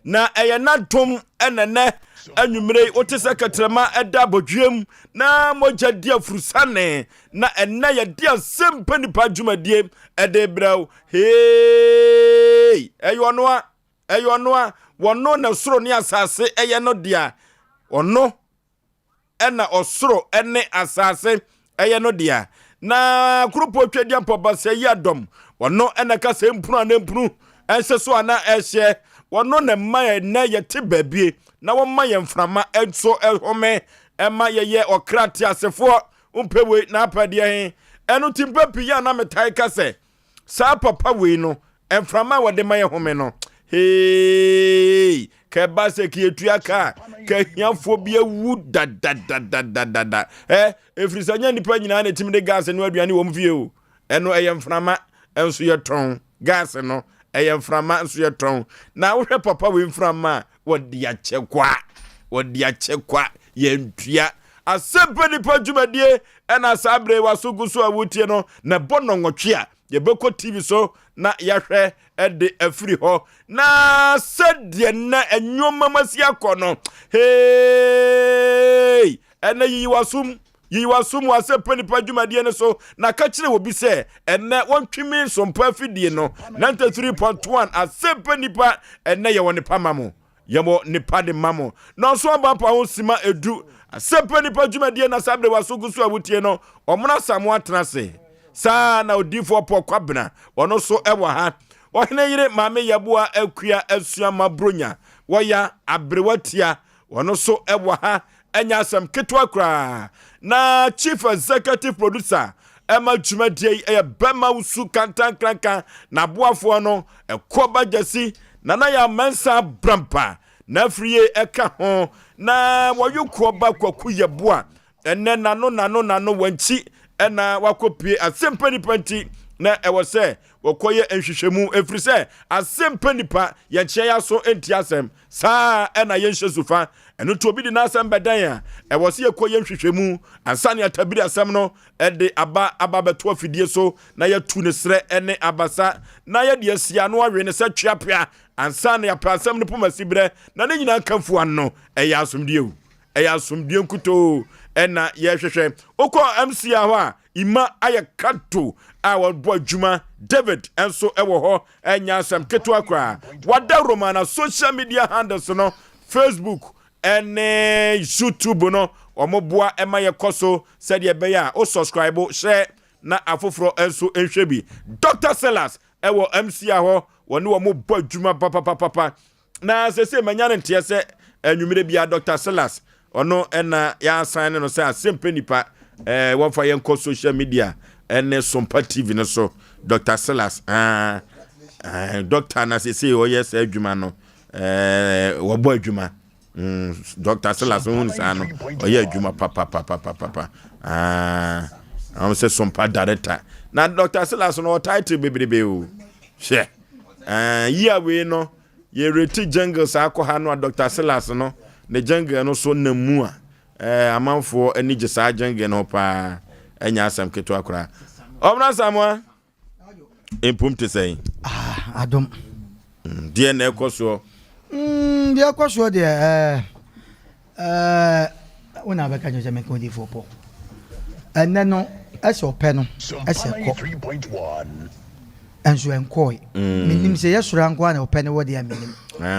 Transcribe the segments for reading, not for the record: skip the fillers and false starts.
na eyenadom enene anwumre wotese katrama eda bodwem na moja dia furusane na enne ye dia Asem Mpe Nipa dwumadie ede braw hey eyonoa wono na soro ne asase eye no dia ono ena osoro ene asase eye no dia na kurupo twedia mpobase yi adom wono ena ka se mpunu na mpunu ense so ana ehye wono na maye na ye te babie na wo maye mframa enso ehome ema ye okrati asefo umpewe na apade he enu timpapi ya na metai ka se sa papa we no emframa wode maye home no hey ke base ki etua ka hiafo bia wu da efrisanya nipa nyina na timde gas no aduane wo mfie o eno eyemframa enso ye ton gas no eyemframa enso ye ton na wo hwe papa we mframa wodi achekwa ye ntua Asem Mpe Nipa dwumadie ena sabre wasugusu awutie no na bono nwotwe a ye beko TV so na yahwe ede afiri ho na sedie na enwoma masi akono hey ena yiwasum Asem Mpe Nipa dwumadie ne so na ka kire obi se ena wontwimi Sompa afidie no 93.1 Asem Mpe Nipa ena ye woni pamamo yemo nipa de mamo na so abapa ho sima edu Asem Mpe Nipa dwumadie na sabre wasugusu awutie no omuna samu atrase sa na odifo pokwabena wono so ewa ha ohene yire maame yabua akua asua mabronya woya abrewatia wono so ewa ha enya Asem ketwa kra na chief executive producer ema dwumadie bema usu kantan krankan na boafo no ekoba jasi na ya mensa brampa na friye eka ho na woyuko ba kwaku yeboa enne nano wanchi ena wakopie Asem Mpe Nipa nti na ewo se wokoye enhwehwemu efri se Asem Mpe Nipa ye kye so enti asem sa ena ye nhyesufa eno to obi di na asem bedan a ewo se yekoye enhwehwemu ansane atabiri asem no ede aba beto afidie so na ye tu ne sre ene abasa na ye de asia no awe ne se tweapia ansane apa asem no pomasibre na ne nyina kanfu anno eya asomdie nkuto ena ye hwehwe okọ MC ahwa ima ayakato a wabo adwuma David enso ewo ho enya Asem keto akra wada romana social media handles no Facebook ene YouTube no omoboa ema ye koso said ye be ya o subscribe share na afoforo enso enhwebi Dr. Sellers ewo MC ahwa woni wo mo bo adwuma papa na sese manya ne ntie se anwumire bia Dr. Sellers ono ena ya sign no say Asem Mpe Nipa won fa yen ko social media ene Sompa TV no so Dr. Sellers doctor na say o yes adwuma no wo bo adwuma Dr. Sellers won say no o ye adwuma papa am say Sompa director na Dr. Sellers no title bebrebe o she year we no ye reti jungles akọ no Dr. Sellers no ne jungle no so namu a amanfo ani gisa jungle no pa enya Asem keto akora omna samwa impumte sei adom die na ekoso die ekoso de una be kanyo jame ko di fopo enno eso pe no ese ko 3.1 enso enkoi minim se yesura nko na ope ne wode aminim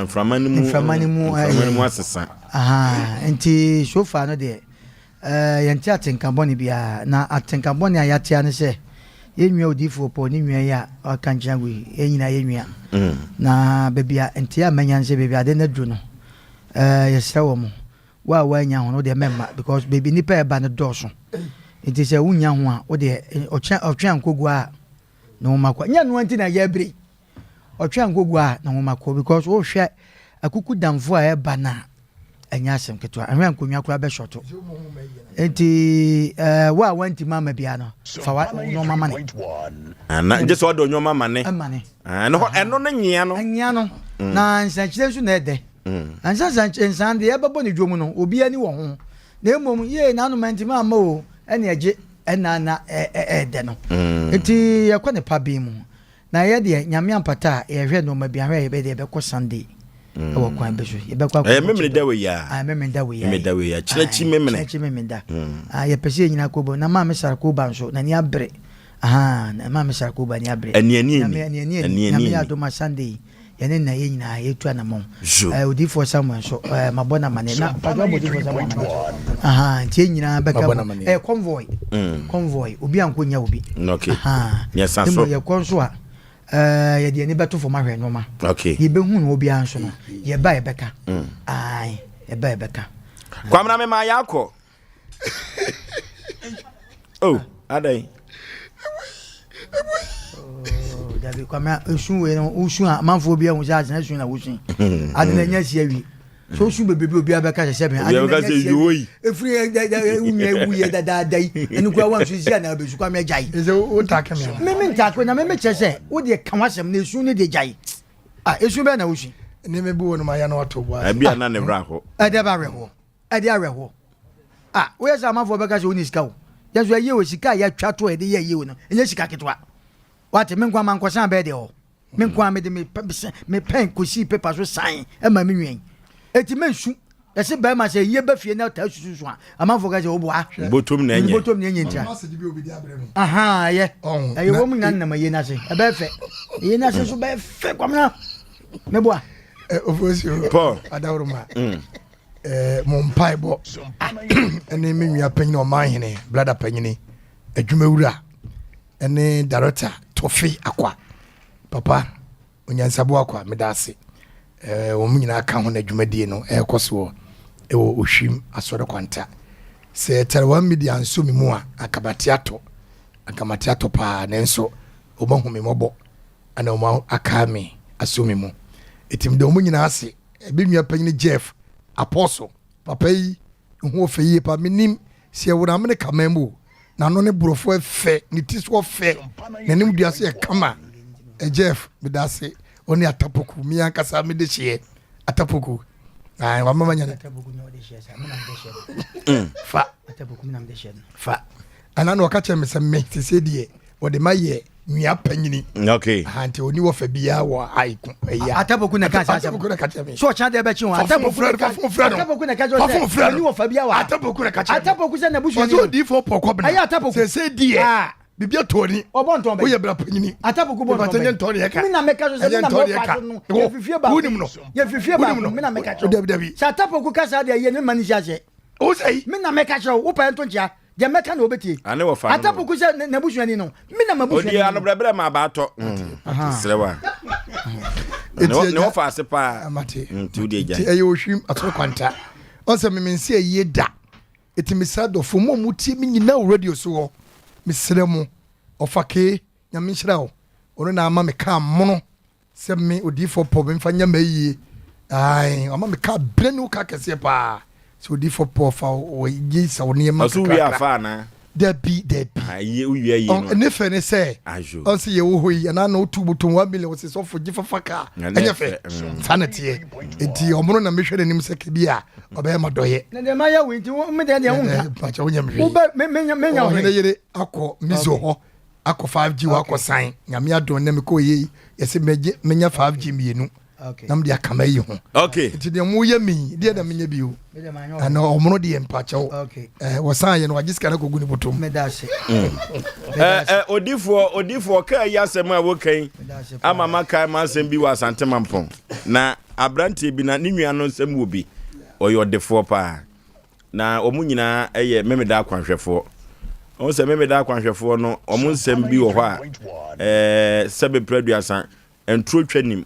mframani mu asesa enti sofa no de yenti atenkaboni bia na atenkaboni ayatia ne se yenwia odifo po ni nwia ya akanjangwe enyina yenwia na bebia enti amanya nse bebia de na dru no yesrawo mo wa nya ho no de memma because baby nipa e ba ne doso enti se wunya ho a wo de otwa nkogu a no makwa nya no anti na ya bre otwa nkogu a na makwa because wo hwe akuku damfo a e ba na anya Asem keto anwa nkonwa kura be shoto enti wa wanti mama bia no fa wa no mama ne na je so do nyo mama ne no eno na nyia no na nsanchire su na ede nsan de e babo ne dwomu no obi ani wo ho na emom ye na no manti mama o ene age ena ede no enti yakwa ne pa bi mu na ye de nyame ampata ye hwe no ma bia hwe ye be de be ko Sunday ewo kwan be so ye be kwa memre da we ya memre da we ya memre da we ya chilachi memre chilachi memre da ye pese nyina ko bo na ma me sar ko ba nso na ni abre aha na ma me sar ko ba ni abre ani na me adoma Sunday yene na ye nyina ye tu anamon odi for someone so mabona mane na padwa bodi for someone aha tie nyina be ka convoy obi anko nya obi okay aha yes so ye konso a ye de ni beto for mahwe no ma okay ye be hu no obi anso no ye ba ye beka ai ye ba ye beka kwamna me ma yakọ oh adai Dabi kwama esun we no usun amanfo bia hu ja na esun na usun adena nya sia wi so usun bebe obi abeka se be adena nya sia wi efri unye wuye dada dai enu kwa wan so sia na besu kwama jai eze o taka me ntako na me chese wo de kan wasem na esun ne de jai esun be na usun ne me bi wonu ma ya na oto bo bia na ne bra ho de ba reho de areho wo yesa amanfo beka se oni sika wo yeso ye wo sika ya twa to de ye wo no enye sika ketwa what men kwa man kwasan be de o men kwa me de me pen ko si paper so sign e ma me nwen eti mensu e se ba ma se ye ba fie na ta susu a amanfo ga je wo boa botom na enye ntia aha ye e wo mu nan na ma ye na se e ba fe ye na se so ba fe kwa na me boa Oforisuo Paul adawruma mo mpai bo ene me nua panyin o man hene brother panyini adwumawura ene director Tofi akwa papa onyansabo akwa medase wo mu nyina aka ho na adwumadie no ekoso wo ohwim asore kwanta se terwa media nso mi mu a akamatiato pa nenso obahume mobo ana o aka me asumi mu etim de mu nyina ase ebenua panyin Jeff Apostle papa yi ho ofeye pa minim se wura me kamambu na no ne brofo efe ni tiso fe na nim duase e kama Jeff medase oni atapoku mi ankasa me de hye atapoku ai wa mama nyane atapoku no de hye sa me na de hye fa atapoku me na de hye fa ana no ka cheme se me te se die wo de maye nua panyini okay anti oni wo fa bia wo aiku eya atapoku na ka sa atapoku na ka cheme so cha de be chi won atapoku na ka jo se oni wo fa bia wa atapoku na ka cheme atapoku se na busu ni so di fo pokọ bna aya atapoku se die bibia tori obonton be wo ye bra panyini atapoku bonton be tori e ka mi na meka so se mi na mo fa no ye fifie ba wunim no ye fifie ba mi na meka cho dabi sa atapoku ka sa de ye ne mani sia o sei mi na meka cho wo pa nto ntia de meka na obeti ane wo fa atapoku se na busu ni no mi na mabusu odi ano bra ma ba to srewa ne wo fa ase pa amate nti odi eja ti ayo hwim atoro kwanta onse me mense aye da etimisa do fo mo mutie mi nyina radio so ho mesre mu ofake nyame nhyira wo ono na ama me ka mono se me odifo pop mfa nya mayi ai ama me ka brenu ka kese pa so odifo pop fa o yi sa woni ma ka wi afa na debi aye uwi aye no ne fe ne se on se ye wo hoyi ana na otu buton 1 million se so fo gifa faka enye fe sanete enti omono na mehwe nim se ke bia obe ma doye na de ma ya wi nti me de de hunka pa cha wonya mhwe wo menya ho ne yere akọ mizo ho akọ 5G wa akọ sign nyame adon na me ko ye yese menya 5G mienu nam dia kama yi ho okay nti de mu ye mi de na menya biu ana omono de mpa cha wo san ye no wagiska na kogu ni botom medase odifo ka ya asem a wokan ama maka ma asem bi wa Asante Mampon na abrante bi na ne nua no nsem wo bi oyo defo pa na omu nyina eye memeda akwanhwefo on se memeda akwanhwefo no omu nsem bi wo ho a sebe praduasan entro twanim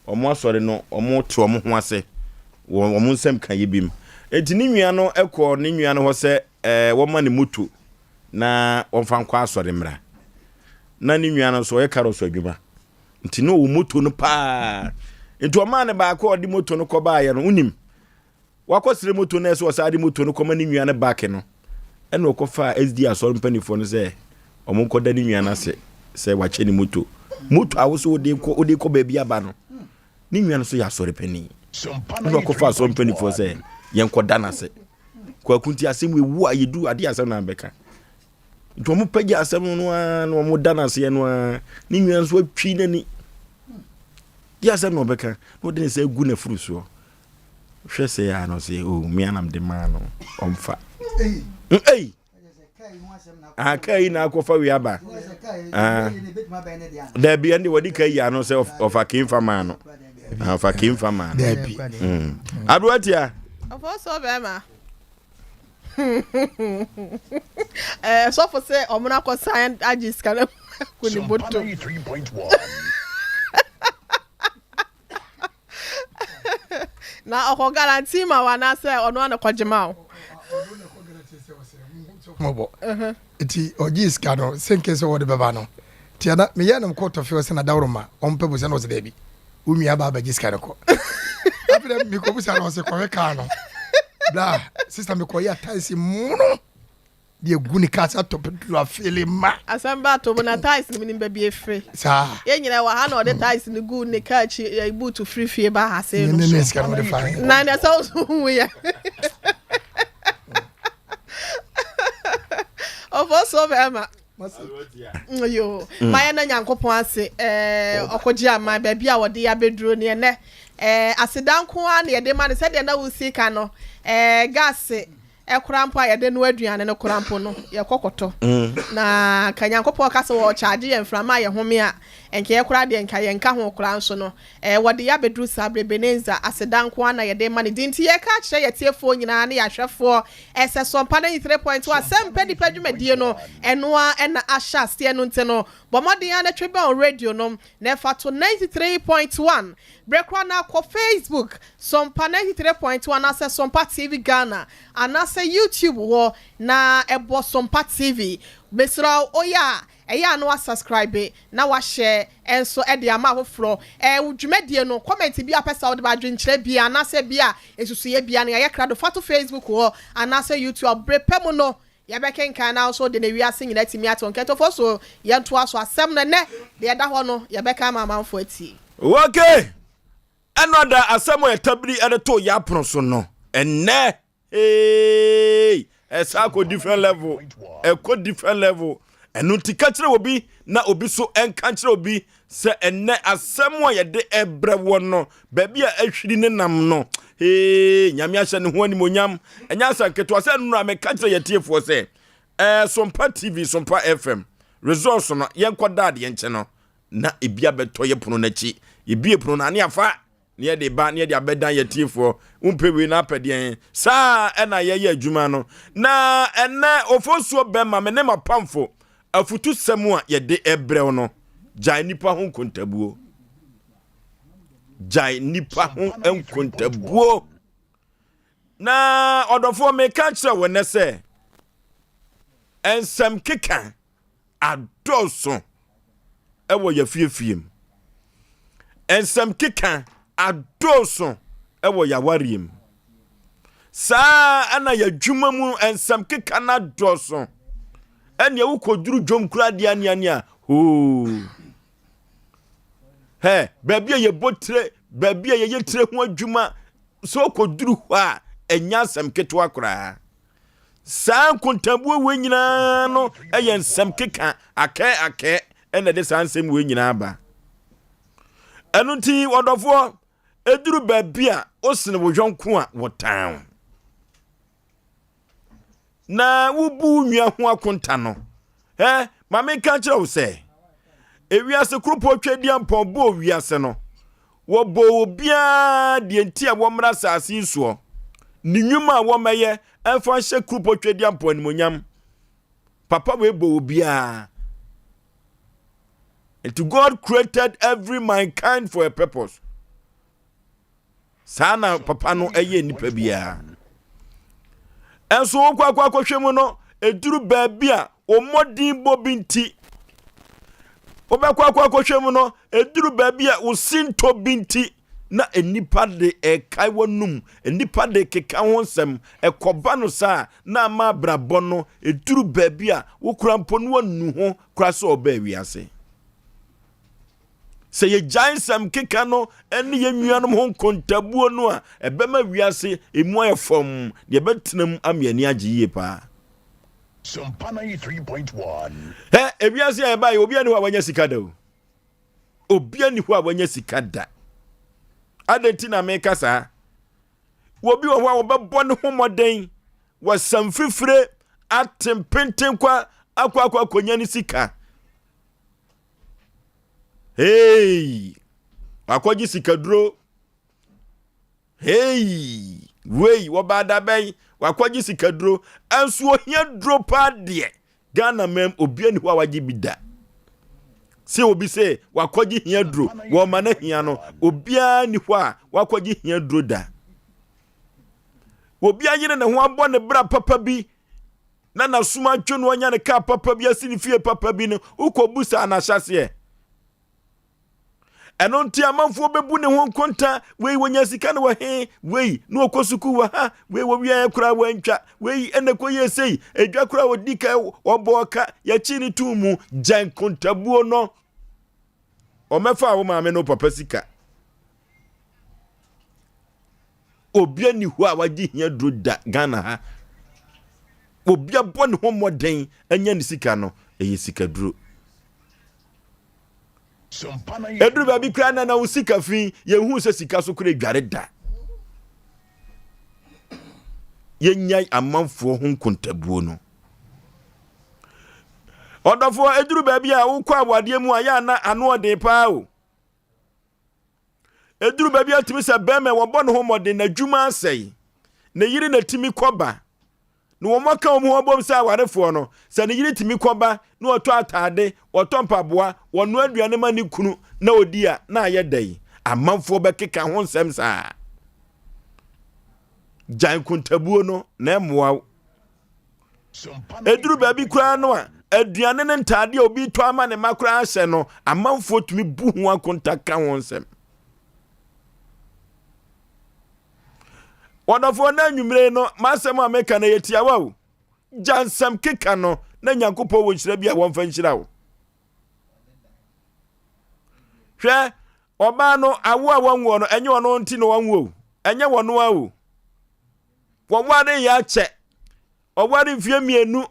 omo asore no omo te omo ho ase omo nsem kan yebim enti ne nua no ekọ ne nua no ho se wo ma ne mutu na wonfa nkwa asore mra na ne nua no so ye karo so adwuma enti no wo mutu no pa enti o ma ne ba ko odi mutu no ko ba ye no unim wakosire mutu na so sa adi mutu no ko ma ne nua ne back no ena okofa SD asore mpanifo no se omo ko da ne nua na se wache ne mutu awoso odi ko ba bia ba no ni nua no so ya asore pani no okofa asore mpanifo se yen ko da na se kwa kunti asem wewu a yedu ade asem na beka nto mo pagi asem no mo da na se no ni nua so atwi nani Yes, no beka. No den say gu na Oforisuo. Hwe say ya no say oh me anam de man no omfa. Hey. Kai na akofa wi aba. There be and wodi kai ya no say of a king farmer no. Of a king farmer. There be. Aduatia. Oforisuo be ma. So for say omuna ko sign agis kana ko ni boto. 3.1. Na o guarantee ma wana say ono an kwagema o. Mobo. Iti ogis kano senke so wode beba no. Ti ana me yanam court of yours na dawroma ompe busa no se debi. Umi aba ba gis kano ko. After me ko busa no se ko kano. Bla sister me ko ya taisi muno. Die guni kasa to petu afele ma. Asamba to bona ties ni mini baby efre. Sa. Ye nyina wa ha na ode ties ni gu ne ka chi boot free fie ba ha se no. Ne ska no de fa. Na na so we ya. Oforisuo be ma. Yo. Ma na Nyankopon ase okoji ama baby a wode ya beduro ne ne asedanko a na ye de ma ne se de na wusi ka no gas ekrampo a yede no aduane no krampo no ye kokoto na kanyankopɔ ka se wo charge ye mframa ye home a enke ye kra de enka ye nka ho kra nso no wode ya bedru sabre benenza asedanko na yede ma ne dinti ye ka kire ye tiefo nyina na ya hwefo ese Sompa 3.1 Asem Mpe Nipa dwumadie no eno a na ahya ste no nte no bomode ya na twebe on radio no na fa to 93.1 brekwa na ko Facebook Sompa 93.1 na se Sompa TV Ghana ana se YouTube wo na ebo Sompa TV besra oya eya no subscribe na wa share enso e de ama hofro udwumadie no comment bi apesa wo de ba dwenkyere bia na se bia esusuye bia na ye krado fato Facebook wo ana se YouTube brepem no ya bekenkan na so de na wiase nyina timi aton keto fo so ye nto aso asem ne de da ho no ye beka mamanfo ati okay another asemo etabri edeto ya pron so no enne hey esako different level different level enu ti ka kire obi na obi so enka kire obi se enne asemo ye de ebre wo no ba bia ahwiri ne nam no hey nyame ahye ne ho animonyam enya sanketo ase no na me ka kire ye tiefo se Sompa TV Sompa FM resource no ye nkoda de yenche no na ebia beto ye pono na chi ebie pono na ne afa ne de ba ne de abedan ye tiefo umpewe na apede sa na ye adwuma no na enne Oforisuo be ma me ne mapamfo afutu semu a ye de ebrew no jai nipa ho kontabuo na odofo me ka kire wona se ensem keka adoso ewo ya fiefiem ensem keka adoso ewo ya wariem sa ana ya dwuma mu ensem keka na doso ene wo koduru dwom kura de ania ho he babia ye botre babia ye yetre ho adwuma so koduru ho a enya ensem ketwa kura sa kontabuo we nyina no eye nsem keka ake ene de sa nsem we nyina ba enu ti wodofo eduru babia osene wo dwonko a wotan na wubu nwia ho akonta no ma me ka kire wo se ewiase kropo twadi ampo bo wiase no wo bo obia de ntia wo mra sase suo ni nwuma wo meye enfa hye kropo twadi ampo animonyam papa we bo obia. And to God created every mankind for a purpose. Sana papa no eye nipa bia. Enso okwa hwemu no eduru baabia omodin bobinti. Obekwa hwemu no eduru baabia usinto binti na enipa de ekai wonum enipa de keka honsem ekoba no sa na ma brabo no eduru baabia wokura mponu wonu ho kura so oba wiase. Se ye jainsam keka no ene ye nnuanom ho kontabuo no a ebema wiase emu ayefom de betenam amiani agiye pa Sompa 3.1 ewiase ya ba obi ani ho awanya sikada o obi ani ho awanya sikada adenti na meka saa wobi wo ho obebɔ ne homoden wasam fifire atempenten kwa akwa konya ne sika hey akwaji sika duro hey wei wo bada bɛn wakwaji sika duro anso ohia duro pa de Ghana mem obi ani ho awaji bida se obi se wakwaji hia duro wo ma na hia no obi ani ho a wakwaji hia duro da obi anyere ne ho abɔ ne bra papa bi na suma twonu anya ne ka papa bi asini fie papa bi no ukobusa na hyase eno nti amanfo bebu ne ho nkonta wei wonya sika ne wo he wei no okosuku wa ha wei wo wian kura wantwa wei ene koye sei edwa kura odika oboka ya chi ni tumu jan kontabuo no o mefa wo maame no papa sika obi ani hu a wagi hia duro da Ghana ha obi abɔ ne ho moden anya ne sika no eye sika duro eduru ba bi kra na wo sika fi ye hu se sika so kura dware da ye nyai amanfo ho nkontabuo no odofo eduru ba bi a wo kwa awade mu aya na ano ode pa o eduru ba bi atimi se beme wo bɔ ne ho moden na dwuma asɛi na yiri na timi kɔba no wo maka wo ho bom sa awarefo no sa ne yiri timi kɔba no oto atade oto mpaboa wono aduane ma ne kunu na odi a na aye dai amanfo bekeka ho nsem sa jan kontabuo no na emoa eduru ba bi kura no a aduane ne ntade obi to ama ne makura ahye no amanfo tumi bu ho akonta ka ho nsem Wonderful na nwumre no masem ameka na yetia wa o jansam keka no na nyankopɔ wo nhyira bia won fa nhyira wo hwɛ oba no awo a wanwo no enye ono nti no wanwo enye wono a o woware ya che oware mfie mienu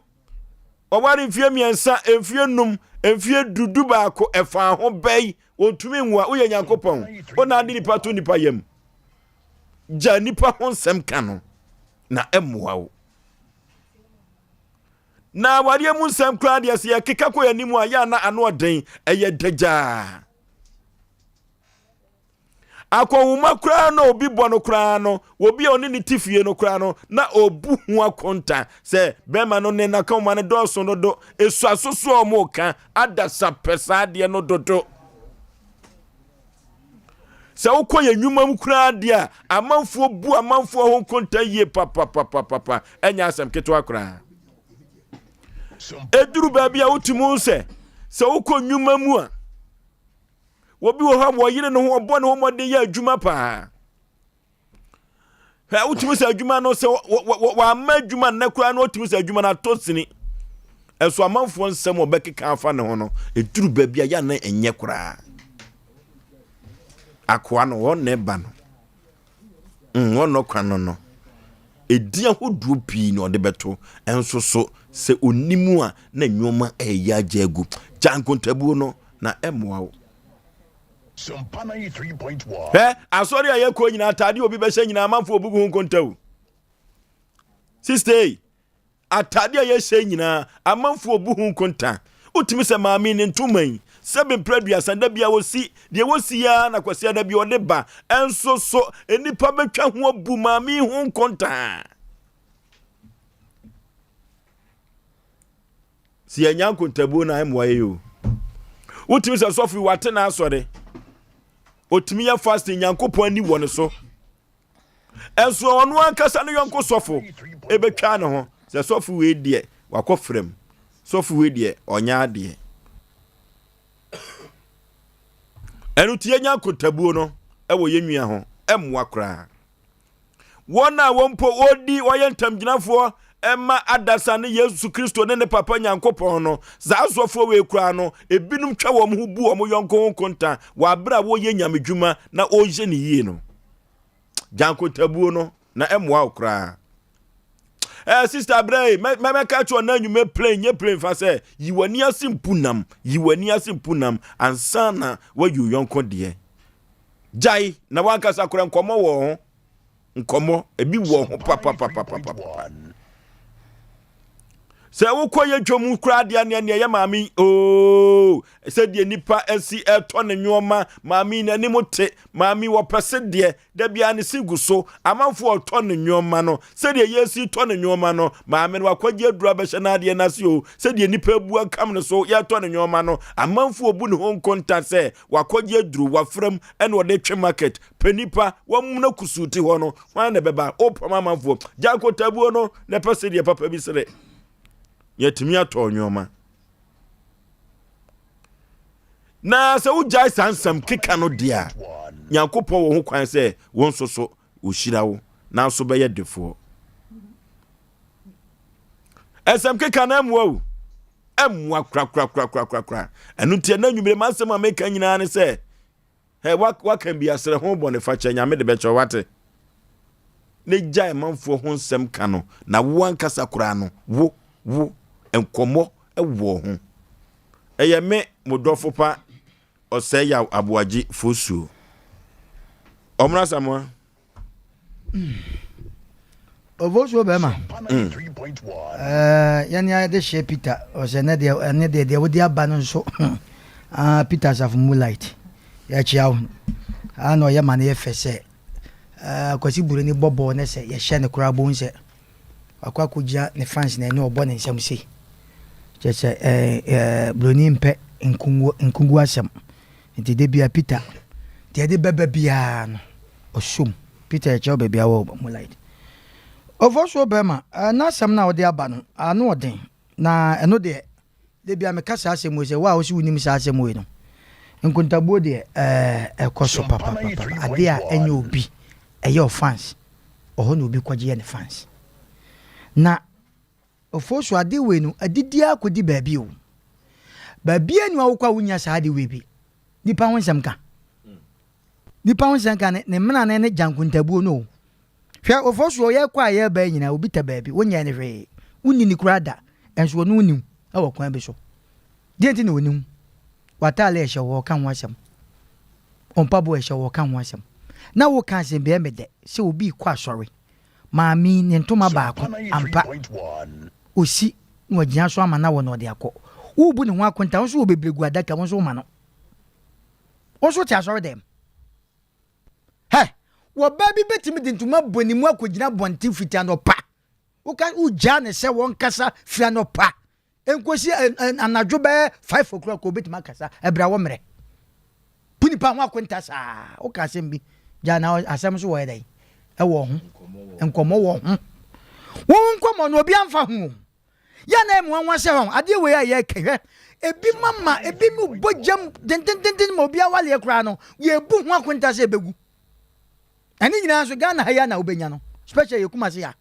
oware mfie miensa emfie num emfie dudu baako efa ho bai ontumi nwa wo ye nyankopɔ ona adi nipa to nipa yam ja nipa ho nsɛm ka no na emoa wo na wariye mu nsɛm kra de ase yakeka ko yanimu a ya na ano ɔden ɛyɛ dagya akɔwuma kra no obi bɔ no kra no obi oni ne tifie no kra no na obu hu akonta sɛ bema no ne na ka ma ne dɔso no do esu asoso o mo ka adasa pesa de no dodo sɛ wokɔ nnwuma mu kra de a amanfo bu amanfo ho konta yie papa enya asɛm ketewa kra eduru ba bia wotimu sɛ wokɔ nnwuma mu a wobi wo ha wo yire no ho obɔ ne ho mɔde yɛ adwuma pa ha wotimu sɛ adwuma no sɛ wa ma adwuma na kra no wotimu sɛ adwuma na tosini ɛso amanfo nsɛm obɛkeka afa ne ho no eduru ba bia ya na enye kra akwa no won ne ba no wono kwa no edia hoduo pii no de beto enso so se onimu a na nwoma eya jagu jankontabuo no na emoa wo Sompa 93.1 asori aye ko nyina atade obi be hye nyina amanfo obugu hu kontawu sister atade aye hye nyina amanfo obugu hu konta utimi se maami ne ntuman sebe predua sanda bia wosi de wosi ya na kwasi ada bia ode ba enso so enipa betwa ho abu maami hu konta si anya kontabu na emwaye yo utimi se sofi wate na asore otimi ya fasting nyankopon ani wone so enso ono ankasa no yonko sofo ebetwa ne ho se sofi we die wakofrem sofi we die onya de enu tie nya kontabuo no ewo yenua ho emwa kra wona wompo odi oyentam ginafo emma adasa ne Yesu Kristo ne papa nyankopon no za asofo we kra no ebinum twa wo ho bu wo yonko konta wa bra wo ye nyamedwuma na oje ne yie no jankontabuo no na emwa kra sister Bray me catch on na nyume plane fa say yiwani asimpunam ansana wa yu yonko de jai na wankasa kora nkomo wo ho nkomo ebi wo ho papa se wo koye dwom kura de ane ya maami o se de nipa asi eto ne nwoma maami na ni mote maami wo pese de da bia ne siguso amanfo oto ne nwoma no se de yesi to ne nwoma no maami no akwaje adura be hye na de na se o se de nipa bua kam ne so ya to ne nwoma no amanfo obu ne hon konta se wakwaje aduru wafram ene wo de twe market penipa wo muna kusuti ho no wan ne beba opama amanfo jako tabuo no ne pese de papa bi sere yetimi ato nyoma na se ujai sansam kika no dia nyankopɔ wo ho kwan se won soso ohyira wo na so be yedefo esam kika na amwa wo amwa kra enu tie na nwumire mansam ameka nyina ne se he wakan bi asere ho bɔ ne fa kya nyame de be kyo wate ne jai manfo ho nsem ka no na wo ankasa kura no wo enkomo ewo ho eye me modofo pa ose ya aboaji fosuo omra samwa Oforisuo be ma yani de she Peter ose ne de wo dia ba no so Peter of Moonlight ya chiawo ano ye ma na ye fese kwasi buru ni bobo ne se ye hye ne kura bo nse akwa kujia ne fans na ene obo ne nsam sei cheche broni mpe nkungu asem nti de bia Peter de beba bia no osum Peter eche bia wo Moonlight Oforisuo be ma na asem na ode aba no anu oden na eno de bia me kasa asem wo se wa wo si unim sa asem wo no nkuntabuo de ekoso papa ade a enye obi eye fans oho na obi kwaje ne fans na Oforisuo ade we no adidi akodi baabi o baabi enu awokwa wunya sa ade we bi nipa wonsam ka ne mena ne jankuntabuo no hwe Oforisuo ye kwa ye ba nyina obi ta baabi wonya ne hwe wunni ni kurada enso no unim awo kwan bi so de nti ne onim watale ehye wo kan wasam ompabo ehye wo kan wasam na wo kan se be mede se obi kwa sorry maami ne ntoma baako ampa osi no gyan so ama na wo no de akọ wo bu ne ho akonta wo so wo bebregu adaka wo so ma no wo so ti asori dem wo ba bi betimi de ntoma boni mu akogina bonti fita no pa wo ka uja ne se won kasa fia no pa enkosi anadwo be 5 o'clock ko betima kasa ebra wo mre puni pa ho akonta sa wo ka sem bi ja na asem so wo edai ewo ho enkomo wo ho wo nkomo no obi amfa ho ya na emu anwa se ho ade we ya ye kehwe ebi mama ebi mu bojam den mo obi awale kura no ye bu ho akonta se begu ani nyina so Ghana ya na obenya no special ye kuma se ya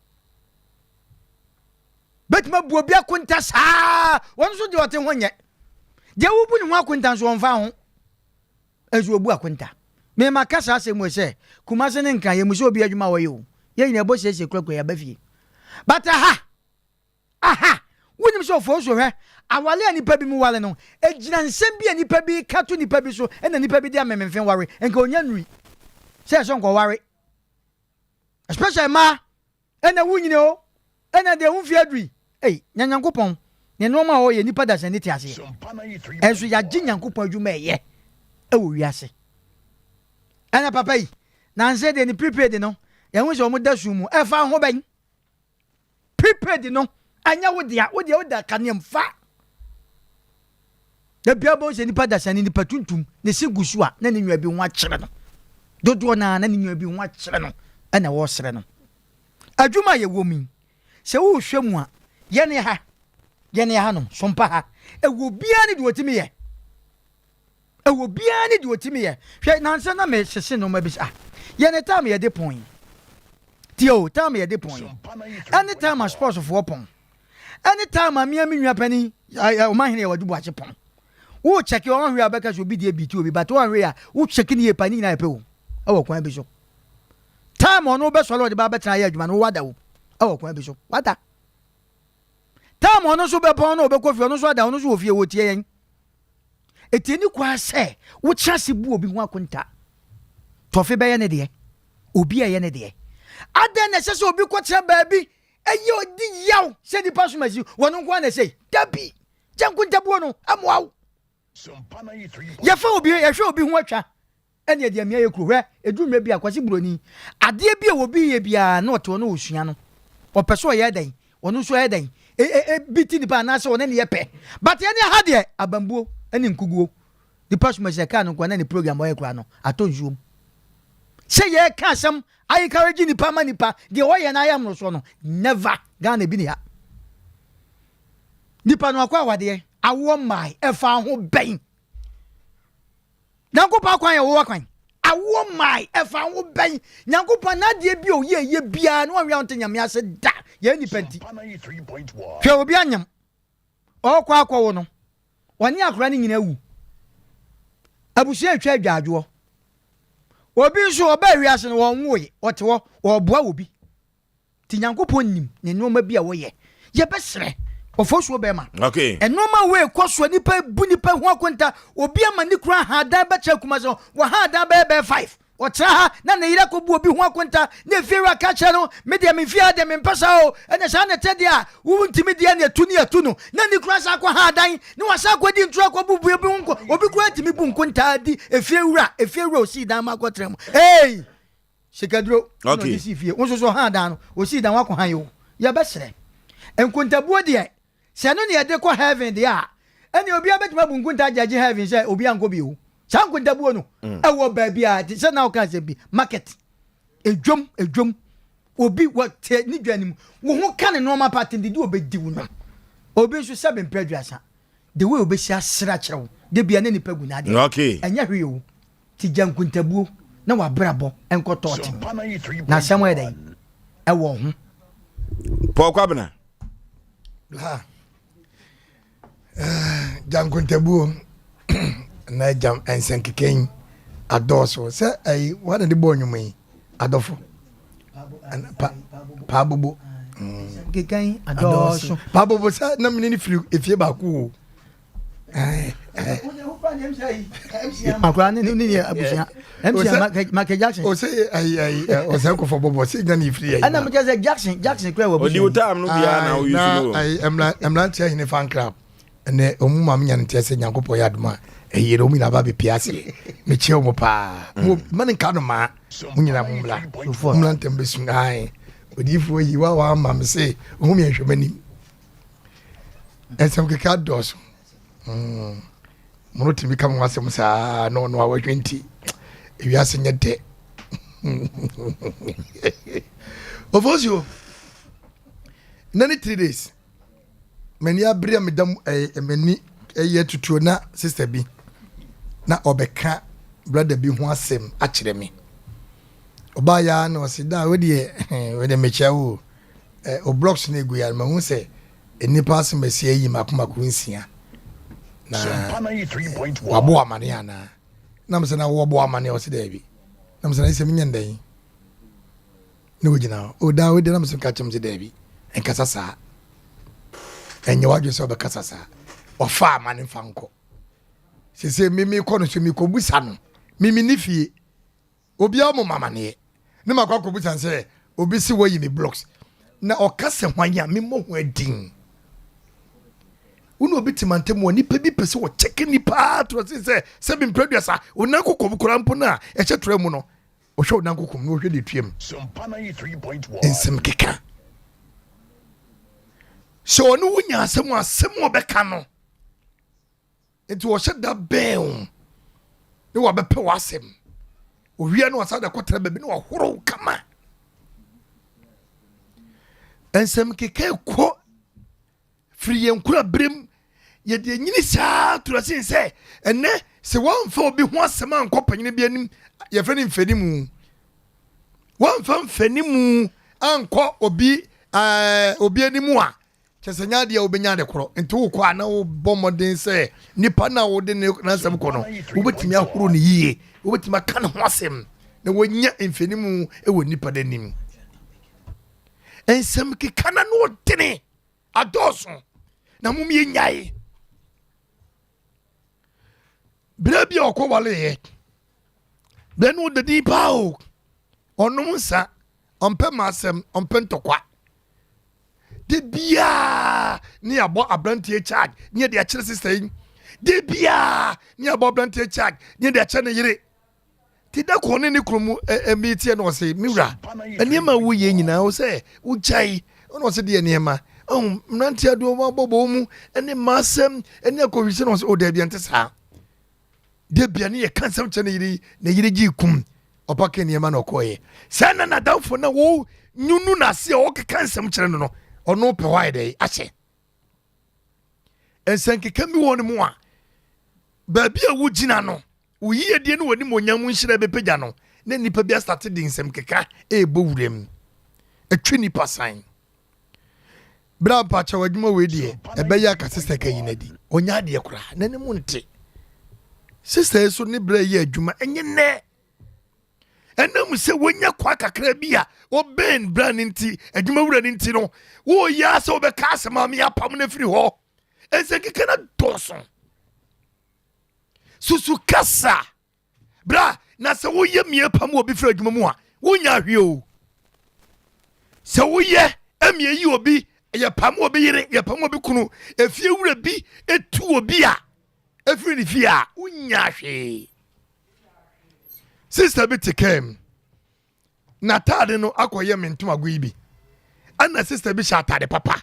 betima bu obi akonta sa won so de ote ho nye de wo bu ni ho akonta so onfa ho ezu obu akonta me makasa se mo se kuma se ne nkan ye mu so obi adwuma wo ye o ye nyina bo se krakwa ya bafie but aha wonim so Oforisuo hwe awale anipa bi mu wale no ejina nsem bi anipa bi kato nipa bi so ena nipa bi dia mememfen ware enka onya nuri se so nko ware especially ma ena wunyine o ena de hu fi aduri nyankopon ne no ma o ye nipa da sene ti ase enso ya gi nyankopon adwuma eye ewo wiase ena papa yi na nse de ni prepared no ya hu so mo da su mu e fa ho ben prepared no anya wo dia kanem fa da bia bo se nipa da sene nipa tuntum ne sigusu a na ne nwa bi ho akere no dodo na ne nwa bi ho akere no ena wo sere no adwuma ye wo mi se wo hwemu a ye ne ha no sompa ha ewo bia ne de otimi ye hwe nansa na me sese no ma bi ye ne time ye de point tio time ye de point anytime a sports of weapon anytime a mia nwa pani o ma hene ye wadu boache pon wo check your on hwe abeka so bi de bi ti obi but one hwe a wo check ni ye pani na epe wo awo kwan bi so time ono be so lo de ba betra ye adwuma no wada wo awo kwan bi so wada time ono so be pon no be kofi ono so ada ono so ofie wo tie yen etieni kwa se wo chase bu obi ho akonta tofe be ye ne de obi ye ne de adan na sese obi kwatra baabi eye odi yaw se di paso masi wono kwa na sei dabi jankuntabuo no amwaw ye fa obi ye hwe obi ho atwa ene de amia ye kuro edu mra bi akwase buroni ade bi e obi ye bia na oto no osua no opeso ye dan wono so ye dan biti di pa na se wono ne ye pe but ye ne ha de abambuo ene nkuguo di paso masi ka no kwa na ne program o ye kura no atonjuom se ye ka sam I encourage nipa manipa the way na I am no so no never Ghana bi ne ha nipa no akwa awade awo mai efa ho ben nyankopa kwan ye wo kwan awo mai efa ho ben nyankopa na de bi o ye bia no anwia onte nyame ase da ye nipa nti hwe obi anyam okwa akwa wo no woni akora ni nyina wu abusu atwa adwadwo obi so oba wiase no won woye ote wo oboa obi ti nyankopon nim ne noma bi a woye ye besere Oforisuo be ma okay enoma we koso nipa bu nipa ho akonta obi ama ni kura ha da ba cha kuma so wo ha da be 5 otra ha na ne yira ko bu obi ho akonta na fiwa ka cha no me de me fia de me mpasa o ene sha na tede a wo ntimi de na atu no na ni kura sa kwa ha dan ni wa sa kwa di ntro kwa bu obi nko obi kura ntimi bu nkonta di efiewura o si dan ma kwa trem hey shikadro okay no si fie wo so ha dan no o si dan wa ko han yo ya besere enkontabuo de se no ne yede ko heaven de a ene obi abetuma bu nkunta judge heaven se obi anko bi o sa nkuntabuo no ewo ba bi a se na o kan se bi market edwom obi what ni dwanim wo ho kan no ma pattern de obedi wo no obi so 7 preduasa the way obi sia sra kirewo de bia ne nipa gu na de okay enya hwe o ti jankuntabuo na wa brabo enko toti na samo e dai ewo ho Paul Kwabena la jankuntabuo na jam ensenkeken adoso se ai wana de bonyum adofo pabubu keken adoso pabubu sa na mini firi efie ba ku akwa ni abusia MC Jackson o say ai o say ko for bobo say na ni firi ai ana me say Jackson kwa odi utam no bia na o yusu ai emla tia hine fan club ene omuma me nyan tia se nyankopɔ ya duma eyere omi na ba be piase me che o mo pa mo man nka no ma munyina mumla mumla ntembe sun ai odifo yi wa ma me se ohumi ehwemani ensem keka dos mono timi kam wasem sa no awa 20 ewiase nyete Oforisuo nani 3 days many abria medam many eye tutuo na sister bi na obeka brother bi ho asem a kire me oba ya na osida we de mecha wo o blocks na egu ya ma hu se enipa asem esi ayi makoma ko nsia na wabo amane ana na mse na wabo amane osida bi na mse na ise minyandan na wogina o da we de na mse ka chem zida bi enkasa sa enye wadwe so be kasa sa ofa amane fanko sese mimi ko no so mi ko busa no mimi ni fie obi a mo mamane ne makwa ko busa se obi si wo yi me blocks na okase hwanya me mo ho adin uno obi timantem woni pa bi pese wo check ni pa to se bi producer onanko ko bukura mpo na e che tora mu no o hwe onanko ko no hwe de tuem Sompa 3.1 ensem keka so no wunya asem obeka no enti wo hye da bɛn ne wa bɛpɛ wasem o wia no asada kotra baabi ne wa horo kama ensem keka ko free enkura brem ye de nyini saa turasin sɛ ene se wonfa obi ho asem anko panyine bi anim ye fɛ ne mfanimu wonfa mfanimu anko obi animu a chesenya dia obenya de koro enti wo kwa na wo bomoden se nipa na wo de na asem ko no wo betimi ahoro ne yie wo betimi aka ne ho asem na wonya mfanimu ewo nipa de nim ensem ke kana no dene adoso na mum ye nyae bra bia okọ wale ye then wo de di pa o onum sa ompe masem ompe ntokwa de bia ni abo abrantie charge ni de akire sister yi de bia ni abo abrantie charge ni de akire ne yire ti da ko ne ni kromu emitie no se miwra eniema wo ye nyina wo se wo chai ono se de eniema mrantie ado bobo mu ene masem ene akohwise no se o da bia ntesa de bia ni ye kansam che ne yire gi kum opake eniema no koye sana na dawfo na wo nyunu na se o kansam kire no ono pe why dey ache ensankeka mi won mu a ba bia wo gina no wo yie die no wani monyam nhira bepagya no na nipa bia start din nsem keka e bowurem atwi nipa san bra pa cha wadwuma we die e be ya ka sister kayi na di onya de kura na ne mu nte sister so ne bra yi adwuma enye ne enam se wonya kwa kakra bia wo ben bra nti adwuma wura nti no wo ya se wo be ka asema me apam na firi ho ense keka na doso susu kasa bra na se wo ye mie pam obi firi adwuma mu a wonya hwe o se wo ye amie yi obi ye pam obi yire ye pam obi kunu efie wura bi etu obi a efiri ni fie a wonya hwe sister bit came na tade no akoye mentuma goibi ana sister bi sha tade papa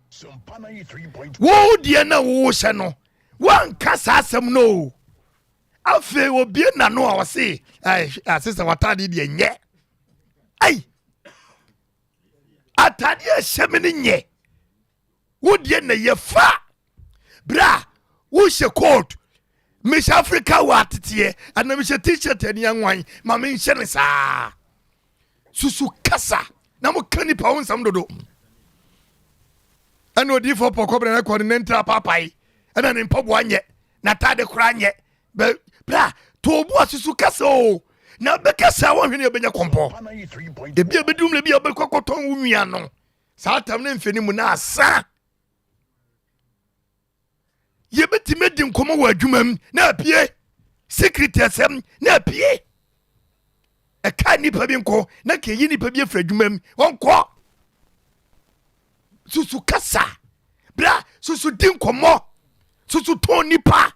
Sompa 93.1. wo die na wo hye no wan kasa asem no afi obi na no a wose ai sister watade de nye ai atade hye me nye wo die na ye fa bra wo hye coat Miss Africa watete ana me t-shirt ani anwan ma me nhye ne saa susu kasa na mo kani pa won sam dodo ana odi for pokobra na coordinator papai ana ne mpabo anye na tade kura anye bra to obu susu kasa o na be kasa won hwene obenya kompo Sompa 93.1. de bia bedum le bia obekokoton wunua no saa tam ne mfeni mu na asa ye beti medi nkomo wa adwumam na apie secretary asem na apie e ka nipa bi nko na ke yi nipa bi afra adwumam wonko susu kasa bra susu din nkomo susu ton nipa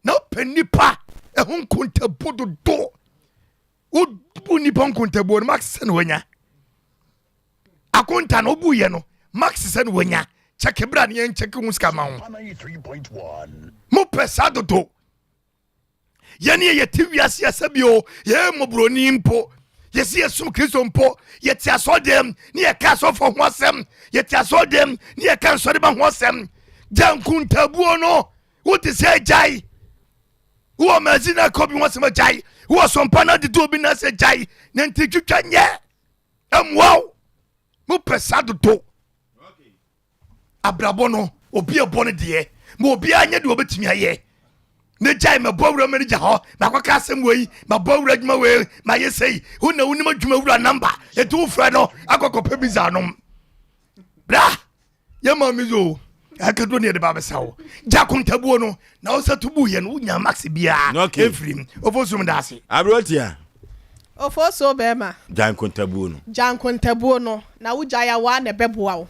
na pe nipa e ho nkontabu do wo bu nipa nkontabu max sen wanya akonta no bu ye no max sen wanya check bra ne en check hu ska ma ho Sompa 93.1. mo pesa dodo yani ye tiwiase asabio ye mobroni mpo ye si esum kristo mpo ye ti asodem ni ye ka so fo ho asem ye ti asodem ni ye kan so de ba ho asem jankun tabuo no wo ti se jai wo mazina ko bi ho asem jai wo sompa na de do bi na se jai na nti twitwa nye amwo mo pesa dodo abrabo no obi ebone de mo obi anya de obetumi aye ne jai me bowura me ja ho na kwaka asem wei ma bowura djuma wei ma yesei hu na wunima djuma wura number etu fra no akokopa biza no bra ye ma mi zo akado ne de ba besawo ja kontabuo no na wo satubu ye no nya max bia efrim ofosum dase abrotia Oforisuo bema jan kontabuo no na wujaya wa na beboa wo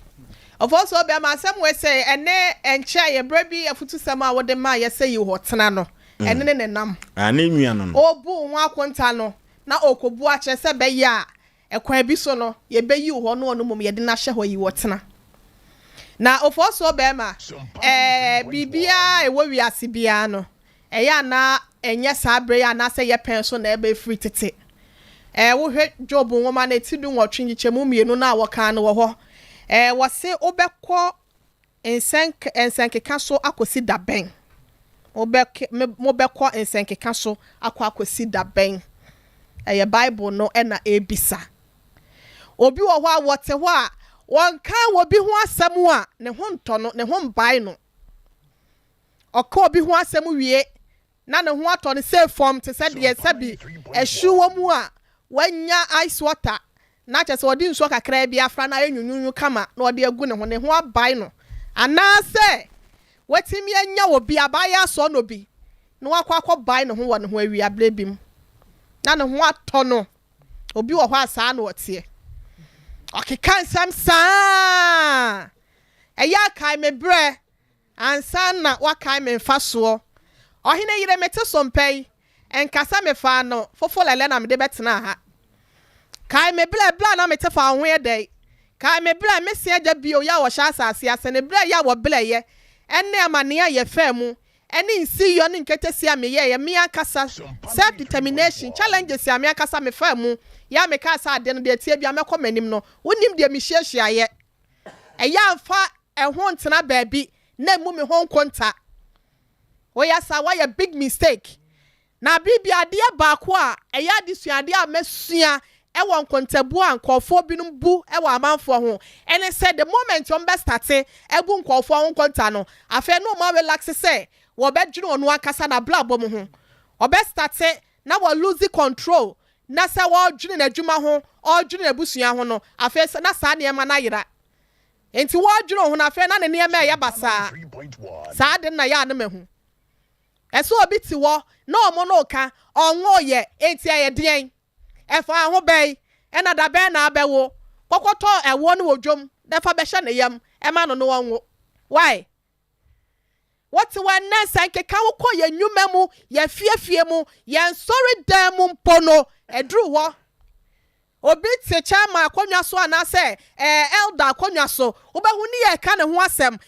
Oforisuo bema asem we say ene enche ye brabi afutu sam a wode ma ye say ho tena no ene ne nam ani nwia no obu ho akonta no na okobu a che se be ya ekwan bi so no ye be yi ho no no mum ye de na hye ho yi wo tena na Oforisuo bema bibia ewo wiase bia no eya na enye sabre ya na se ye pen so na ebe free tete wo hwe job nwoma na ti du nwotwe nyichemu mienu na woka no wo ho wose obekọ ensenkeka so akosi daben mobekọ ensenkeka so akosi daben eye bible no na ebisa obi wo ho a wote ho a wonka obi ho asem a ne ho nto no ne ho mbai no okọ obi ho asem wie na ne ho ato ne say form te said ye sabi ehwu mu a wanya ice water na chese odi nso kakra bia afra na enyunyunyu kama na odi agu ne ho abai no anase wetimi anya obi abai aso no bi na wakwa bai ne ho wo ne ho awi ablebim na ne ho atɔ no obi wɔ hɔ asa na wɔte ɔkeka nsɛm saa ɛyɛ kai me brɛ ansa na wakai me mfa soɔ ɔhene yire mete Sompa yi enkasa me fa no fofo lele na me de betena ha kai me bla na me te fa ho yɛ kai me bla me sia gya bio ya wɔ sha asase ase ne bla ya wɔ bla ye enne amane ya fa mu ene nsi yo ne nkete sia me ye me akasa self determination challenges ya me akasa me fa mu ya me ka sa ade no de tie bia me kɔ manim no wonim de me hyiahia ye ɛya mfa ɛho ntena baabi na mu me ho nkonta wo ya sa wa big mistake na bibi ade baako a ɛya de suade a mesua ɛwɔ nkontabu a nkɔfo binum bu ɛwɔ amanfo ho ɛne sɛ the moment on best start ɛbu nkɔfo ho nkonta no afa no ma relax sɛ wo bɛdwene ono akasa na bla bɔ mu ho obest start na wo lose control na sɛ wo dwene na adwuma ho ɔdwene na busua ho no afa na saa ne ma na yera enti wo dwene ho na afa na ne ne ma ɛya basa saa de na ya ne mahu ɛso obi ti wo na omo no ka onwo ye enti aye den efa ho bɛn ɛna da bɛn na abɛwo kɔkɔtɔ ɛwo ne wodwom defa bɛhye ne yam ɛma no no wonwo why what one nasa nkeka wo kɔ ye nnwuma mu ye fiefie mu ye nsori dan mu mpono edru wo obi te chama akonwa so anase elder akonwa so obehu ni ye ka ne ho asem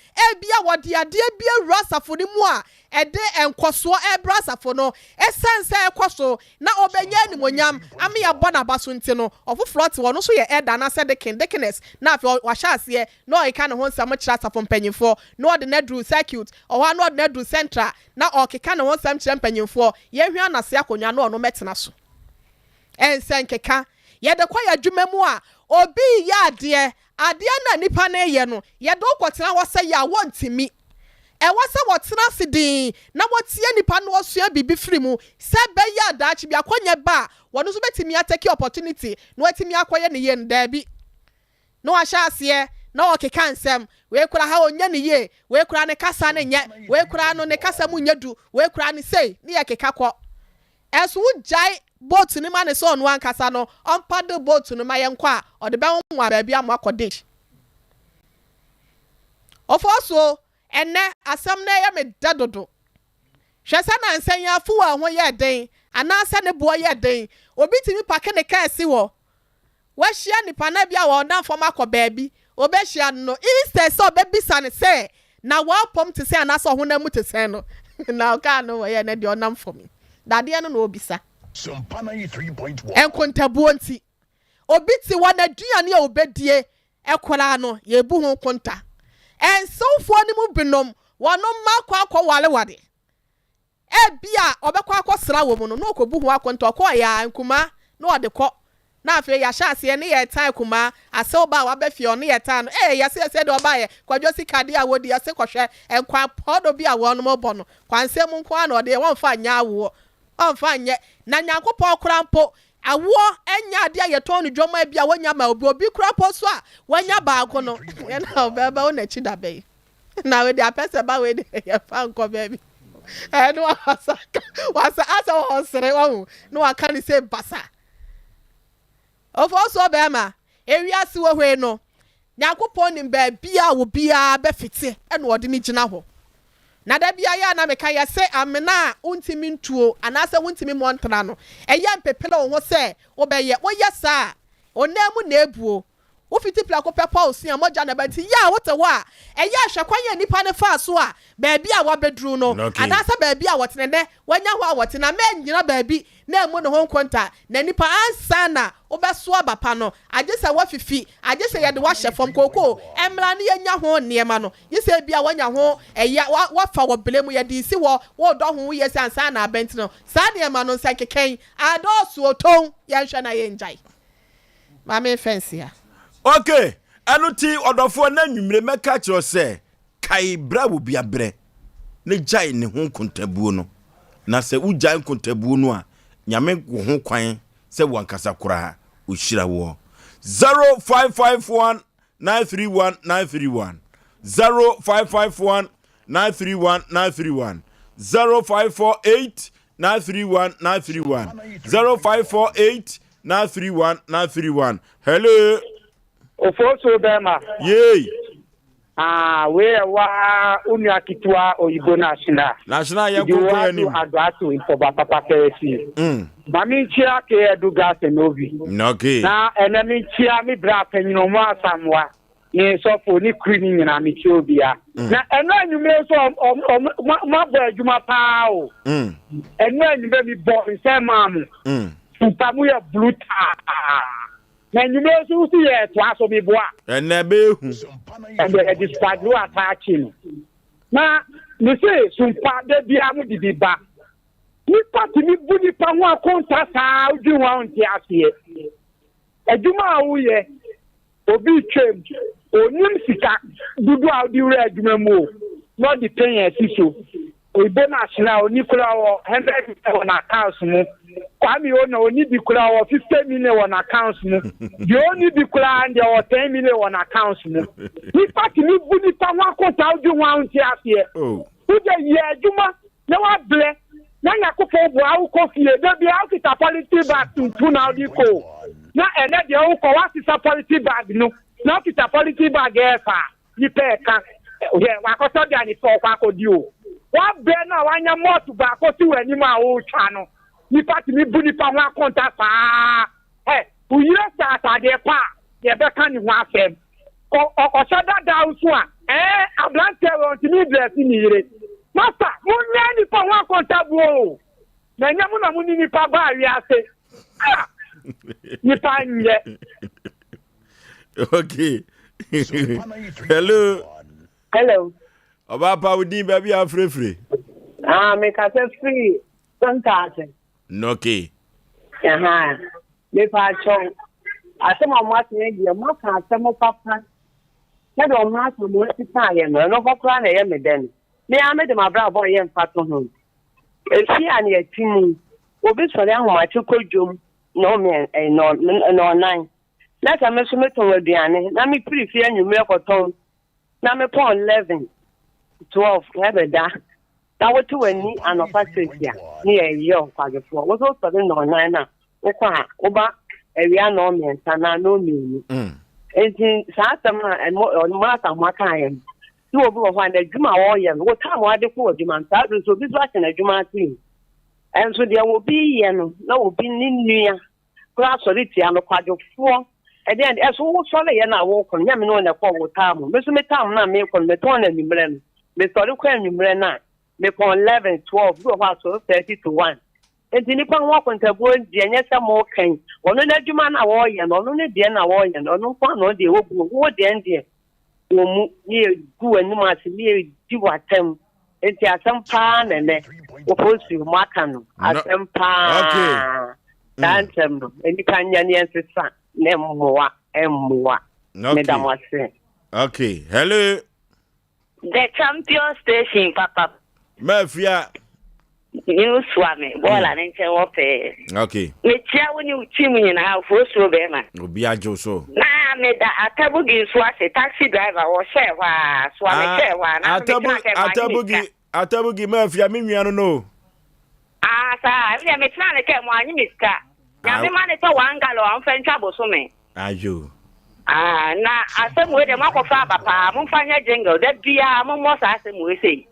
bia wode ade bia rasafo ni mu a ede enkoso brasafo no esense ekoso na obenya ni monyam ame ya bona baso nti no ofoforo te wo no so ye elder na se deaconess na afi wa hya ase na o ka ne ho nsam kira safo mpanyimfo na ode na dru circuit o ha na ode na dru central na o keka ne ho nsam kira mpanyimfo ye hwia na se akonwa na ono metena so ense nkeka ye de kwa ya dwuma mu a obi ya ade na nipa na ye no ye do kwotena wo se ya wontimi wasa wotena sidin na wotie nipa no osua bibi firi mu se be ya daachi bi akonye ba wono so betimi atake opportunity no atimi akoye ne ye ndabi no ahya ase na okeka nsem we kura ha onya ne ye we kura ne kasa ne nye we kura no ne kasa mu nyadu we kura ne sei ne ye keka kɔ esu jai boat ni ma ne so no ankasa no on paddle boat no ma ye nkɔ a ode be nwa ba bia mo akɔde Oforisuo ene asem na ye me dadodo hwesa na nsan ya fu wa ho ye den anasa ne bo ye den obi timi pake ne ka esi wo wa hia nipa na bia wo na fom akɔ baabi obe hia no instead so be bisa ne se na wa pom te se anasa ho na mu te se no na ka no ye na de onam fom dade no na obisa Sompa 93.1 enkontabuo nti obi ti wa na duane a obedie ekora no ye bu ho konta ensofo ni mu binom wono ma kwa wale bia obekwa akosra wo mu no no kobu ho akonta okọ ya nkuma no ode kọ na afi ya sha ase ne ye tan kuma ase oba wa befie ono ye tan ya se de oba ye kwadwo sika de a wodi ase kwohwe enkwa podo bi a wono mo bọ no kwansem nko a na ode won fa nya awo onfa nye na nyankopɔ krampo awo enya ade a yeton no dwoma bia wonya ma obi krampo so a wonya baako no na obeba wona chi da bai na we de apese ba we de ye fa nko baby no wasa asa wo sere wo no aka ni se basa Oforisuo be ma ewiase wo hwe no nyankopɔ nim ba bia wo bia be fite e no ode ni gina ho na da bia ya na meka ya se amena untimi ntuo anase untimi montra no eya mpepele wo ho se wo be ye wo yesa onamu na ebuo wo fiti plako pepa osia moja na banti ya wo te wo a eya hwekwanye nipa ne fa so a ba bia wo bedru no anase ba bia wo tenene wanya ho a wo tena ma nyina ba bi na emu no ho konta na nipa ansa na wo beso abapa no agese wo fifi agese ye de wo hyefom koko emra ne yenya ho niema no yese bia wanya ho eya wo fa wo belemu ye de isi wo do ho yesi ansa na abenti no sa niema no nsa keken adosu oton ye hwe na ye njai mama fence ya okay anuti odofo na nwumre meka kiro se kai bra wo bia bre ne jai ne ho kontabuo no na se u jai kontabuo no a nyame wo ho kwan se wankasa kora uhyira wo 0551 931 931 0551 931 931 0548 931 931 0548 931 931. Hello. Oforisuo Bema. Yay. We wa unya kitwa oyibo national. National yanko ani. Adwato info papa kesi. Mami chia ke eduga senovi. Okay. Na enemi chia mi bra penyino mo asamwa. Ni sofo ni krini nyina mi chi obia. Na eno anyume so ma bo adwuma pa o. Eno anyume mi bo se mamu. Sompa mu ya blue ta. Na nyume so si ye to aso mi boa. Enebe hu. Ebe dispatch no attaching. Na me say Sompa de bia mu di ba. Ni party ni buni pa ho akonta sa udi wa onti ase. Adwuma a wo ye obi twem onim sika dudu a odi wura adwuma mu no di pen asiso. Oibo national oni kura wo 100 on account mu. Kwami ona oni bi kura wo 50 million on account mu. The only bi kura and there 10 million on account mu. Ni party ni buni pa ho akonta odi wa onti ase. Oh. Uje ye adwuma na wa ble na yakofo bo awu kofie da bia okita policy bag tuntu na odi ko na ene de wo ko wa sisa policy bag no na okita policy bag efa ni peka ye wa ko so dia ni fo kwa ko di o wa be na wa nya motu ba ko ti wani ma wo twa no ni party ni bu ni pa wa konta fa uyire sa ta de pa ye be kan ni ho afem o so da usu a ablante won ti ni dress ni yire Master, munyani pa wa kontabu. Na nyamu na muni ni pa ba wi ase. Ni pa nye. Okay. Hello. Hello. Obapa udin baby afrefre. Me ka se free. Santate. Okay. Me pa chon. Asem amwat ne dia ma ka asem papa. Na do ma so mo ti pa ye no papa na ye me den. Me ame de mabra boy yem fato ho. Efi ani atimu. Obi sori ahoma chikodwom no me no nine. Na ka me so meton aduane na me prefi anyume ekoton. Na me pon 11 12 hebeda. Na wotu wani anofa sesia. Ni eyo kwagefo. Wo so sori no nine na. Wo kwa oba ewia no me ntana no me. Enti sa atama mo atama kan yem. You will find a Juma or yam. What time are they for demand? So this was in a Juma team. And so there will be no opinion near class or it and a quadro 4. And then as all solid and I walk on Yamin on a forward time. Mr. Metam, not make on the tone and Mimren. Mr. Lucan Mimrena. Make on 11, 12, go about 30 to 1. And the Nippon walk on the word, Janessa more king. On the Juman away and on the Diana away and on no one or the old the end there. Near go and much near do attempt. It's Asem Mpe and then Oforisuo Makano. Asem Mpe. Okay. Dantem. Any kind of answer, Nemoa, Moa. Madam was saying. Okay. Hello. The champion station, Papa. Mafia. You swami. Bola and ope. Okay. Me chia when you chimney in our first Robema. Obia Joso. Na me da atabugi swase taxi driver or share wa swami share wa na atabugi mafia mi nua no. Sa me tna ne ke mo anyi miska. Na me ma ne to wangalo am fa ntwa boso me. Ayo. Na asem we de makofa papa mo fa nya jingle da bia mo mo sa asem we sei.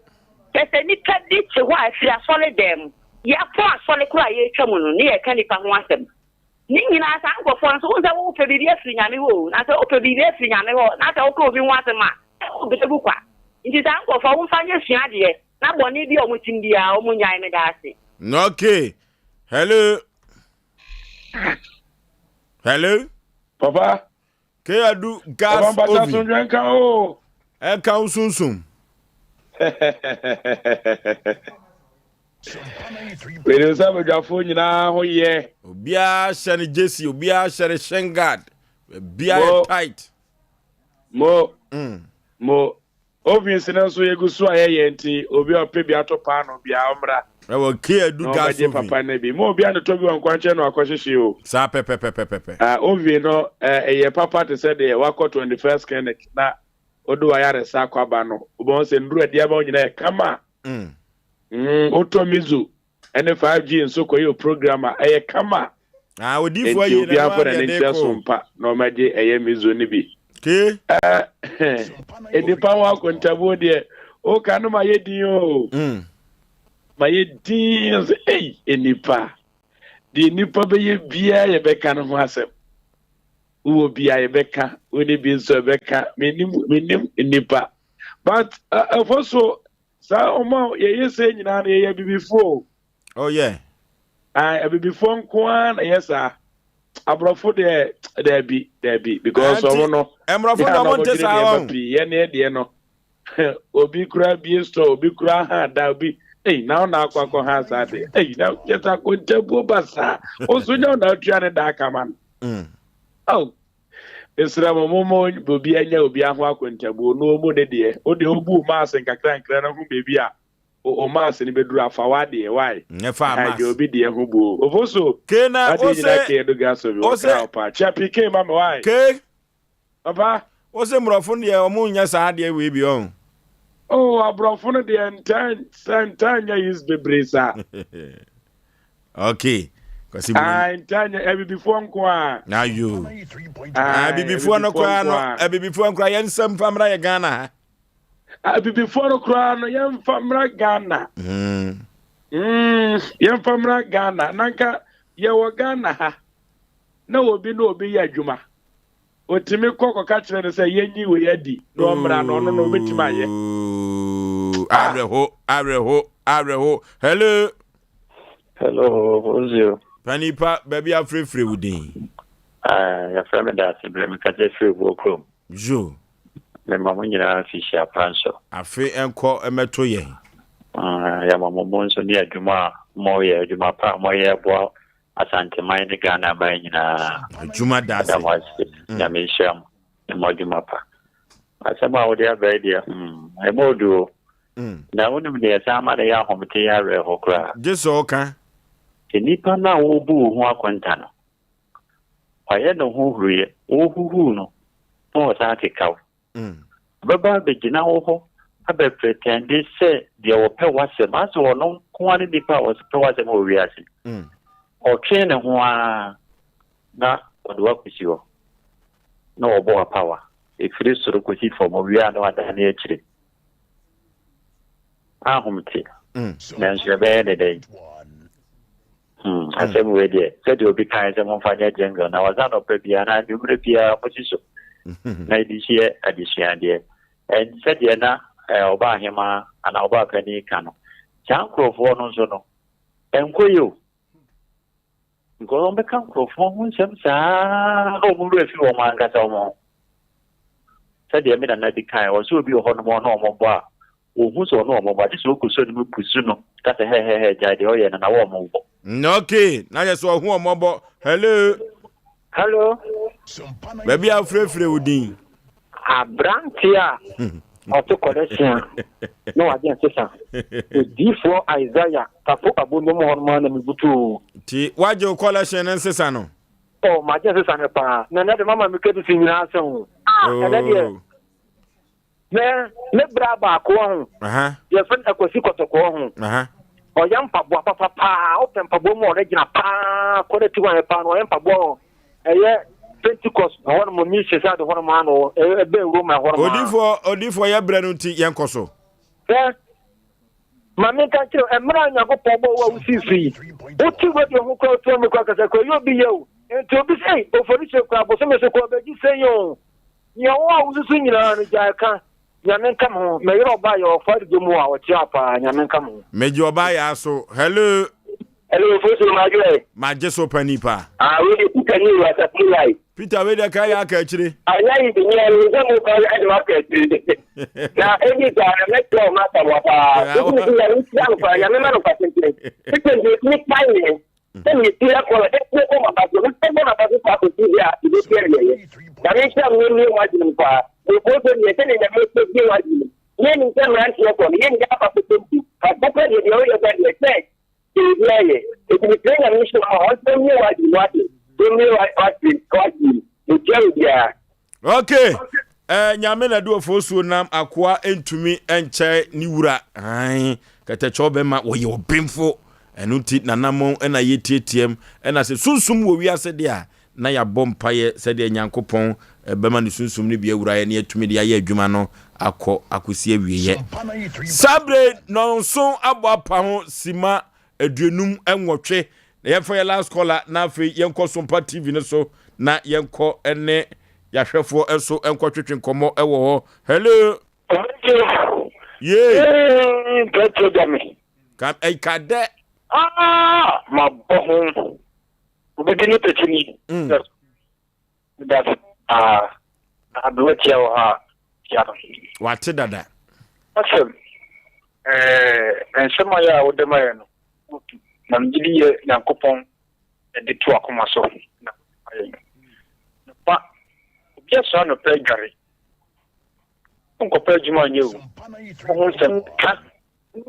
Kese ni kadi che wa afia solid dem. Ya po asole kura ye twa mu no ne ye ka nipa ho asem. Ni nyina sa nkofo nso wo za wo pe bibia firi nyame ho na sa wo pe bibia firi nyame ho na sa wo ko obi nwase ma wo be bukwa nti sa nkofo wo mfanye sua de na boni bi o mutim bia o munyai me da ase. Okay. Hello. Hello. Papa. Ke adu gas ovi. E ka usunsum. Pero sabe já foi nyina ho ye. Obia share Jesse, obia share Shengard. Bia tight. Mo. Obviously na so yegu so aye nti obi ope bia to pa no bia omra. E wo ke adu gas ovi. Papa na bi. Mo bia no to bi won kwanche no akohwehwe o. Sa pepe. Ovi no eye papa te said e wako 21st clinic na odo ayare sa kwaba no. Obo se nduru adia ba nyina e kama. Otomizu ɛne 5G nso kɔyɛ programmer ɛyɛ kama odi for ye na ma de ko Sompa no magye ɛyɛ mizo ne bi ke Nipa wa kontabo de o ka no ma ye din o ma ye din Nipa di Nipa be ye bia ye beka no ho asem wo bia ye beka oni bi nso beka menim Nipa but also sa omo ye say nyina na ye bibifo oh yeah bibifo nko na yesa abrofo de bi because omo no emrofo no monte sa on ye na de no obi kura bi store obi kura ha da obi now na akwa ha sa de now yesa ko ntabu basa oso nya na atua ne da aka man oh esra momo bobi anya obi aho akontabu no omo de o de obu mass nkakra nkra na ho bebi a o mass ni beduru afawa de why nefa mass obi de ho bu ofoso kena o se ke do gaso bi o ka pa chapi ke ma me why ke papa o se mrofo de omo nya sa de we bi on oh abrofo no de entanya is bebresa okay kasi entanya before nko a na you before no kwa no before nko ya nsam famra ya Ghana before no kwa no ya famra Ghana ya famra Ghana nanka ya wo Ghana ha na obi ya adwuma otimi kokko ka kire ne say yenyi we yadi no mra no no betima ye Abreho hello Oforisuo Panipa baby afrefre wudin ya frame da simple me ka je free wo krom jo me mamu nyina fishia pranso afi enko emeto ye ya mamu nso ni adwuma mo ye adwuma pa mo ye bo asante mai de Ghana ba nyina adwuma da se ya me sham mo adwuma pa asema wo dia ba dia e modu na wonu me ya ma da ya homte ya re hokra jeso kan Nipa na wo bu ho akwanta no waye no ho hruye wo huhu no no sa kekaw baba be gina wo ho abe pretend say de wo pe wase ma so no ko ani nipa wo pe wase mo wi ase o twen ne ho a na odo akusi wo no obo power e firi soro ko hit for mo wi a no ada na ekire ahumti na nshebe de dey Asem we de said you be kind some fanya jengo na wazano pe bia na numre bia position na idishie adishia de and said ye na oba hema ana oba pani kano chankrofo no so no enkoyo ngombe kankrofo hun semsa no mu refi o manga sa mo said ye me na di kind o so bi o hono mo no mo ba o hu so no mo ba so ko so ni mu pusu no ka se he jade o ye na wo mo bo okay na je so hu omobo hello baby afrefre wudin abrantia auto collection no again sesa D4 Isaiah tapo abono mo hormone na mibutu ti waje collection nsesa no oh ma je sesa ne pa na na de mama mi kedu sinyina asen na de ne braba ko ho ye fen akosi kotoko ho o yam pabo papa o pempo mo regina pa ko de tiwa pa no yam pabo eye Pentecost won mo ni sesa de won ma no e be Roma won ma odifo ya bre no ti yenkoso ma me ka kire emra nya go pobo wa usisi o ti we de ho ko to me kwa kasa ko yo bi yo enti obi sei Oforisuo kwa bo se me se ko be ji sei yo nya wa usisi nyina no ja ka Nyamen come me yo ba yo for the mu a o ti apa nyamen come meji oba ya so hello Oforisuo ma je so Panipa we Peter ni wa ta play Peter we de ka ya ka chire ayayi bi ni e mo ko e wa ka chire na eni ta na me to ma ta wa pa ni ya ni ya pa ya me ma no pa chire Peter ni pa ni ni ti la ko e ko ma pa ni te mo na pa pa ko ti ya ni ti ye ya ni sha ni wa ji pa Obodo ni ete na me se bi waji ye ni se ran ti ko ye ni apa ko ti pa pa ye yo yo ba ni se ti ye e ti tre na mi so ho se mi waji mi waji ni je dia okay nyame na do Oforisuo nam akoa entumi enche ni wura katacho be ma wo ye obemfo ɛno nti nanamɔ ɛna yɛtietiam ɛna sɛ sunsum wɔ wiase de a na yɛabɔ mpaeɛ sɛdeɛ nyankopɔn bɛma no sunsum no bi awuraeɛ ne yɛtumi de ayɛ adwuma no akɔsi awieɛ sabre nɔnso abɔ apa ho sima aduonum ɛnwɔtwe na yɛmfa yɛ last caller na afei yɛnkɔ Sompa TV no so na yɛnkɔ ɛne yɛahwɛfoɔ ɛso ɛnkɔtwetwe nkɔmmɔ ɛwɔ hɔ. Hello yeah Petro Dami kam ɛkadɛ mabohon ubedini petini that abwetia wa ya wate dada asem ensema ya wodema no na mjidi ye Nyankopɔn de to akoma so na ayi pa obia so no pe gare nko pe juma nyewu ho sem ka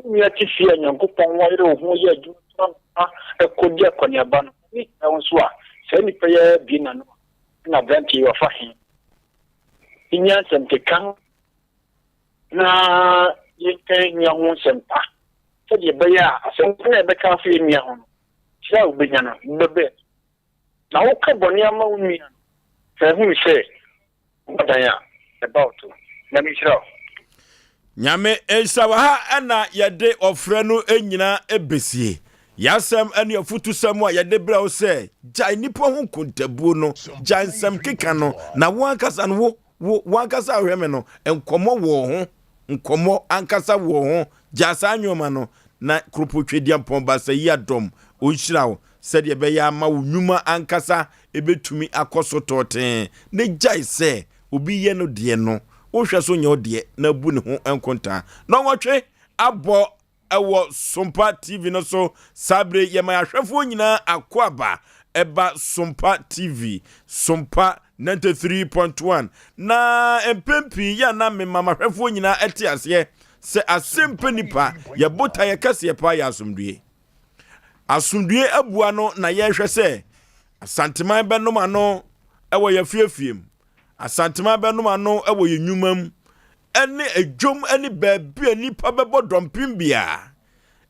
ni ati fi Nyankopɔn wa ire ho ye adwuma ekodi akoniaba no ni nso a se ni pe ye bi na no na branti wa fahin inya sem te kan na yeke nya ho sem pa se de be ya asem na be ka fi nya ho sha ubenya na bebe na wo ka boni ama umi se hu se badanya about na mi shira nyame ensawa ha ana yɛde ɔfrɛ no enyina ebesie yasɛm ɛne afutusɛm a yɛde brɛ wo sɛ gyae nipa ho kontabuo no gyae nsɛm keka no na wo ankasa no wo ankasa ahwɛ me no nkɔmmɔ wɔ ho nkɔmmɔ ankasa wɔ ho gya saa nwoma no na kropotwedia mpɔn ba sɛ yi adɔm ɔnhyira wo sɛdeɛ ɛbɛyɛ ama wo nnwuma ankasa ɛbɛtumi akɔ so tɔɔtee ne gyae sɛ obi yɛ no deɛ no wohwɛ so nyɛ deɛ na bu ne ho enkonta na wɔtwe abɔ ɛwɔ Sompa TV no so sabre yɛma ahwɛfo nyinaa akoaba ɛba Sompa TV Sompa 93.1 na empempi ya na me mama ahwɛfo nyinaa ɛte aseɛ sɛ Asem Mpe Nipa yɛbota yɛkɛse pa yɛ asomdue abua no na yɛhwɛ sɛ asanteman bɛnom ano ɛwɔ yɛfiefiem asanteman bɛnom ano ɛwɔ yɛ nnwumam ɛne adwom ɛne baabi nipa bɛbɔ dɔmpem bia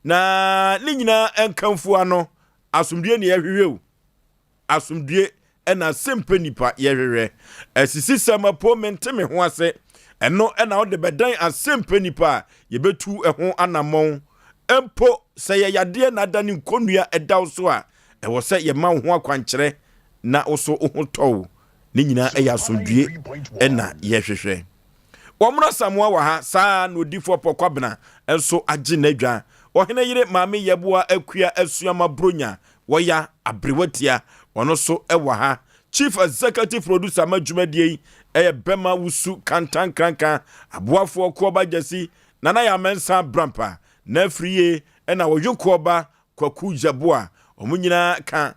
na ne nyinaa ɛnkamfo ano asomdue ne yɛhwehwɛ asomdue ɛna Asem Mpe Nipa yɛhwehwɛ asisi samapo menteme ho ase ɛno ɛna wode bɛdan Asem Mpe Nipa yɛbɛtu ɛho anamɔn empo sɛ yɛyadeɛ na da ne nkonnua ɛdaw so a ɛwɔ sɛ yɛma wo ho akwankyerɛ na wo so wo ho tɔw ne nyinaa ɛyɛ asomdue ɛna yɛhwehwɛ wɔmra samoa wɔ ha saa na odifo pɔkwabena ɛnso agye n'adwa ɔhene yere maame yɛboa akua asuama bronya wɔya abrewatia ɔno so ɛwɔ ha chief executive producer madwumadie yi ɛyɛ bɛma wusu kantankranka aboafoɔ koɔba gyasi nana yɛ amensa brampa na afriye ɛna wɔyɛ koɔba kwaku jaboa ɔmo nyinaa ka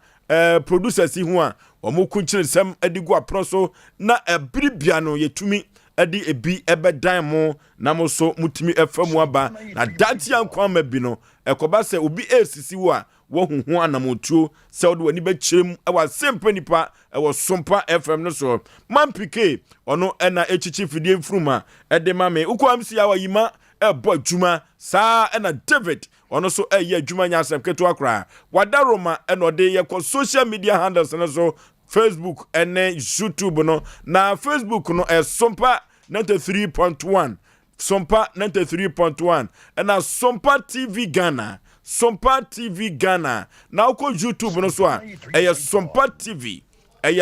producers yi ho a ɔmo kunkyere sɛm adi gu apro so na ɛbiribia no yɛtumi adi ebi ɛbɛdan mo na mo so mutumi ɛfa mu aba na dati ankwama bi no ɛkɔba sɛ obi esisi wo a wohuhu anamotuo sɛ wode wani bɛkyerem ɛwɔ Asem Mpe Nipa ɛwɔ Sompa FM no so mampike ɔno ɛna echichi fidie mfuruma ɛde mame ukɔ amsi awa yima ɛbɔ adwuma saa ɛna David ɔno so ɛyɛ adwuma nya asɛm keto akra wada Roma ɛna ɔde yɛkɔ social media handles no so Facebook ene YouTube no na Facebook no Sompa 93.1 Sompa 93.1 ena Sompa TV Ghana Sompa TV Ghana na uko YouTube no so a Sompa TV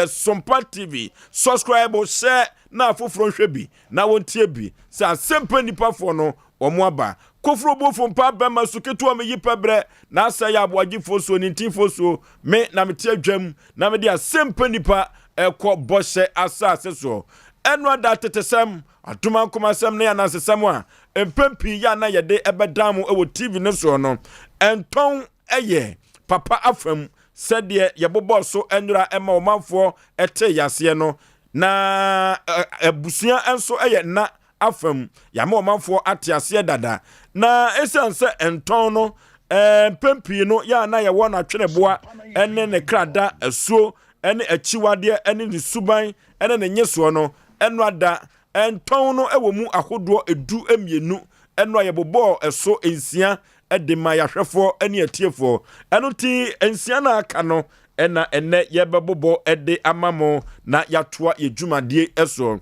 Sompa TV subscribe share na afoforo hwe bi na wontie bi sa Asem Mpe Nipa fo no omo aba kofro bofo mpa bema so ketu o meyi pebre na asa ya aboagifo so ni ntinfo so me na mete adwam na me de Asem Mpe Nipa ekọ bɔhyɛ asase so eno ada tetesem atuma nkomasem na ya na sesem a empempi ya na yede ebedam ewo TV ne so no enton eye papa afam sɛdeɛ yɛbobɔ so enura ema omanfo ete yase no na abusua enso eye na afam yama omanfo ate ase dada na esanse enton no pempi no ya na ye wona tweneboa ene ne krada asuo ene achiwade ene ne suban ene ne nyeso no eno ada enton no ewo mu ahodo edu emienu eno ayebobo eso ensia de ma yahwefo ene atiefo eno ti ensia na aka no ena ene yebebobo de amamo na yatoa yedwumade eso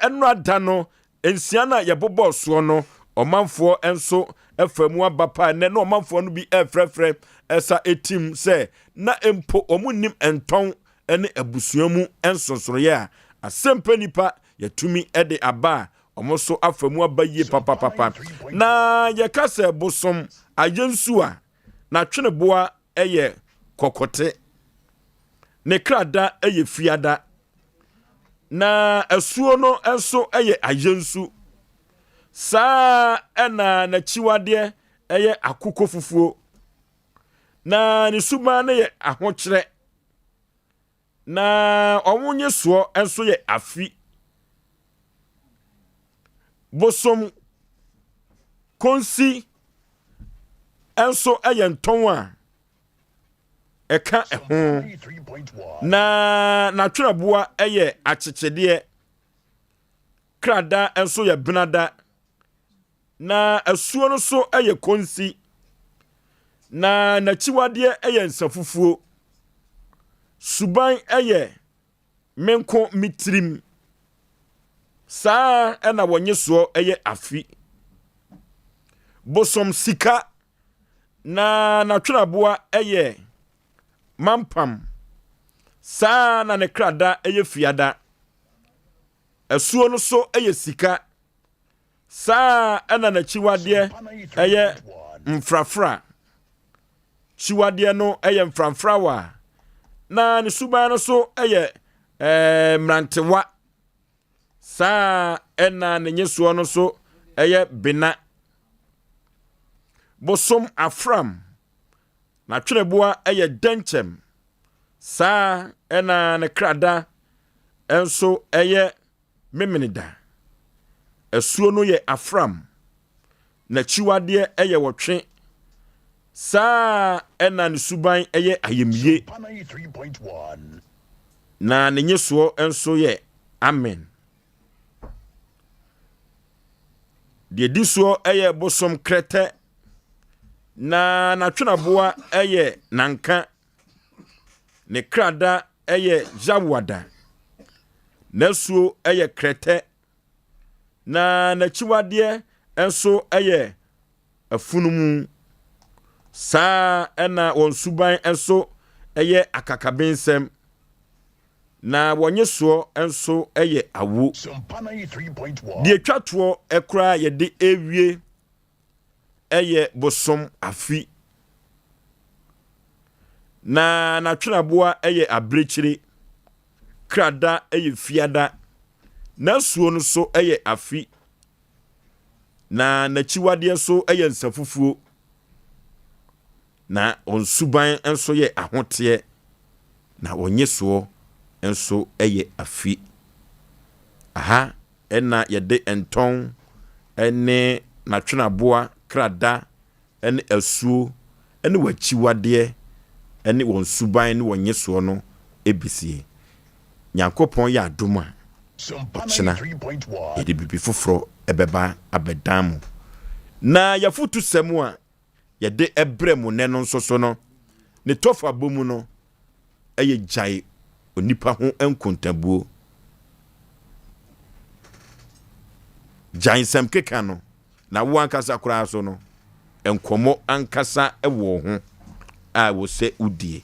eno ada no ensia na yebobo so no omanfo enso efamu abapa ne no omanfo no bi efrefre esa etim se na empo omunim enton ene abusuamu ensonsoroye a Asem Mpe Nipa yatumi de aba omoso afamu abaye papa na yekase bosom ayensu a na tweneboa eye kokote ne krada eye fiada na asuo no enso eye ayensu sa ena na chiwade eye akuko fufuo na ne suba na ye ahokyere na omunye so enso ye afi bosom konsi enso eye nton a eka eho na tweraboa eye akyekede krada enso ye benada na asuo no so eye konsi na chiwade eye nsafufuo suban eye menko mitrim sa ena wonye so eye afi bosom sika na tweraboa eye mampam sa na ne krada eye fiada asuo no so eye sika sa ena na chiwade eye mfrafra chiwade no eye mfrafra wa na ne suban no so eye mrantewa sa ena ne nyesuo no so eye bina bosom afram na twereboa eye denchem sa ena ne krada enso eye memenida asuo no ye afram na chiwade eye wotwe sa ena ne suban eye ayemie na ne nyesuo enso ye amen de disuo eye bosom krete na tweraboa eye nanka ne krada eye jawada nasuo eye krete na chiwade enso eye afunumu sa ena wonsuban enso eye akakabensem na wonyeso enso eye awo die twato ekra ye de ewie eye bosom afi na tweraboa eye abrechiri krada eye fiada na suo no so eye afi na chiwade so eye nsafufuo na onsuban enso ye ahote na onyeso enso eye afi aha ena yede enton ene na tweraboa krada ene asuo ene wachiwade ene wonsuban ne wonyeso no ebisie Nyankopon ya adoma chena yede bibi foforo ebeba abedamu na yafutu semu a yede ebremu ne no nsoso no ne tofa bomu no eye jai onipa ho enkontabuo jai sam keka no na wo ankasa kura so no enkomo ankasa ewo ho a wo se udie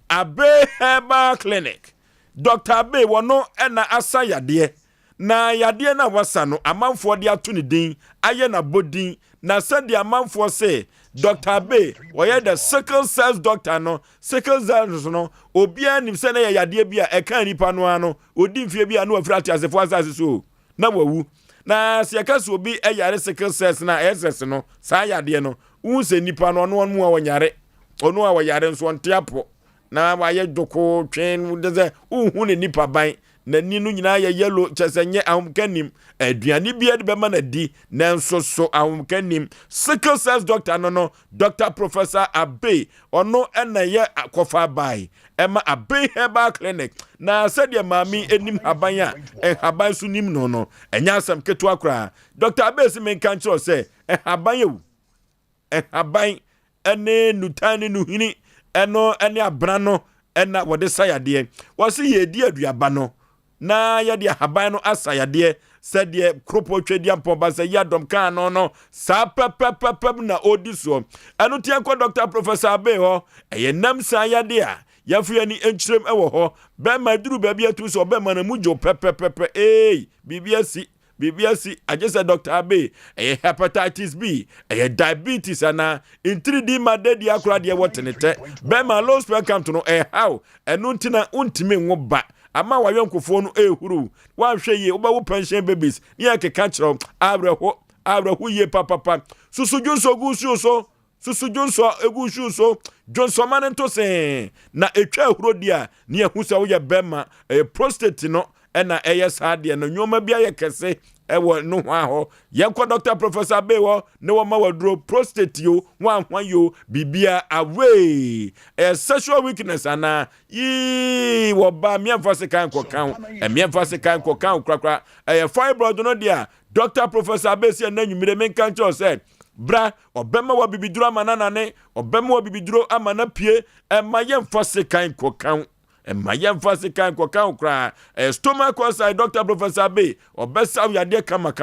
Abe Herbal Clinic Dr. Abe wono ena asa yade na yade na wasa no amanfo de ato ne din aye na bodin na send amanfo say Dr. Abe oye the sickle cells doctor no sickle cells no obia nim se na yade bia e kan nipa no ano odi mfie bia no afrati asefo asase so na wawu na se yakase obi eyare sickle cells na SS no sa yade no wu se nipa no no mu a wonyare ono a wonyare nso ntiapo na waye doko twen deze uhu ne nipa ban na ni no nyina ye yellow chesenye ahomkanim aduane bia de bema na di nanso so ahomkanim sickle cells doctor no Dr. Professor Abe ono ena ye akofa bai ema Abe Herbal Clinic na sadia mami enim haban a haban so nim no enya asem keto akra Dr. Abe si men kan kiro se haban yewu haban ene nutani nuhini eno ene abrano ena wode sayade wose ye di aduaba no na yade haban no asayade said kropo twedi ampoba se yadom kan no sa pep na odiso anu tie ko Dr. Professor Abe ho eye nam sayade a yafu ani enchirem ewo ho be ma duru ba bia tu so be ma na mujo pep BBS I just said Dr. Abe hepatitis B diabetes ana in 3D madedi akura de wotenete be ma low spectrum to no how enu ntina untime nwo ba ama wa yonkofo no ehuru wa hwe ye obawo pension babies ni akeka kiro abreho ye papa susujunso gususo susujunso egususo jonso manento se na etwa ehuro dia ni ehu se wo ye bema prostate no ena sade no nyoma bia ye kese ewo no hwa ho yenko Dr. Professor Abe wo ne wo ma wadro prostate yo hwan yo bibia away sexual weakness ana yi wo ba miamfase kan kokan miamfase kan kokan krakra fibroid no dia Dr. Professor Abe se na nwumire men kan cho se bra obema wa bibiduro amana ne obema wa bibiduro amana pie ma yemfase kan kokan Mayam Fasikan Kwakra, stomach was Dr. Professor Abe, or best of your dear kama.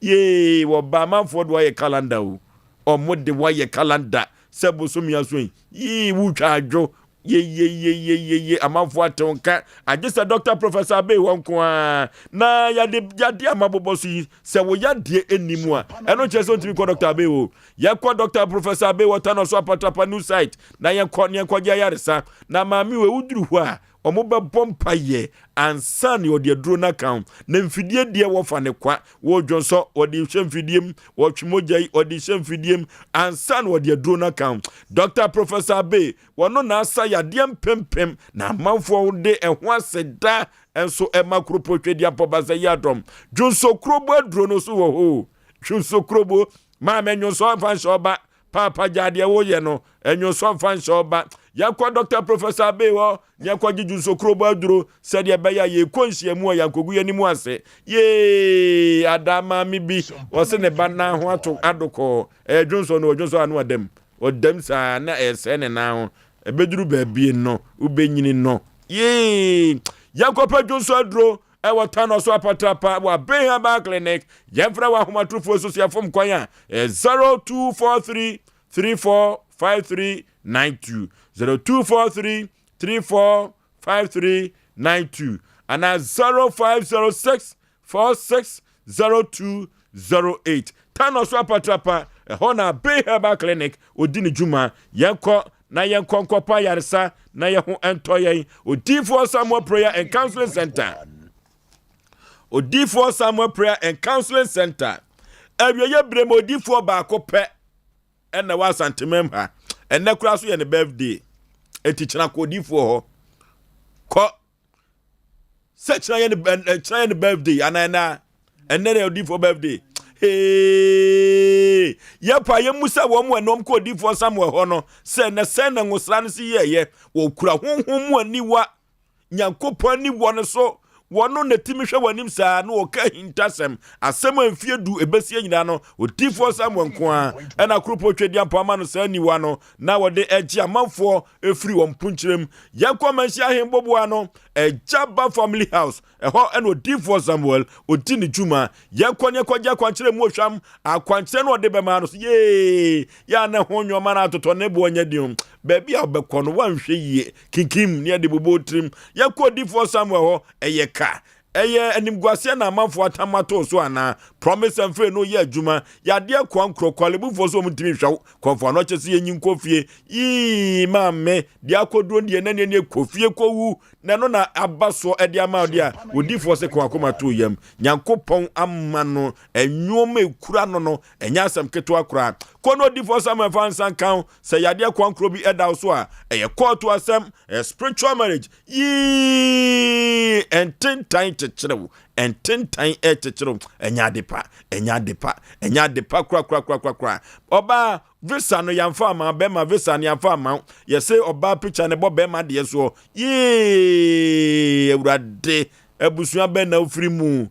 Ye, or Bama Ford wire calendar, or mod the wire calendar, Sabusumia swing. Ye, Wuchajo, ye, a month for tonka. I just a Dr. Professor Abe won't qua. Na ya dear Mabobosi, say, well, ya dear anymore. I don't just want to be Dr. Abe. Yakwa Dr. Professor Abe watano so patapa new site. Na yakwa yarisa. Na mami we udru hwa. Omoba bompa ye. Ansan yo de drone account. Na mfidie die wo fa ne kwa. Wo jonso wo de hwemfidiem. Wo twimogya wo de hwemfidiem. Ansan wo de drone account. Dr. Professor Abe wono na asa ya de mpempem. Na manfo de ehwo aseda. Enso emakropo twedi apobaza yadom. Jonso krobo drone so wo ho. Jonso krobo ma menyo so fan shoba papa jade wo ye no enyo so fan shoba yakwa Dr. Professor Abe wo yakwa giju so krobo aduro said ye beya ye konhia mu yankogu ye ni mu ase ye adama mi bi wo se ne bana ho ato adoko Johnson anu odem sa na ese ne na ho ebeduru ba bie no ubenyini no ye yakwa pa Johnson aduro ewa tano so apatrapa wa Abe Herbal Clinic yefra wa homa trufo so sia fom kwanya 0243 345392 0243 345392 ana 0506 460208 tano so apatrapa hona Abe Herbal Clinic odini juma yenko na yenko nkopa yaresa na yeho entoyen odifo Samuel Prayer and Counseling Center Odifo Samuel Prayer and Counseling Center. Ewiye brem odifo ba akopɛ ena wa santemem ha. Enne kura so ye ne birthday. Etichina ko odifo ho. Ko sechina ye ne birthday anana. Enne ne odifo birthday. Hey, yapa ye musa wo mu enom ko odifo Samuel ho no. Se na ngusra no si ye wo kura honhom mu aniwa. Nyankopɔ ni wo no so wono na timi hwe wanim saa no oka hintasem asem amfie du ebesie nyina no odifo Samuel nko a na kropo twedi ampama no saa niwa no na wode agi amanfo efiri wo mpunkyerem yakwa manhia hemboboa no Jaba Family House ho ena odifo Samuel odini juma yakwa kwagya kwankyere mu ohwam akwankyere no ode bema no ye ya na ho nwoma na atoto ne bo nya diom baby a obekɔ no wanhwe yie kinkim ne de bobo trim yakwa odifo Samuel ho ka eye animguase na amanfo atamato so ana promise and faith no ye adwuma ya de kwankro kwalebu fo so mutimi hwaw konfo no chese ye nyinkofie yi mamme de akoduro de na ne kofie kowu na no na abaso e de ama de a odi fo se kwakoma to yam nyankopon amma no enwoma ekura no enya asem keto akura kono di fo sam fansan kan se ya de kwankro bi eda so a eye court to asem spiritual marriage yi enten time chechrew enten time chechrew enya depa kra oba visa no yamfa ma bema visa no yamfa ma ye say oba picture ne bo bema de so ye ewrade abusua be na ofiri mu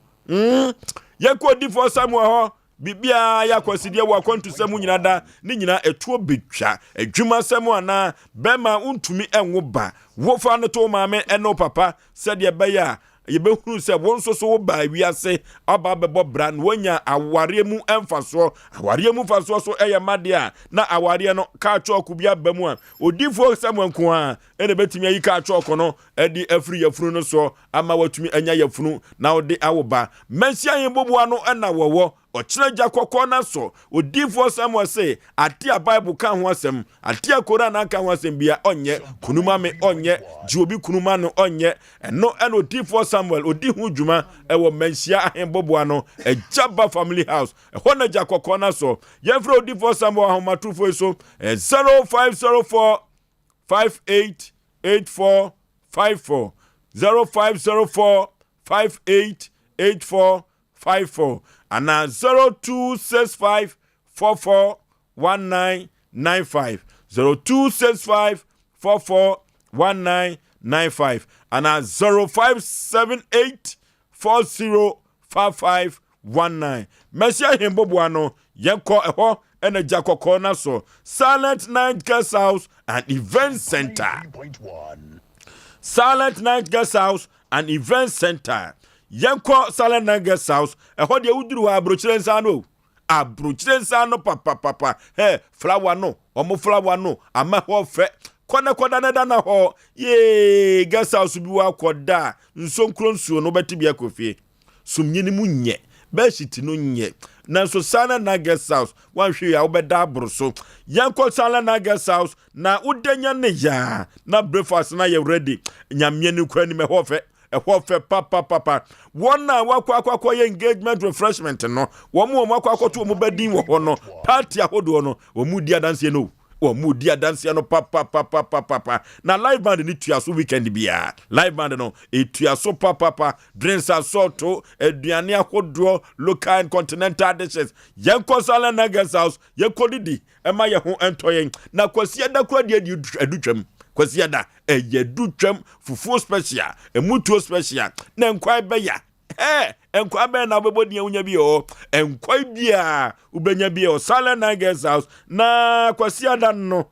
ye ko di for Samuel ho bibia ya kwaside wa kwantu samu nyina da ni nyina etuo betwa adwuma samu ana bema untumi enwo ba wo fa no to maame eno papa said be ya yebehunu se wonso so wo ba wiase aba bebo bran wonya aware mu emfaso aware mu faso so made a na aware no ka choku bia bamu a odifo Samuel nko a ene betimi ayi ka choku no edi afri yafunu no so ama watumi anya yafunu na odi awoba mensia yebobu no na wowo ochire jakokọ na so odifo Samuel say atia Bible kan ho asem atia Quran na kan ho asem bia onye kunumame onye jiobi kunuma no onye eno odifo Samuel odi hu dwuma ewo mensia ahemboboa no ejaba family house ehona jakokọ na so yefro odifo Samuel ahomatufo so 0504 588454 0504 588454 and 0265 441995 0265 441995 and 0578 405519 Mesia Himbobuano Yanko Eho and a Jakoko Naso Silent Night Guest House and Event Center. Silent Night Guest House and Event Center. Yanko Silent Night Guest House. Eho de uduru abrochirensano. Abrochirensano papa. Hey, flower no. Omo flower no. Ama ho fe. Kwana na ho. Ye guest house bi wa koda. Nso nkronsuo no betibia kofie. Sumnyini munye. Beshiti no nye. Nanso Silent Night Guest House wanhwe ya obeda abroso yanko Silent Night Guest House na udenya ne ya na breakfast na ye ready nyamye ne kwa ni me hofe papa wona wakwa ye engagement refreshment no wo mo wakwa to mo badin wo ho no party ahodo no wo mu dia dance no Mudia dance no papa na live band ni tuaso weekend bia live band no etuaso papa drinks asoto aduane akodo local and continental dishes yanko Silent Night Guest House yekodidi ema ye ho entoyen na kwasiada kura de adutwam kwasiada edutwam fufu special emutuo special na nkwai beya enkwa be na bebodi unya bi o enkwa bia ubenya bi o Silent Night Guest House na kwasi adan no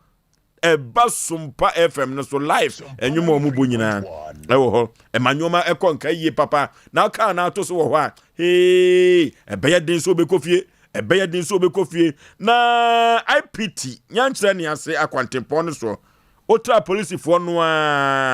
eba Sompa FM no so live enwuma omubo nyina ewo ho emanyoma ekonka yie papa na ka na to so wo ho a ebeya din so be kofie na IPT nyankyere ne ase akwantempo no so otra police fo no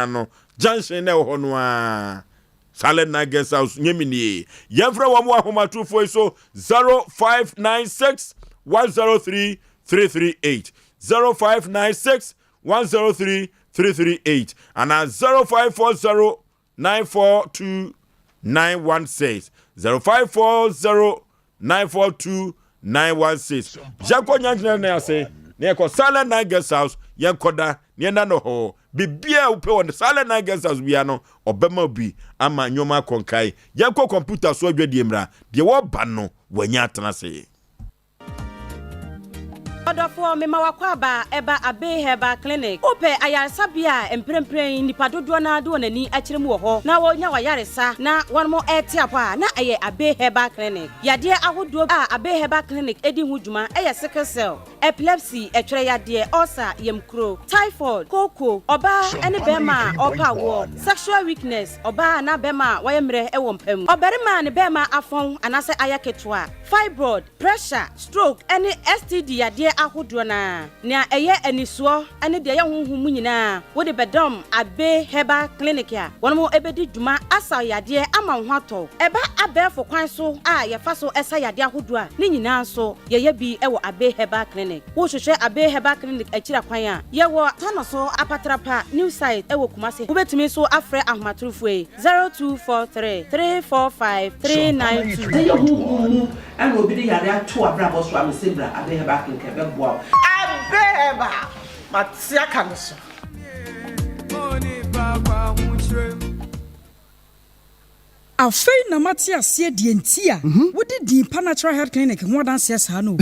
no junction na wo ho no a Silent Night Guest House nyemini yefra wa mu ahomatufo so 0596 103 338 0596 103 338 and 0540 942 916 0540 942 916 Jako nyanjina na ase ne ko Silent Night Guest House yankoda ne na no ho bibia upe won Silent Night Guest House bia no obema bi ama nyoma konkai yanko computer so adwadi emra de wo ba no wanya atena se Odofo mema wakwaba eba Abe Herbal Clinic ope ayaresabia emprempren nipa dodo na do nani akiremu wo ho na wonya wayaresa na wonmo etiapa na aye Abe Herbal Clinic yade ahodo a Abe Herbal Clinic edi hu dwuma sickle cell epilepsy etwere yade ulcer yemkro typhoid koko oba ene bema opa wo sexual weakness oba na bema wayemre ewo mpam oberima ne bema afon anase ayaketwa fibroid pressure stroke ene STD yade ahodo na nea eye anisuo ene de ye honhum nyina wo de bedom abe herbal clinic ya wono ebedi dwuma asa yade ama ho ato eba abefo kwan so a ye fa so esa yade ahodo a ne nyina so ye bi ewo abe herbal clinic wo hwehwe abe herbal clinic akira kwan a ye wo tono so apatrapa new site ewo kumase wo betumi so afre ahmaturufue 0243 345 392 and obi de yare ato abrabo so amesebra abe herbal clinic ebe boa abe herbal matia kanso afei na mate ase de ntia wodi di natural health clinic ho danse sa no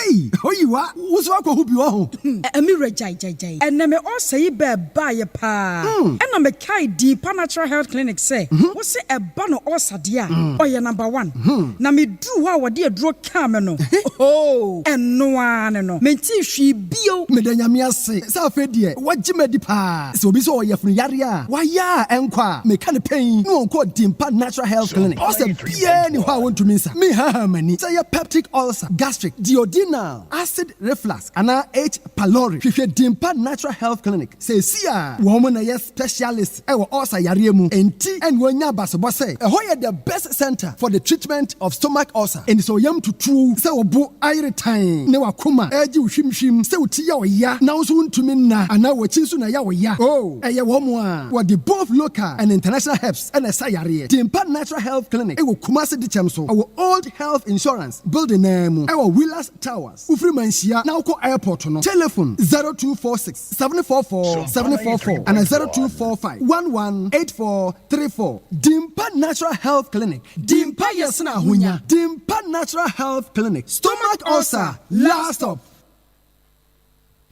ei oyiwa wuso akwahu bi wo ho emi rejai eneme o sei be ba ye pa ena me kai di natural health clinic say wo se eba no o sade a oye number 1 na me dru ho a wode aduro ka me no oh eno ane no menti hwi bio me da nyame ase sa afei de wagye di pa se obi so oye funu yare a waya enkwa me ka ne pen no onko di natural health clinic. Also, bien you want to miss me many. Say a peptic ulcer, gastric, duodenal, acid reflux, and H. pylori. If you dimpa natural health clinic, say sia woman a specialist. I will also yaremu and tea and wenya basoba say. Ahoy the best center for the treatment of stomach ulcer. And so yam to true. Say obo aire time. Ne wakuma. Eji ushim. Say utia wa ya. Now soon to me na. And now we chinsu na ya wa ya. Oh, eye womwa. What the both local and international helps and a sayari. Dimpa Natural Health Clinic. Ewo Kumasi di Chamso. Our Old Health Insurance building name. Ewo Willas Towers. Ufri Manshia. Nauko Airport no. Telephone 0246 744 744 and 0245 118434. Dimpa Natural Health Clinic. Dimpa Yasna Hunya. Dimpa Natural Health Clinic. Stomach ulcer. Last stop.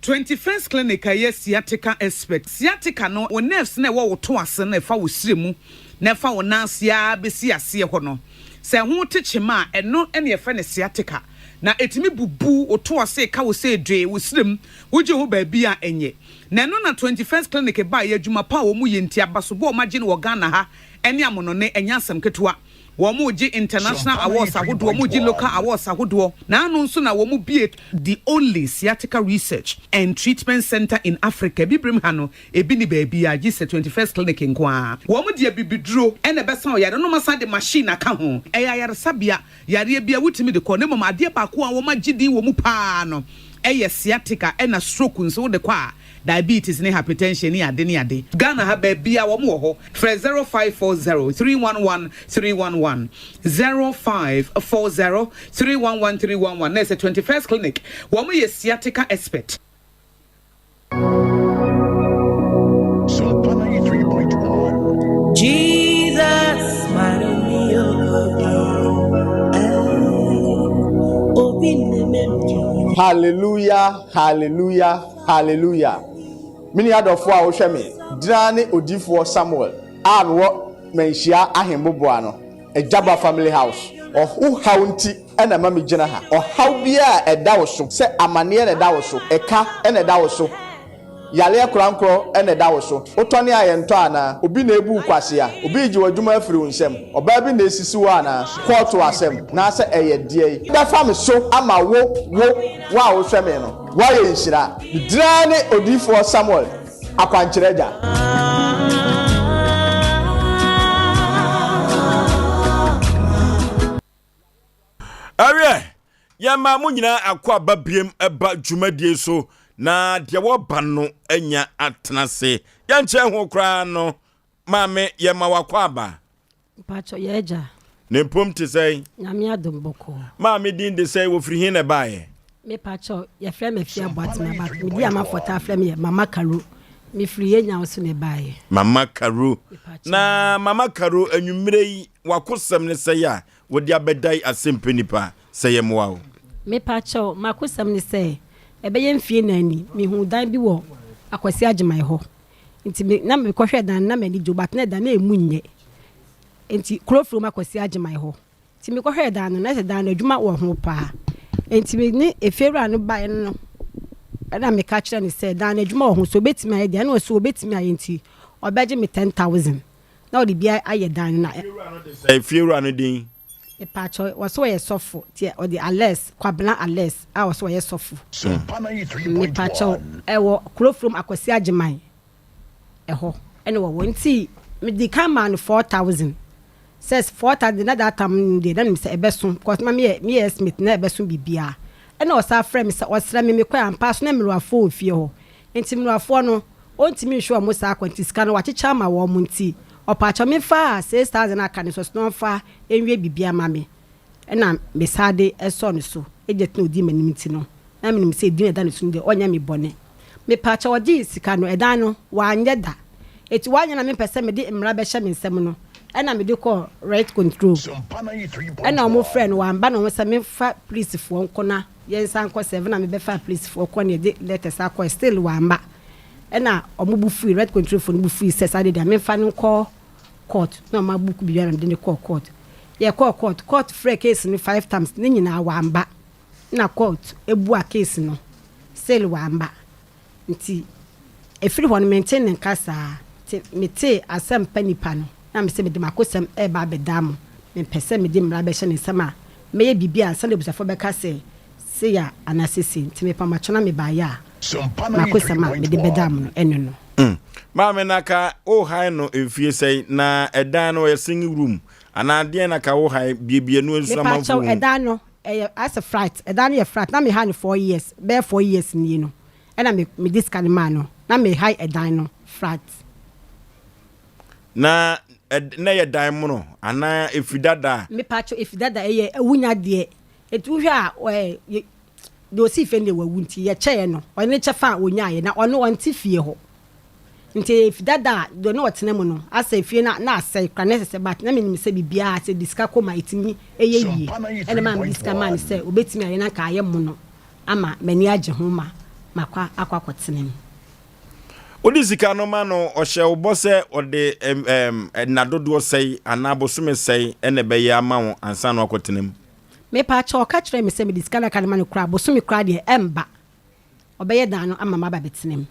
21st clinic aye sciatica expert. Sciatica no o nerves na wo to ase na fa wo siremu. Na fa wo nansia besi ase ho no se ho techema eno ene efa ne sciatica na etimi bubu oto ase ka wo se dwe wo sirem wo je ho ba bia enye na no na 21st clinic ba ye adwuma pa wo mu ye ntia baso bo ma je ne wo Ghana ha ene amono ne enya asem ketewa wo mu ji international awards ahodo wo mu ji local awards ahodo na anu nso na wo mu bie the only sciatica research and treatment center in Africa bibrim ha no ebi ni ba bia ji se 21st clinic nkoa wo mu dia bibiduro ene besa o yare no masa de machine aka ho eya yare sabia yare bia wutimi de ko ne mama ade ba ko a wo ma gidi wo mu pa no eye sciatica ena stroke nso de kwa diabetes ne hypertension ni ade Ghana ha ba bia wo mo ho 0540 311 311 0540 311 311 na 21st clinic wo mo ye sciatica expert. Sompa 93.1 Jesus Hallelujah, hallelujah, hallelujah. Mini adofo a wo hwe me drane odifo Samuel a wo menhia ahemboboa no Ejaba family house ohu haunti ena ma me gina ha ohaw bia eda wo so se amane na eda wo so eka ena eda wo so yale krankro ena eda wo so otone ayento ana obi na ebu kwase a obi ji wadwuma afiri wonsem oba bi na esisi wo ana court asem na se eye die da fam so ama wo wa wo hwe me no wa ye nhira drane odifo Samuel akwanchereja Awie yama mu nyina akwa babiem eba dwumadie so na de wo ba no anya atenase ya nche ho kra no maame yama wakwa aba pacho yeja ne pom te sei nyame adomboko maame din de sei wo firi hin na baaye me pacho ye frɛ me fia boatma ba me di ama fota frɛ me mama karu me firi ye nya so ne baaye mama karu na mama karu anwumre yi wakosam ne sei a wo di abedai Asem Mpe Nipa sei mo wa me pacho makosam ne sei ebe ye mfie nani me hu dan bi wo akwasi agimai ho nti me na me kohwe dan na me ni jobat na dan na emunye nti krofro makwasi agimai ho nti me kohwe dan no na se dan adwuma wo ho pa enti me efewura no ba no na me ka kire ne say dan adwuma ho so betimi aye dia na o so betimi aye nti obeje me 10,000 na o de bia aye dan na efewura no din e pa cho was so ye sofo tie o de ales kwabna ales a was so ye sofo me pa cho e wo krofrom akwasi ageman e ho ene wo nti me di kan man 4,000 says 4,000 na that time dey na me say ebeso because me estimate na ebeso bibia ene o sa frame say o sra me kwa ampa so na me ruafo ofie ho nti me ruafo no ontimi hwe o mo sa akwanti sika no wachecha ma wo mo nti opacho me fa 6,000 aka ne so no fa enwie bibia ma me na me sade eso no so ejet no di manim ti no na me nim say di eda no so de onya me bone me pacho odi sika no eda no wa anye da eti wa anya na me pese me di mra be hye me nsem no na me di call right control na mo friend wa mba no se me fa police fo nkona yensan ko 7 na me be fa police fo ko ne de letters akọ still wa mba na omubu free right control fo no bu free says ade da me fa nko court na ma book bi biara de court ye court free case ni 5 times ni nyina wa mba na court ebu a case no still wa mba nti efiri ho no maintain nkasa mete Asem Mpe Nipa no na me se me de makosem e ba bedam me pese me de mra be hye ne sama me ye bibia ansa le busafo be ka se ya anasisi nti me pa machona me ba ya makosem me de bedam no eno no Mama naka o high no efie sei na edan no singing room ana de naka o high biebie no ensu na manfo edan no as a frat edan ye frat na me ha no 4 years be 4 years ni no na me discan man no na me high edan no frat na ye dan mu no ana efidada me pacho efidada ye awunya de etu hwe a do si fe ne wawunti ye che no one che fa onya ye na ono onti fie ho nti efidada do no otene mu no asa fie na asa kra na se bat na me nim se bibia se diska koma itimi eye yi ene ma diska man se obetimi aye na ka aye mu no ama mani age ho ma makwa akwakotene mu Odi sika no ma no ohye obo se ode nadodo sei anabosume sei ene be ya ma wo ansa no akotenem me pa cha oka kire me se me diska na kanema no kra bosume kra de emba obeye dan no ama maba betenem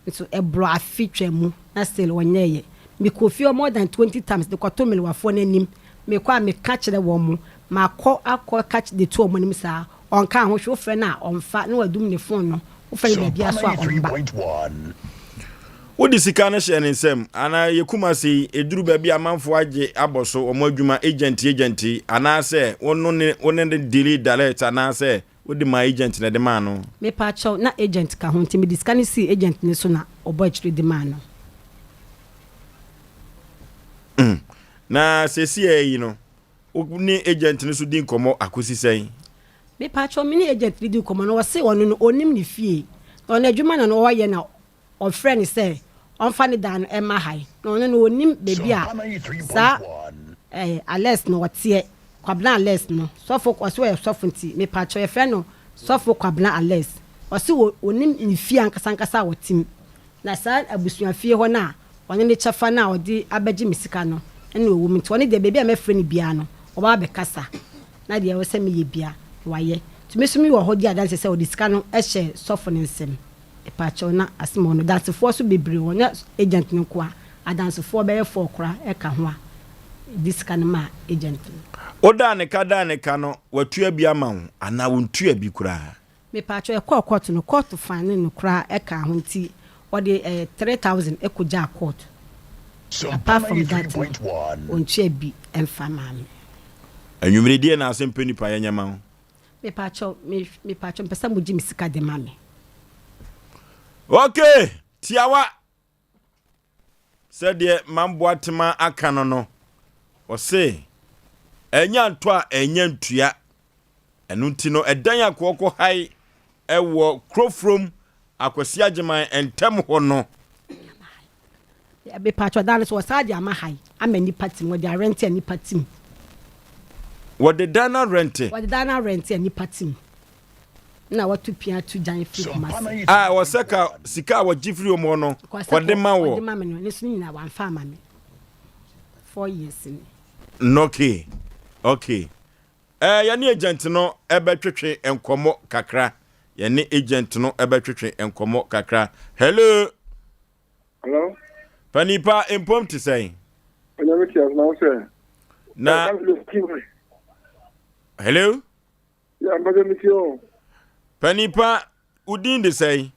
nso ebro afitwa mu na still wonyeye me kofi more than 20 times de kwato me wafo nanim me kwa me ka kire wo mu akọ catch the two omo nim sa onka ho hwe ofre na onfa na wadum ne phone no ofre be bia so a omba Odi sika na hye nsem ana yekuma sei eduru ba bia manfo age aboso omo adwuma agent ana se wonno ne delay direct ana se wodi my agent na de man no me pa cho na agent ka ho ntimi discan si agent ne so na obo chiri de man no na se si yi no ni agent ne so din komo akosi sei me pa cho me ni agent di komo no wose wono no onim ne fie na adwuma na no waye na o friend say on funny dan Emma high no onim baby a sa ales no wotie kwabna ales no so for so e so funti me pa cho e friend no so for kwabna ales o se onim nfie ankasa wotim na sa abusua fie ho na one ne chefa na odi abaji misika no ene owu mi to ne de baby a me friend bia no o ba be kasa na de wo se me ye bia waye to me so mi wo ho di adanse se odi sika no e hye so for nsem epacho na asimo no that's for so bebre wonya agent no kwa adanse for be 4 kra e ka ho a this kan ma agent oda ne ka no watua bi ama wo ana wontua bi kura me pacho e court no court fine no kra e ka ho nti o de 3,000 e ko ja court apart from that ontua bi emfa ma me anwumre die na Asem Mpe Nipa yanya ma wo me pacho pesa mo ji misika de ma me. Okay, tiawa. Said ye mambo atema akano no. O se enya ntoa enya ntua. Enu nti no edan akoko hai ewo krofrom akwasi ageman entem ho no. Ya be patwa dan so saje ama hai amani party wo dia rent ani party. What the dana rent? What the dana rent ani party. Na watu pia tu jan free mas waseka sika wa jifri omo no kwade ma wo kwade ma me no nesu nyina wan fa ma me 4 years ni okay Yani agent no ebetwetwe enkomo kakra. Yani agent no ebetwetwe enkomo kakra. Hello. Hello. Panipa impom to say. Na. Hello. Yeah, I'm going to Panipa udin de say.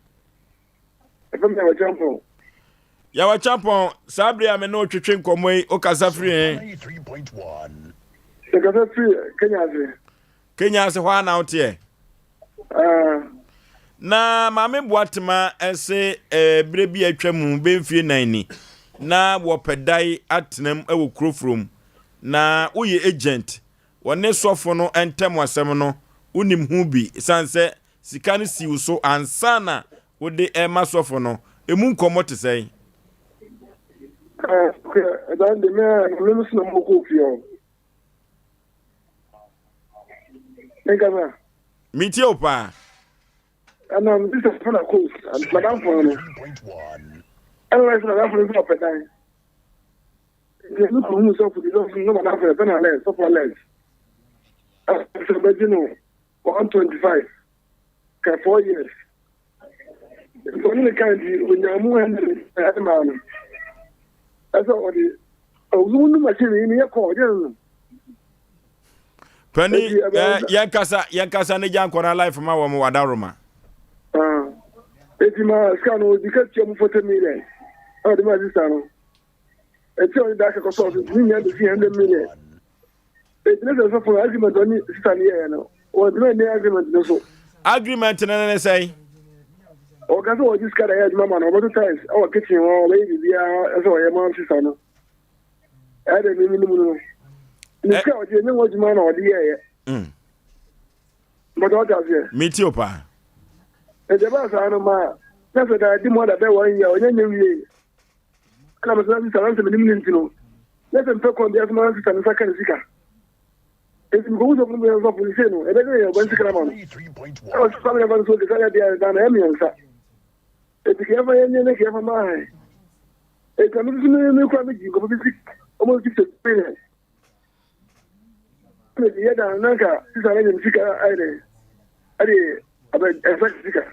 Yawa champon sabri ame no twetwe nkomo yi okasa free 93.1 Sekasa free Kenya se hwa na ote na mame boatema ese bre bi atwamu bemfie nan ni na wo pedai atnam ewo krofrom na uye agent wone sofo no entem asem no unim hu bi sanse sika no siw so ansana wode ema sofo no emu nkomo te sei dan de me no sino mo ko fio Nigga Meet you pa and this is for the coast and madam for no 3.1 Otherwise madam for the up time you look who so for the no madam for the less so for less so but you know 125 ka 4 years so in the country when you move and man that's all the ozunu machine ni yako je Penny yankasa ne jankora life ma wo mo wadaroma Etima skano dikati mu 40 million de ma zisano eti on da ka so ni nya de 100 million ne so for agreement on sitani ye no o de ne agreement no so agreement na say o ga so diskara ya mama no but times our kitchen o baby bia so ye ma sisano de ni no ni ka o je ne wo juma na o de ye but what does it meet you pa the boss ano ma na so da di mo da be 1 year onye nyewie ana ma so sa ranse me minute no na se mpe kon dia so ma sa nsa kan sika esi ko uzo mo yo police no e be no yo ban sika ma no 3.1 o so me ban so de kala dia da na emi nsa e ti ke fa yenye ne ke fa ma hai e ka mi so me ko mi ji ko bi sik o mo sik se pe ne dia da na ka sisa na nyi sika aire aba sika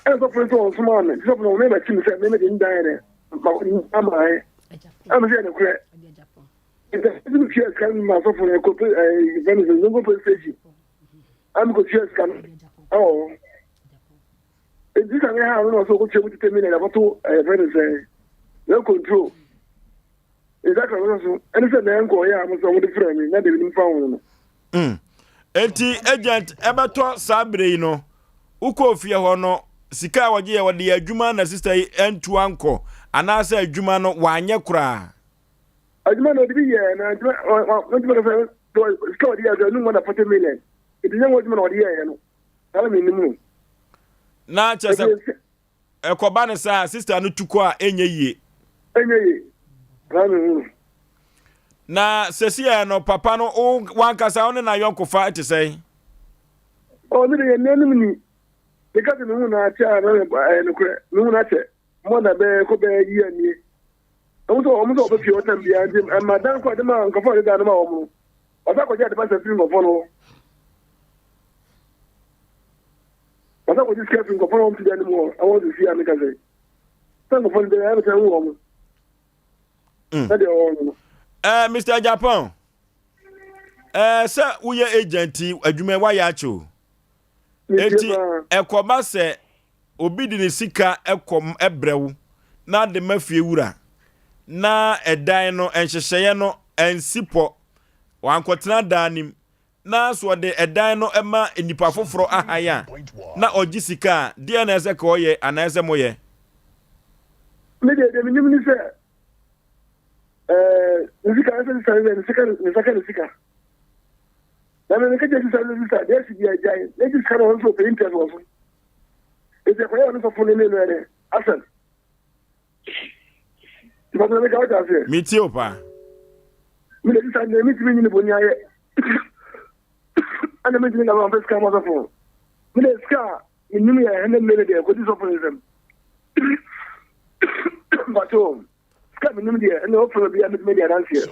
so for so small man so no me ma chim se me din dan ma amai am se ne kure ita su ki kan ma so for ko Venezuela no go station am go cheers kan oh it this am ha no so go chewu 10 minutes about to Venezuela no control is that so any say na ngo ya am so wo different na de bi mfa no enti agent ebeto sabre no uko fie ho no sika waje wode adwuma na sister entu anko anasa adwuma no wanye kura adwuma no de ye na adwuma no sika wode ya no na 40 million it is adwuma no wode ye no ala mi nimu na chese ekoba ne sa sister no tuko a enye ye na sesia no papa no wankasa one na yonkofa ete sei o ni de nenu ni de ka de mu na acha na no kure mu na che mo na be ko be yi ani o mo be fi o tam bia ndi madan ko de ma nkofo de da no ma o mu o sa ko je de ba se fi ngofo no o sa ko ji ske fi ngofo no ti de ni mo I want to see am ka say sa ngofo de ya be ta wo mu na de o no Mr. Japan se uye agenti adwuma wa ya cho enti ekoba se obi di ne sika ekom ebrewu na de mafie wura na edan no enhyehyeye no ensipo wankotena danim na so de edan no ema enipa foforo ahaya na ogi sika de na ese ka oye anase moye me de minimum se Nisika nisika. Na me nikaje sisa dia si dia jai. Leji skano onso pe interest wo. Ese kwa ono so fune ne no Asem. Tiba na me ka wata se. Miti opa. Mi le sisa ne miti ni bonya ye. Ana me ni na ma peska mo so fun. Mi le ska ni mi ya hende me de ko di so fun sem. Bato. minimum there, and no for the media dance here.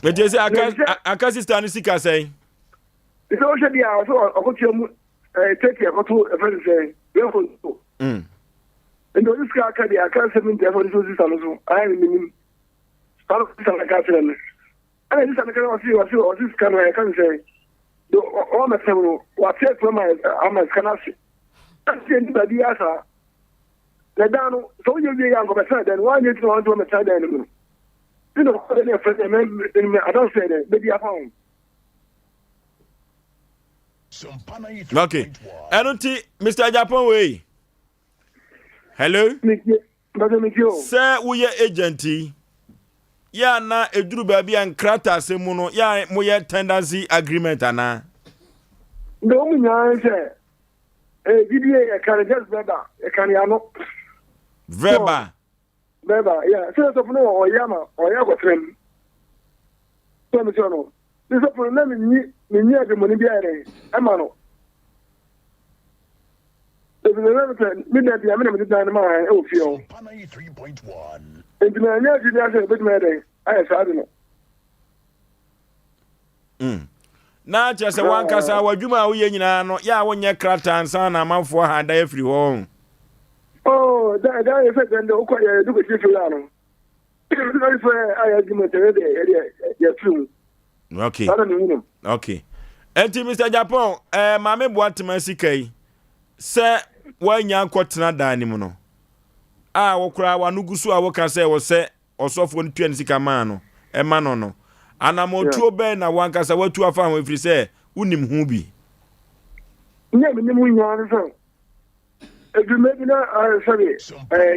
But you say aka sister ni sika say. It's also the hour so I got you take care of a friend say, and those car carry a car 70 for the sister. I am minimum. I can't say. And I just can't see what this can I can say. All my family, what said from my canasi. That's the end of the answer. The down, so you'll be young of a side, and why you don't want to a side anymore? You know, I don't say that, maybe I found. Okay. I don't think Mr. Japan way. Hello? Sir, we are agency. Ya na eduru baby and krata semuno ya moye tendency agreement ana. No me say. Video can just verbal. Can you know? Verbal. Verbal, yeah. So no or yama or yago frame. So me no. This is for me near the money behind. Amano. If you remember, midnight, I mean, the dynamite, oh, feel. 3.1. And I know you guys a bit mad. I don't know. Na just a one cassa, what you ma we no, ya when your krata and son, a mouth for had every home. Oh, that is it, and the Okoya do it if you are. That's where I argument the true. Okay. I don't know. Okay. Enti Mr. Japan, mame boatman CK. Sir, why yan kwatena dani mu no? Ah, wo kura wa nugusu a wo ka say wo se osofo ntua nsika ma no. E ma no no. Anamotuo be na wankasa watu afa ho efiri se unim hu bi. Nya me mu nya so. Edu me bi na sorry.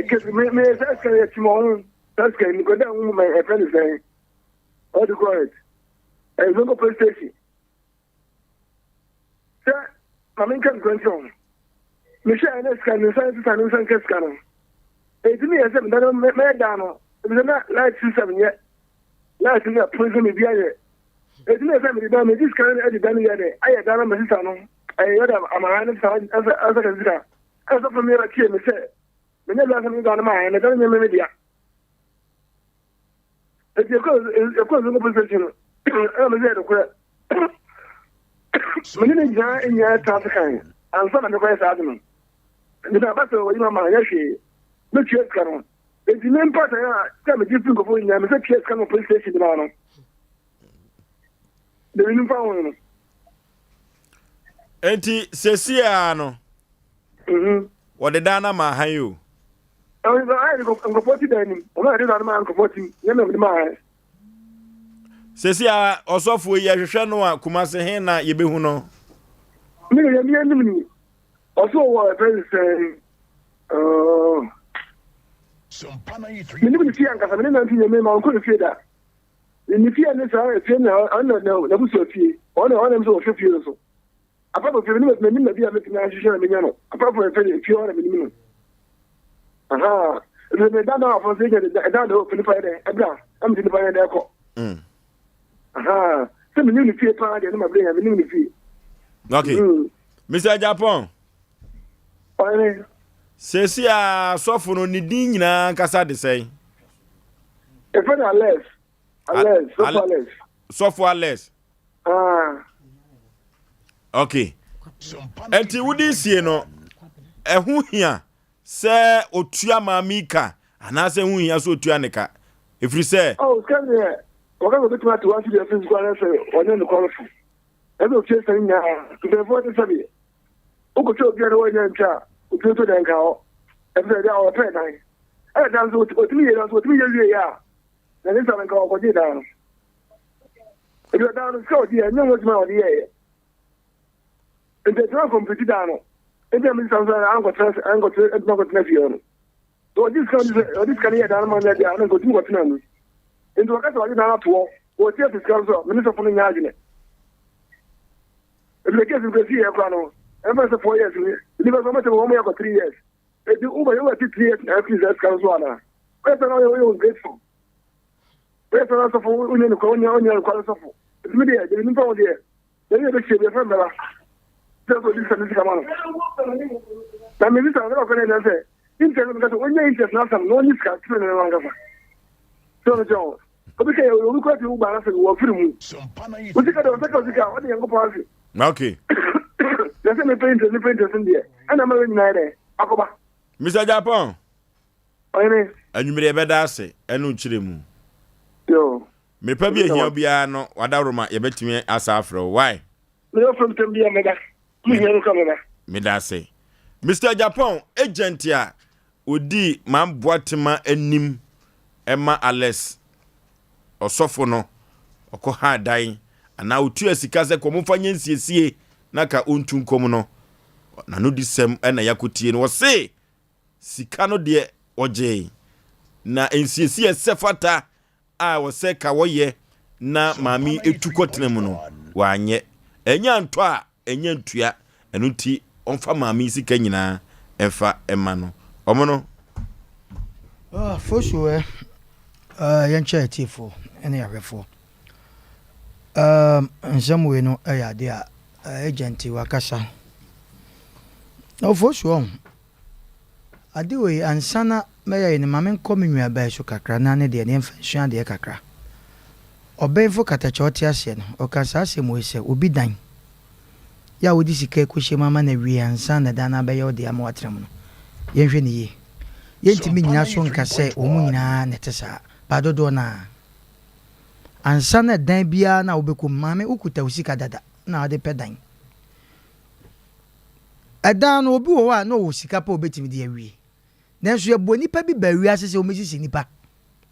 Get me ask you tomorrow. That's can go down my friend is saying. All the quiet. I go police station. Sir, I'm can go on. Michelle and scan the science and science scan. It's me as I'm done me down. It was not like 7 yet. Last in the prison me behind it. It's me as I'm done this kind of done yet. I had done my sister. I heard I'm a hand as a visitor. As a familiar kid, me say. Me never have done my hand. I don't remember media. It's because of the position. I'm a zero quit. Many guys in your task kind. And some of the guys argument. The battle with my yashi. No church canon. It's the main part I tell me different of when I'm a church canon police station. The uniform. Enti sesiano. What the dana ma hayu. I go 40 dining. I did not man 40. You know the man. Sesia osofo ye hwehwe no a kumase he na ye behu no. Me ya mi anim. Also what friend say Sompa 93. Me ni fi anka me na fi me ma ko fi da. Ni fi an sa fi na na bu so fi. Ona so fi so. Apa ko fi ni me na bi a me na hwehwe me nya no. Apa ko fi ona me ni no. Aha. Me da na afọ se je da do fi fa de. Ebra, am di fa de ko. Aha. So me ni fi pa de na brain me ni fi. Okay. Mr. Japan. Fine. Sesia sofo no ni din nyina kasa de sei. E fa na less. Sofo less. Ah. Okay. Enti wudi sie no ehu hia se otua mamika ana se hu hia so otua neka. Efri se Oh, can you? Oga go to want to the physical answer on the qualify. Ezo chesa nya. The vote sabi. Uko cho bia no nya ncha. Uko to den ka o. Ezo dia o pe nai. E dan so otimi ye ya. Na ni sa nka o di dan. E do dan so di nya mo ma o di ye. E de tro complete dan no. E de mi sa ango trans no. So this can hear dan man dia na go tu go no. Into a case of an apple, or tears is council, Minister for the Argument. If the case is the sea, ever for 4 years, leave us almost over 3 years. If you over 6 years, after that council, where's another way was grateful? Where's another for women who call your quality? It's media, the info there. Then you should be a friend. Just what this is come on. Now, Minister, I'm not going to say, in terms of when you're interested, no one is capturing around. So John. Okay, we quite you balance and free. We take a what the young party. Okay. There's any painters in there. And I'm a night. Akoba. Mr. Japan. Oye. And you may be dase, and no chilimu. Yo. Me probably here be no, Wadaroma, you bet me as afro. Why? Me from Tembia Mega. Me dase. Mr. Japan, agent ya, Udi, man, boatima, enim, Emma Ales, or Sofono, or Koha dying, and now 2 yearsikaze komufanye sie naka untun komuno. Na no disem na yakutie no say sikano de oje na ensiesie sefata a wo se ka woye na mami etukotene mu no wanye enya nto a enya ntua enuti onfa mami sika nyina emfa ema no omo no for sure yenche tifo ene yahwefo nsamwe no ayade a agenti wakasa Oforisuo adiwe ansana meya ni mamen kominwa ba so kakra na ne de ne mfanhua de kakra obenfo katacha otiase no okasa asemo ise obi dan ya wodi sika ekohye mama na wi ansana da na beya ode ama watrem no yenhwe ne ye yentimi nyina so nkase omu nyina netesa badodo na ansana dan bia na obekum mame ukuta usika dada na ade pedan Adan obi wo wa no wo sika pa obetimi de awie. Nanso ye bo nipa bi ba wi asese o mesisi nipa.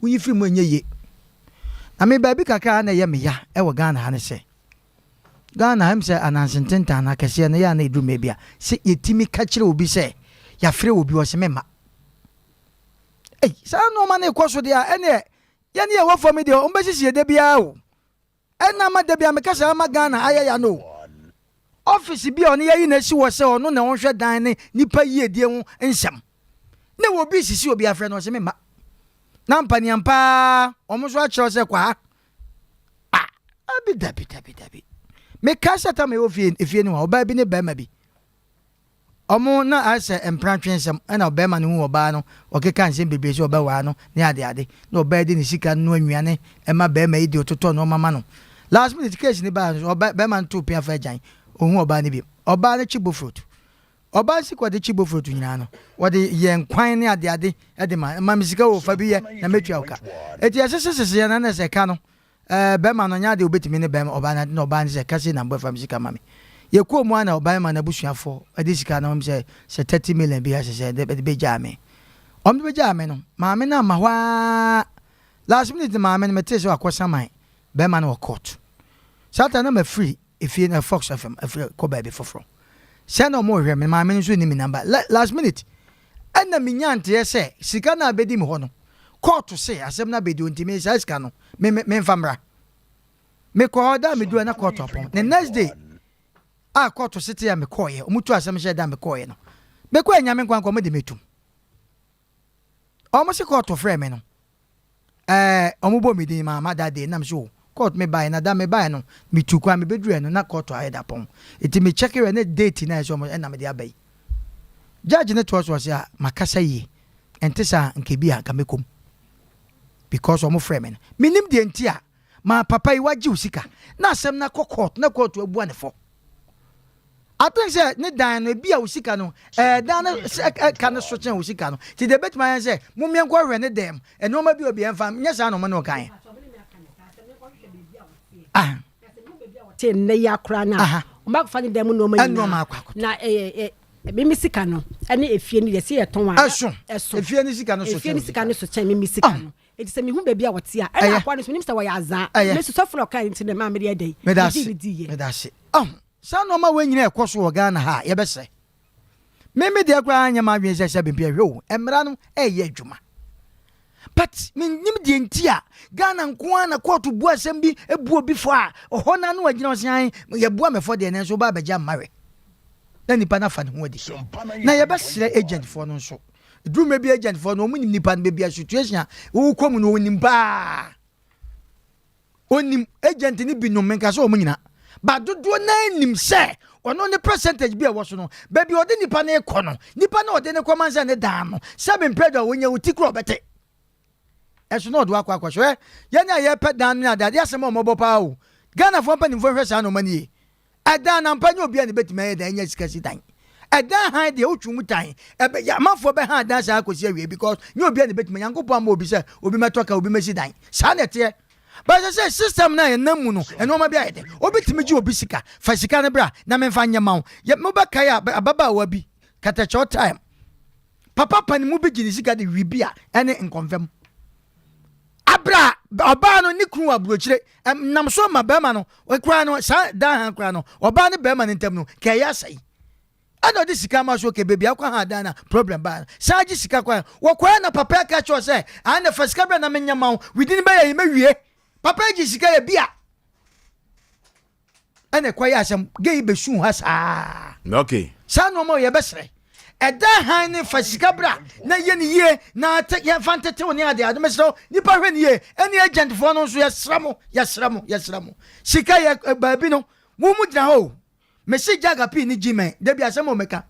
Uyi fi mu enye ye. Na me ba bi kaka na ye me ya e wo Ghana ha ne se. Ghana hem se anansententa na kase na ya na edu me bia. Se yetimi ka kire obi se ya frɛ obi wo se mema. Sa no ma na ekoso de a ene ye ne ye wo for me de o mesisi de bia o. Ena ma de bia me kasa ma Ghana ayaya no. Office bi on ye na si wo se ono na wonhwe dan ne nipa yie die ho nsam na wo bi sisi obi afre no se me ma na mpani ampa omo so a kire se kwa abi dabi me kasa ta me ofie ni wa oba bi ne ba ma bi omo na ase emprantwen nsam na oba ma ne hu oba no okeka nsem bebre se oba wa no ne ade na oba di ne sika no annuane e ma ba ma idi ototo no mama no last minute case ni ba oba ba ma nto pia fa jan ohun oba ni bi oba ne chibo fruit oba si kwade chibo fruit nyina no wode ye nkwan ne ade de ma misika wo fa bi ye na metwa oka eti asese na na se ka no be ma no nya de obetimi ne be ma oba na oba ne se ka se na mbo fa misika mame ye ko mu ana oba ma na busuafo ade sika na se 30 million bi asese de be jame be jame no mame na ma hwa last minute mame ne metese akosa man be ma na court sata na ma free if you in a Fox FM, if you go baby for send no more here, my man is winning me number last minute. And the minyante say, Sikana bedi mono. Call to say, Asem na bedu intime size cano, me famra. Me call da me do an a court upon. The next day, I call to city and me coy, Mutu Asem shed down me coy. Me coy yamen quan comedy me too. Almost a court of frame, omubo me di my mother day, and I'm sure. Court me buy na da me buy no me tu kwa me bedru no na court ahead upon it me check your date na so mo na me dey abai judge ne to so ya makasa yi entesa nke bi aka mekom because omo frame me nim de ntia ma papa yi waji usika na asem na court abu anefo I think say ne dan no bi a usika no dan na ka no so chen usika no ti de bet man say mo me nkwa hwe ne dem e no ma bi obi enfa nya sa no mo no kan ne yakura na mbak fani dem no ma na mimi sika no ene efie ni de se yeton wa eso efie ni sika no so chen mimi sika no enti se mi hu bebia wote a ena akwa no so nim se wa ya azan me so sofro kan enti na ma me de dai me da se sa no ma wanyina ekoso wo Ghana ha ye be se mimi de akwa anya ma dwen se bempia hwe emra no eye adwuma but min nim de ntia Ghana nko na court bu asem bi ebu obi fo a oho na no wagina osian ye bu amefo de ne so ba beja mare na nipa na fa ne ho adi na ye be sire agent fo no so drum be agent fo no omunim nipa no be a situation wo kom no onim ba onim agent ni bi no menka so omunyina ba dodo na nim se ono ne percentage bi a wo so no ba bi ode nipa na ekọ no nipa na ode ne komanza ne dan no 7 predo wonya utikro bete ɛso no do akwa hwɛ yɛn a yɛpɛ dan no adade asɛm a ɔmɔbɔ paa o Ghana fo mpanimfo hwɛ saa no manie ɛdan na mpanya obi a ne betumi ayɛ dan nya sika si dan ɛdan han de otwu mu tan ɛbɛ ya mafo bɛ han dan saa akosi awie because nya obi a ne betumi Nyankopɔn ama obi sɛ obi mɛtɔ ka obi mɛsi dan saa na ɛteɛ but say system na yɛ nam mu no ɛno ma bi ayɛ de obi timi gye obi sika fa sika ne bra na memfa nyɛ ma wo yɛ mo bɛ kai ababaawa bi katakyɛw time papa panimu bi gye sika de wibia ɛne nkɔmfam abra ọba no ne kunu aburokyire nam so ma bema no ekura no sa dan han kura no ọba ne bema ne ntam no ka ya sai ana de sika ma so ke bebi akwa ha dan na problem ba sa gi sika kwa wo kwa na papa ka cho se ana fa sika bra na menya ma within ba ya mewie papa gi sika ya bia ana kwa ya asem ge be su ha sa okay sa no mo ye besre ɛda han ne fa sika bra na yɛ ne yie na yɛ fa ntete wo ne ade ade mesro nipa hwɛ ne yie ɛne agent fo no nso yɛsra mo sika yɛ baabi no wo mu gyina hɔ me si jaga pi ne jimen da bi asɛm o meka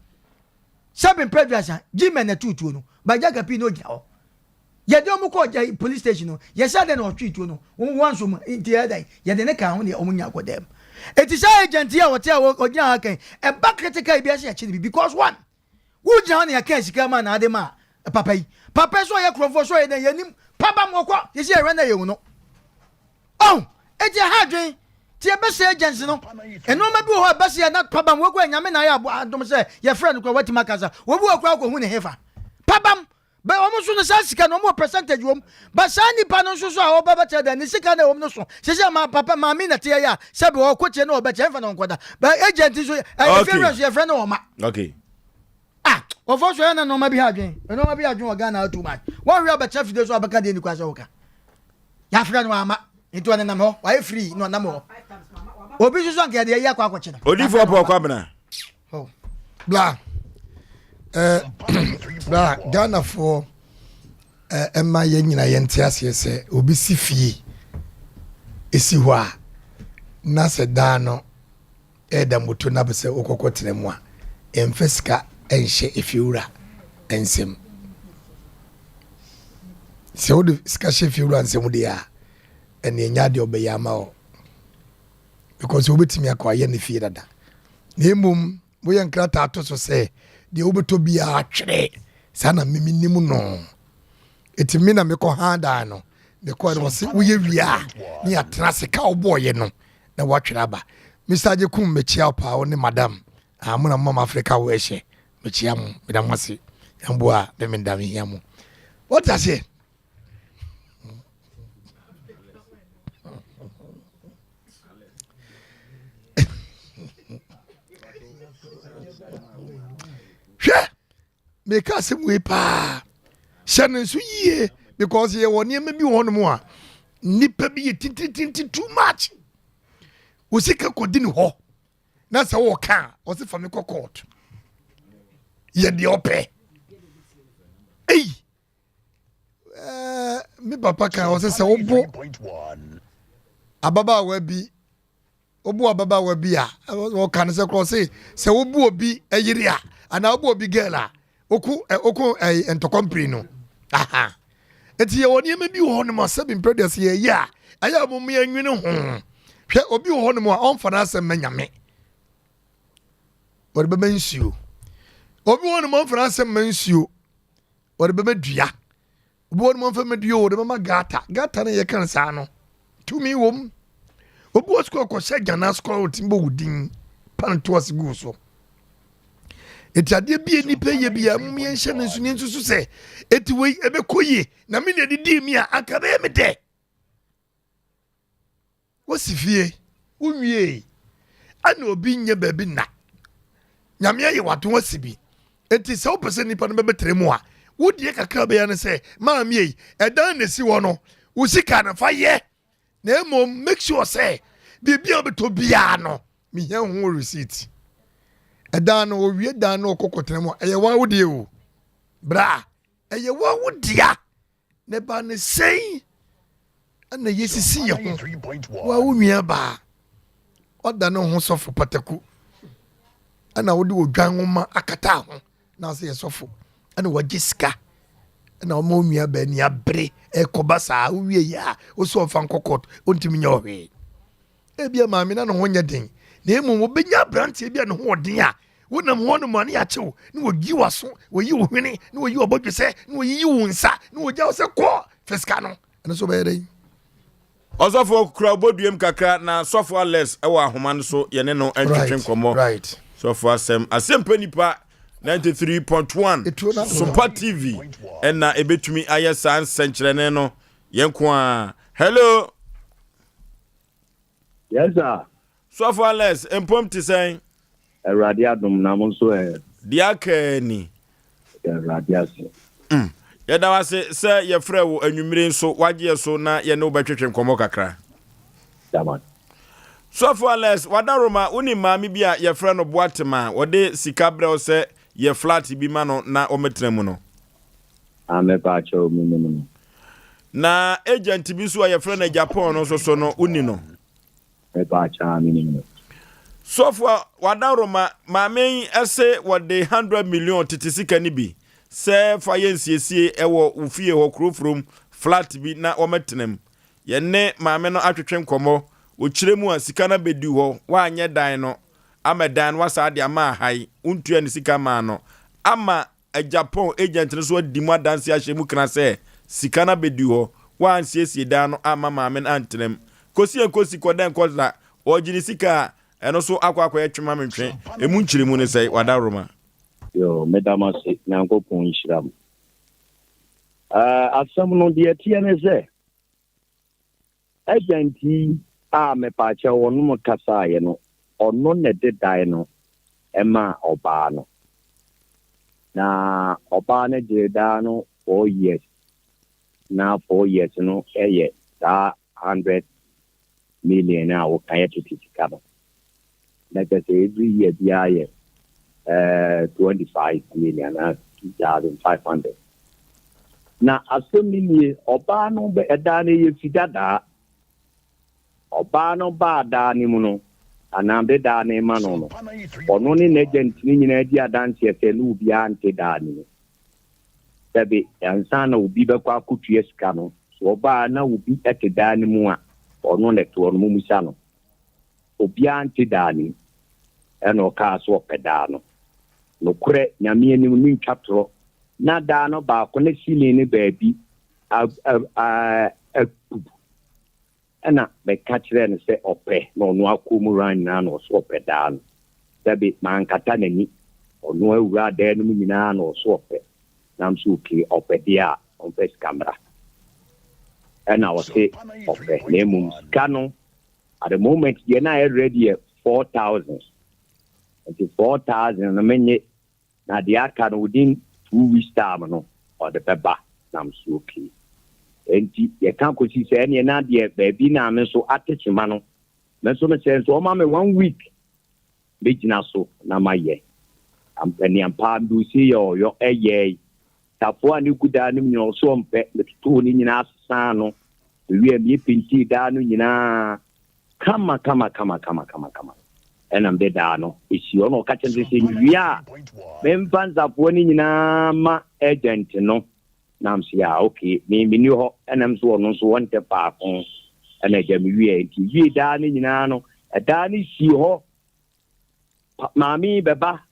sabin predrasa jimen na tutuo no ba jaga pi no gyina hɔ yɛde ɔmo kɔ police station no yɛsa de na ɔtwituo no wo wanso mu nti yɛde ne ka ho ne ɔmo nya kɔdam eti sa agent ya wɔte a ɔgyina ha kan ɛba critical bi ase akyi ne because one wujja ne yaka sika ma na ade ma papa yi papa so ye krofo so ye na yanim papa mo kɔ ye se ye na ye no oh eje ha dwen ti e be se agency no eno ma bi ho be se na papa mo kɔ nyame na ya adom se ye friend kɔ wati makasa wo bi okɔ akɔ hu ne hefa papa be omo so no sa sika no mo percentage wom ba sa nipa no so a wo ba tell da ni sika na wom no so se ma papa ma mi na te ya se be wo kɔ che na wo be che fa no nkɔda ba agent so ye friend no ma okay Oforisuo na no ma bi hadwen wa Ghana too much one real better video so abaka de ni kwase woka ya fra no ama into na nam ho wa free no nam ho obi so nke de ya kwa akɔkye no odifo pɔ kwa bena oh bla bla Ghana for emma ye nyina ye nte ase se obi si fie esi ho a na se da no da moto na be se okɔkɔ mu a emfesika enhye efiura ensem se wo de sika hye efiura ensem de a ene nya de obeya ma o because obetimi akwa ne fie dada na emom wo ye nkrata ato so se de obeto bia atwere sana mimi nimu no etimi na mekɔ handa no de kɔ de se wo ye wia ne atra sika oboye no na watwere aba Mr. Jekum mechia pa o ne madam amuna mama Africa wo ehye mechiamu midamwasi yambua demi ndami yamu what I say me ka se mu pa shane so yie because ye woni me bi won mu a nipa bi tintintin too much usika kodini ho na se wo ka o se fa me court ye di ope mi papa kan o se obo ababa bi obo ababa bi a o kan se cross se obo obi ayiri a ana obo obi girl a oku entokompri no aha eti ye woni me bi ho no ma Asem Mpe ye ya aya mo me anwene ho hwe obi ho no mo a on fana Asem manyame wori be mensuo obi won mo fana Asem mensuo wori be medua obi won mo fana medua wori be ma gata na ye kan sa no tumi wom obi wo sko ko hye gana sko timbo wudin pan to asgu so etiade bie nipa ye bia mu ye hye ne suni nsusu se eti we ebe koye na me ne didi mi a aka be me de wo sifie unwie ana obi nye ba bi na nyame ye wato wasibi eti se opese nipa no be betre mu a wo die kakra be ya ne se maami yi edan ne si wo no wo sika na fa ye na emo make sure say bibia beto bia no me hia ho receipt edan no owie dan no kokotere mu eye wa wo die o bra eye wa wo dia ne ba ne sei ana yesisi ye ho wa wo nua ba oda no ho sofo pataku ana wo de odwan ma akata ho na se ye sofo ana wagiska na omo nua ba ni abre e koba saa wie ya o so fa nkokot ontimi nya ohwe e bia maame na no ho nya den na emu mo benya brante bia no ho den a wonam ho no mane ya chew na wogi waso woyi wo hwene na woyi obodwese na woyi wo nsa na wogya wo se ko fiska no ene so be den Osofo kura boduem kakra na sofo Alex ewa ahoma no so ye ne no entwetwe nkomo right sofo Asem Mpe Nipa 93.1 Sompa TV na ebetumi ayesa nsenkyerene no yenko a hello yes sir sofo Alex empom ti sen erade adom na mo so diakani erade ase yɛda wase sɛ yɛfrɛ wo anwummere nso wagye so na yɛne wo bɛtwetwe nkɔmmɔ kakra daman sɔfo Alex wadaroma woni maame bi a yɛfrɛ no Boatema wɔde sika brɛ wo sɛ yɛ flat bi ma no na ɔmɛtena mu no amepa akyɛw mu no na agent bi so a yɛfrɛ no Japan no so no woni no mepa akyɛw mu no sɔfo wadaroma maame yi ɛse wɔde 100 million tete sika ni bi sɛ fa yɛnsiesie ɛwɔ ufie hɔ kurofrom flat bi na ɔmɛtenam yɛne maame no atwetwe nkɔmmɔ wɔkyerɛ mu a sika na bɛdi hɔ waanyɛ dan no ama dan no wasa de ama ahai untua ne sika ma no ama a Japan agent no so adi mu adanse ahyɛ mu kana sɛ sika na bɛdi hɔ waansiesie dan no ama maame no antenam kosi kɔdan kɔda ɔgyini sika ɛno so akɔ twema mentwe emu nkyerɛ mu ne sɛ wadaroma yo medama se nanko pon shiram asam no de atie ne se agenti a me pa che wonu mo kasa ye no ono ne de dai no ema oba no na oba ne de da no 4 years na 4 years no eye da 100 million na o kan ye titika no na ke se every year dia ye 25 million 2,500 na asomini oba no be edane ye fidada oba no ba da ni mu no anambe da ni ma no no ono ni agent ni nyina di adanse efe lu bia ante da ni sabe ansa na obi be kwa kutu esika no so oba na obi ete da ni mu a ono ne to ono mu musa no obi ante da ni eno ka so opeda no no kure nyame ni mu ntwatro na da no ba ko ne sili ne baabi ana be kachire ne se ope no no akomu ran na no so opeda no sabi man kata nani ono awura da no nyina no so ope nam so ki opedia on face camera ana wose ope ne mu kanu at the moment you na ready 4,000 and 4,000 na menye na dia kan within 2 weeks time no or the peba nam so okay enti ye kan ko si se ne na dia baabi na me so atechima no me so me say so ma me 1 week be gina so na maye am pani ampa du si yo eye tafo ani guda no nyo so mpe me tutu ni nyina asa no wi mi pinti da no nyina kama and I'm dead no isi ono ka chende se nwia memfanza po ni nyina ma agent no nam sia okay me ni ho enam so ono so wonte pa kon ana jam wie nti wie da ni nyina no da ni si ho mami beba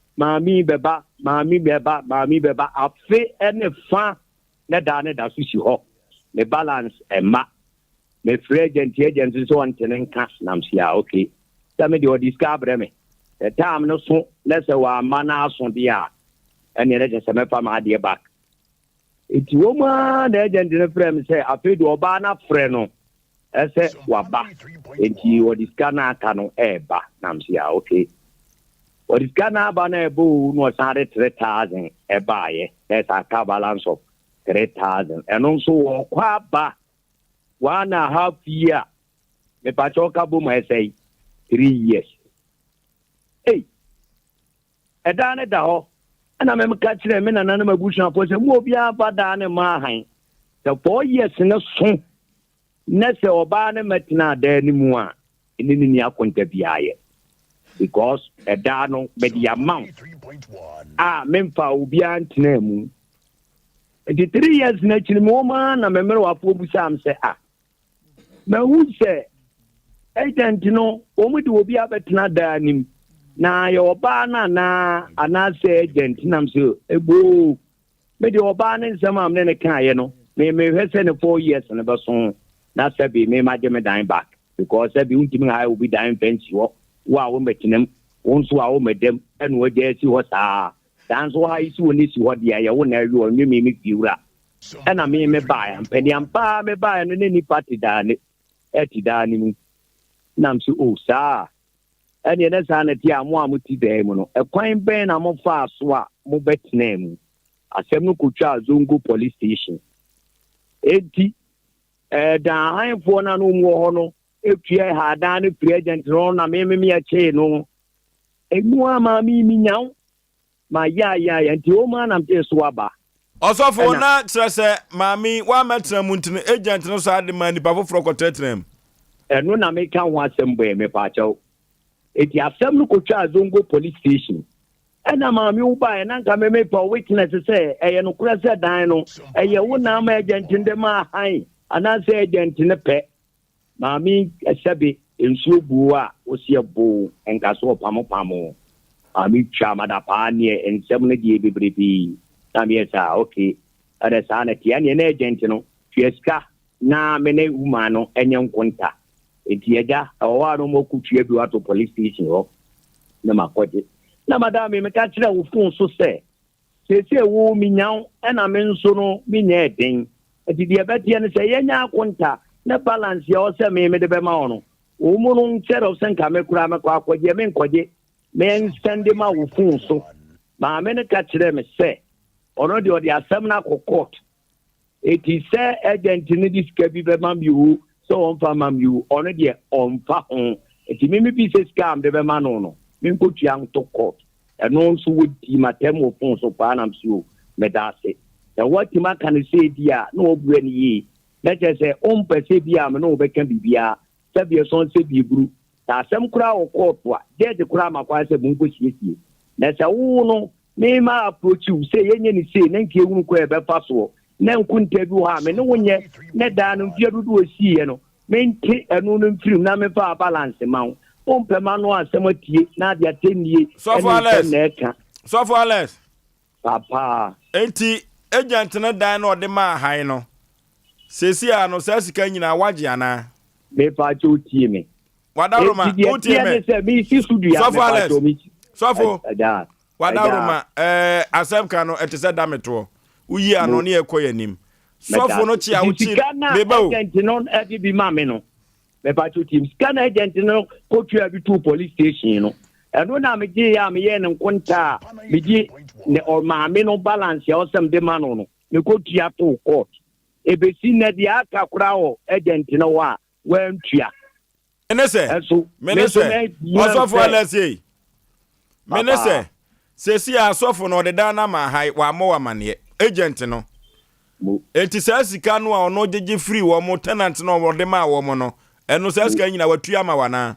afe ene fa na da ne da so si ho me balance ema me free agent so wonte nka nam sia okay tame de discover me the time no so let's say wa mana so dia and the agent say me fa ma de back it woman the agent the frame say afi do oba na frɛ no say wa ba enti o discover na aka no ba nam sia okay o discover na ba na ebo no sare 3,000 ba ye there's a balance of 3,000 and also kwa ba 1.5 year me pa choka bu ma say 3 years. Hey, edane da ho. Ana me ka kire me na na mabushun afo se mu obi aba da ne ma han. The 4 years ne so. Na se oba ne metina da ni mu a, ni ni akonta biaye. Because edano me di amount. Ah, memfa obi antena mu. The 3 years na chimoma na memere wa po bu sam say na who say agent no omudi obi abetena danim na ye oba na anase agent nam so ebo me de oba ne nsam am ne kan ye no me hwese ne 4 years ne be so na sabi me ma je me dan back because sabi untimi ha obi dan fancy wo wo metinem wonso a wo medem ene wo je si ho saa dan so ha isi woni si ho de ya wo na awi onwe me fiura ena me ba ampani ampa me ba no ne ni party da ne eti da ni mu nam si o saa ene na saa na ti amo amuti da mu no ekwan ben na mo fa so a mo betena mu asem no kotwa Zongo police station eti da hanfo na no mu ho no etua ha da ne president no na me ache no emu ama mi nyaw ma ya nti o ma na mte so aba osofo na trese mami wa metra muntine agent no so ade ma nipa foforo kotetrem eno na me kan ho asem bo me pa chaw eti asem no kotwa Zongo police station ena mami u ba na nka me pa witness say eye no kura say dan no eye wo na ma agent ndem ma han ana say agent ne pe mami asabe ensuo buwa osie bo enka so pamo ami chama da panie ensem ne die bebrebi tamiesa okay ada sana ti ane na agent no fieska na mene uma no enyen konta etiaja awa no mokutua bi wato police station ho na makoje na madam me ka kire wo fon so se wo minyaw na me nso no minya eden eti die betie ne se yenya konta na balance ya o se me de be ma ono o mu no nkyere o se nka me kura me kwa akwaje me nkoje me stand ma wo fun so ma me ne ka kire me se ono de o de asem na court eti se agent ni diska bi be ma mi wo so on fa ma mi wo ono de on fa on eti me bi se scam de be ma no me nkotua to court eno so wo di matem wo fun so pa na msi me da se na what ma kan se dia no obu ani yi na je se on pese bia me no be kan bibia se bia son se bibru ta asem kura wo court wa de kura makwa se bunko siesie na se wo no me ma approach you say yenye ni say na nke ewunu ko e be fa so na nkunta bi ha me ne wonye na da no mfia dudu osie no me nti enu no mfirim na me fa balance ma wo pompe manu asem atie na dia tenie so for Alex papa enti agent na dan no de ma han no sesi a no sa sika nyina waje ana me pa cho tie me wadaroma o tie me se mi si studio so for Alex so for da wadaroma asem ka no etese da meto uyi ano ne ekoyanim so for no chia uchi me ba o agent no e bi ma me no me pa cho team scan agent no ko tua bi to police station no eno na me gi ya me ye ne nkonta me gi ne o ma me no balance ya osem de ma no me ko tua to court ebesi na dia aka kura o agent no wa wantua menese osofo alese menese sesi asofo no de dana ma hai wa mo wa mane agent no enti sa sika no a ono jeje free wo mo tenant no wo de ma wo mo no eno sa sika nyina watua ma wana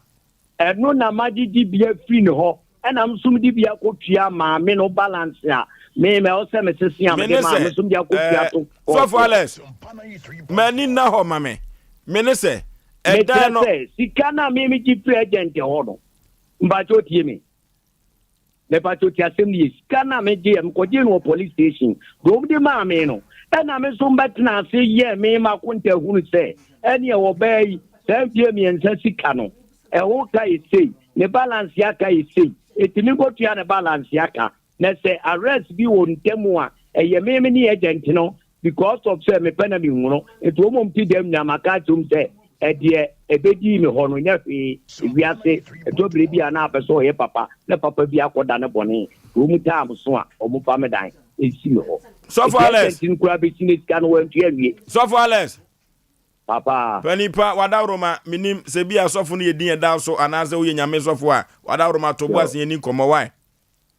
eno na majiji bia free no ho ena msum di bia ko tua ma me no balance a me o se me sesi am de ma msum dia ko tua to osofo alese mani na ho mame menese no sikana mimi ki agent ho no mbacho tie me le pacho ti asem ni sikana me je am ko je no police station do de ma me no na me so mbetna se ye me ma kunta hunu se ene wo bai se fie mi ensa sika no e ho kai sei ne balance ya kai sei etimi ko tua ne balance ya ka na se arrest bi wo ntemu a ye me ni agent no because of say me pena mi hunu eto mo mpi dem nyamaka tum se edie ebedi me hono nyafi wiase edobere bia na abeso ye papa na papa bia koda ne bone wo mu tam so a omu pa me dan esi me ho so for Alex tin kura be tin kan wo ntua wie so for Alex papa Panipa wadawroma minim se bia sofo no yedin eda so anaze wo nyame sofo a wadawroma to bo asen ni komo why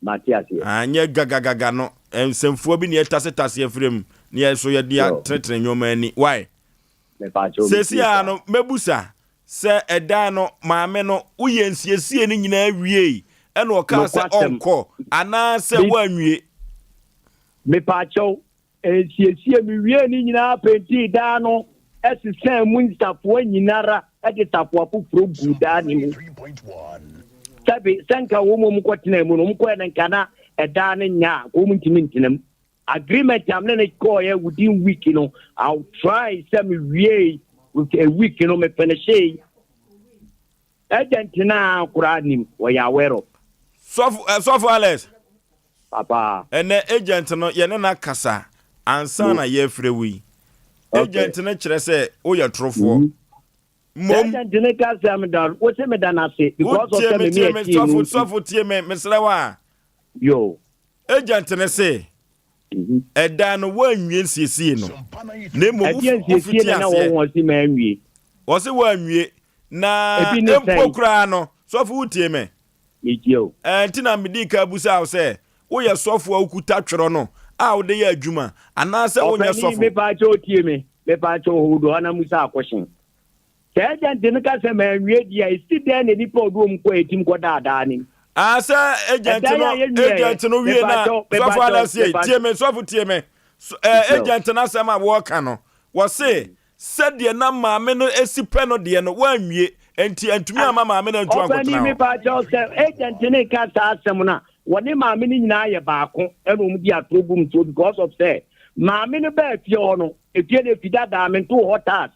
Matias anye gagagaga no ensemfuo bi ne etase efrem ne so ye dia tretre nyoma ani why sesi ano mebusa se eda no maame no uye nsiesie ni nyina awie ene o ka se onko ana se wanwie me pacho siesie mi wie ni nyina penti da no esisen mu nsafo nyinara ade tafo afoforo gu da ni mu sabi sanka wo mu kwatena mu no mu ko na nkana eda ne nya ko mu ntimi ntinam agreement am ne ko ye within week you know I'll try some way with a week you know me finish Argentina kuranim we ya wero so Alex papa and agent no ye na kasa ansa na ye frɛ wi agent no kyerɛ sɛ o ye trofo mom Argentina kasa am down what me dan ase because of them me so tie me mesra wa yo agent no say ɛda no wanwie nsiesie no na mo ofiti na wo si ma anwie wo se wanwie na empo kra no sofo utie me medio ntina medika busa wo se wo ye sofo akuta twero no a wo de ye adwuma ana se wo nya sofo me ba cho tie me ba cho hudo ana musa akwoshin teja ndin ka se ma anwie dia isi de na nipa odo mko etim ko daada ni asa agent no wie na sofo ala se tie me sofo tie me agent na se ma wo ka no wo se said the na maame no esipe no de no wanwie enti antumi ama maame no ntu ankotena obani me ba jo se agent ne ka sa asem na woni maame ni nyina ye baako enom di atobum so because of say maame no ba fie no efie de fida da me to hotas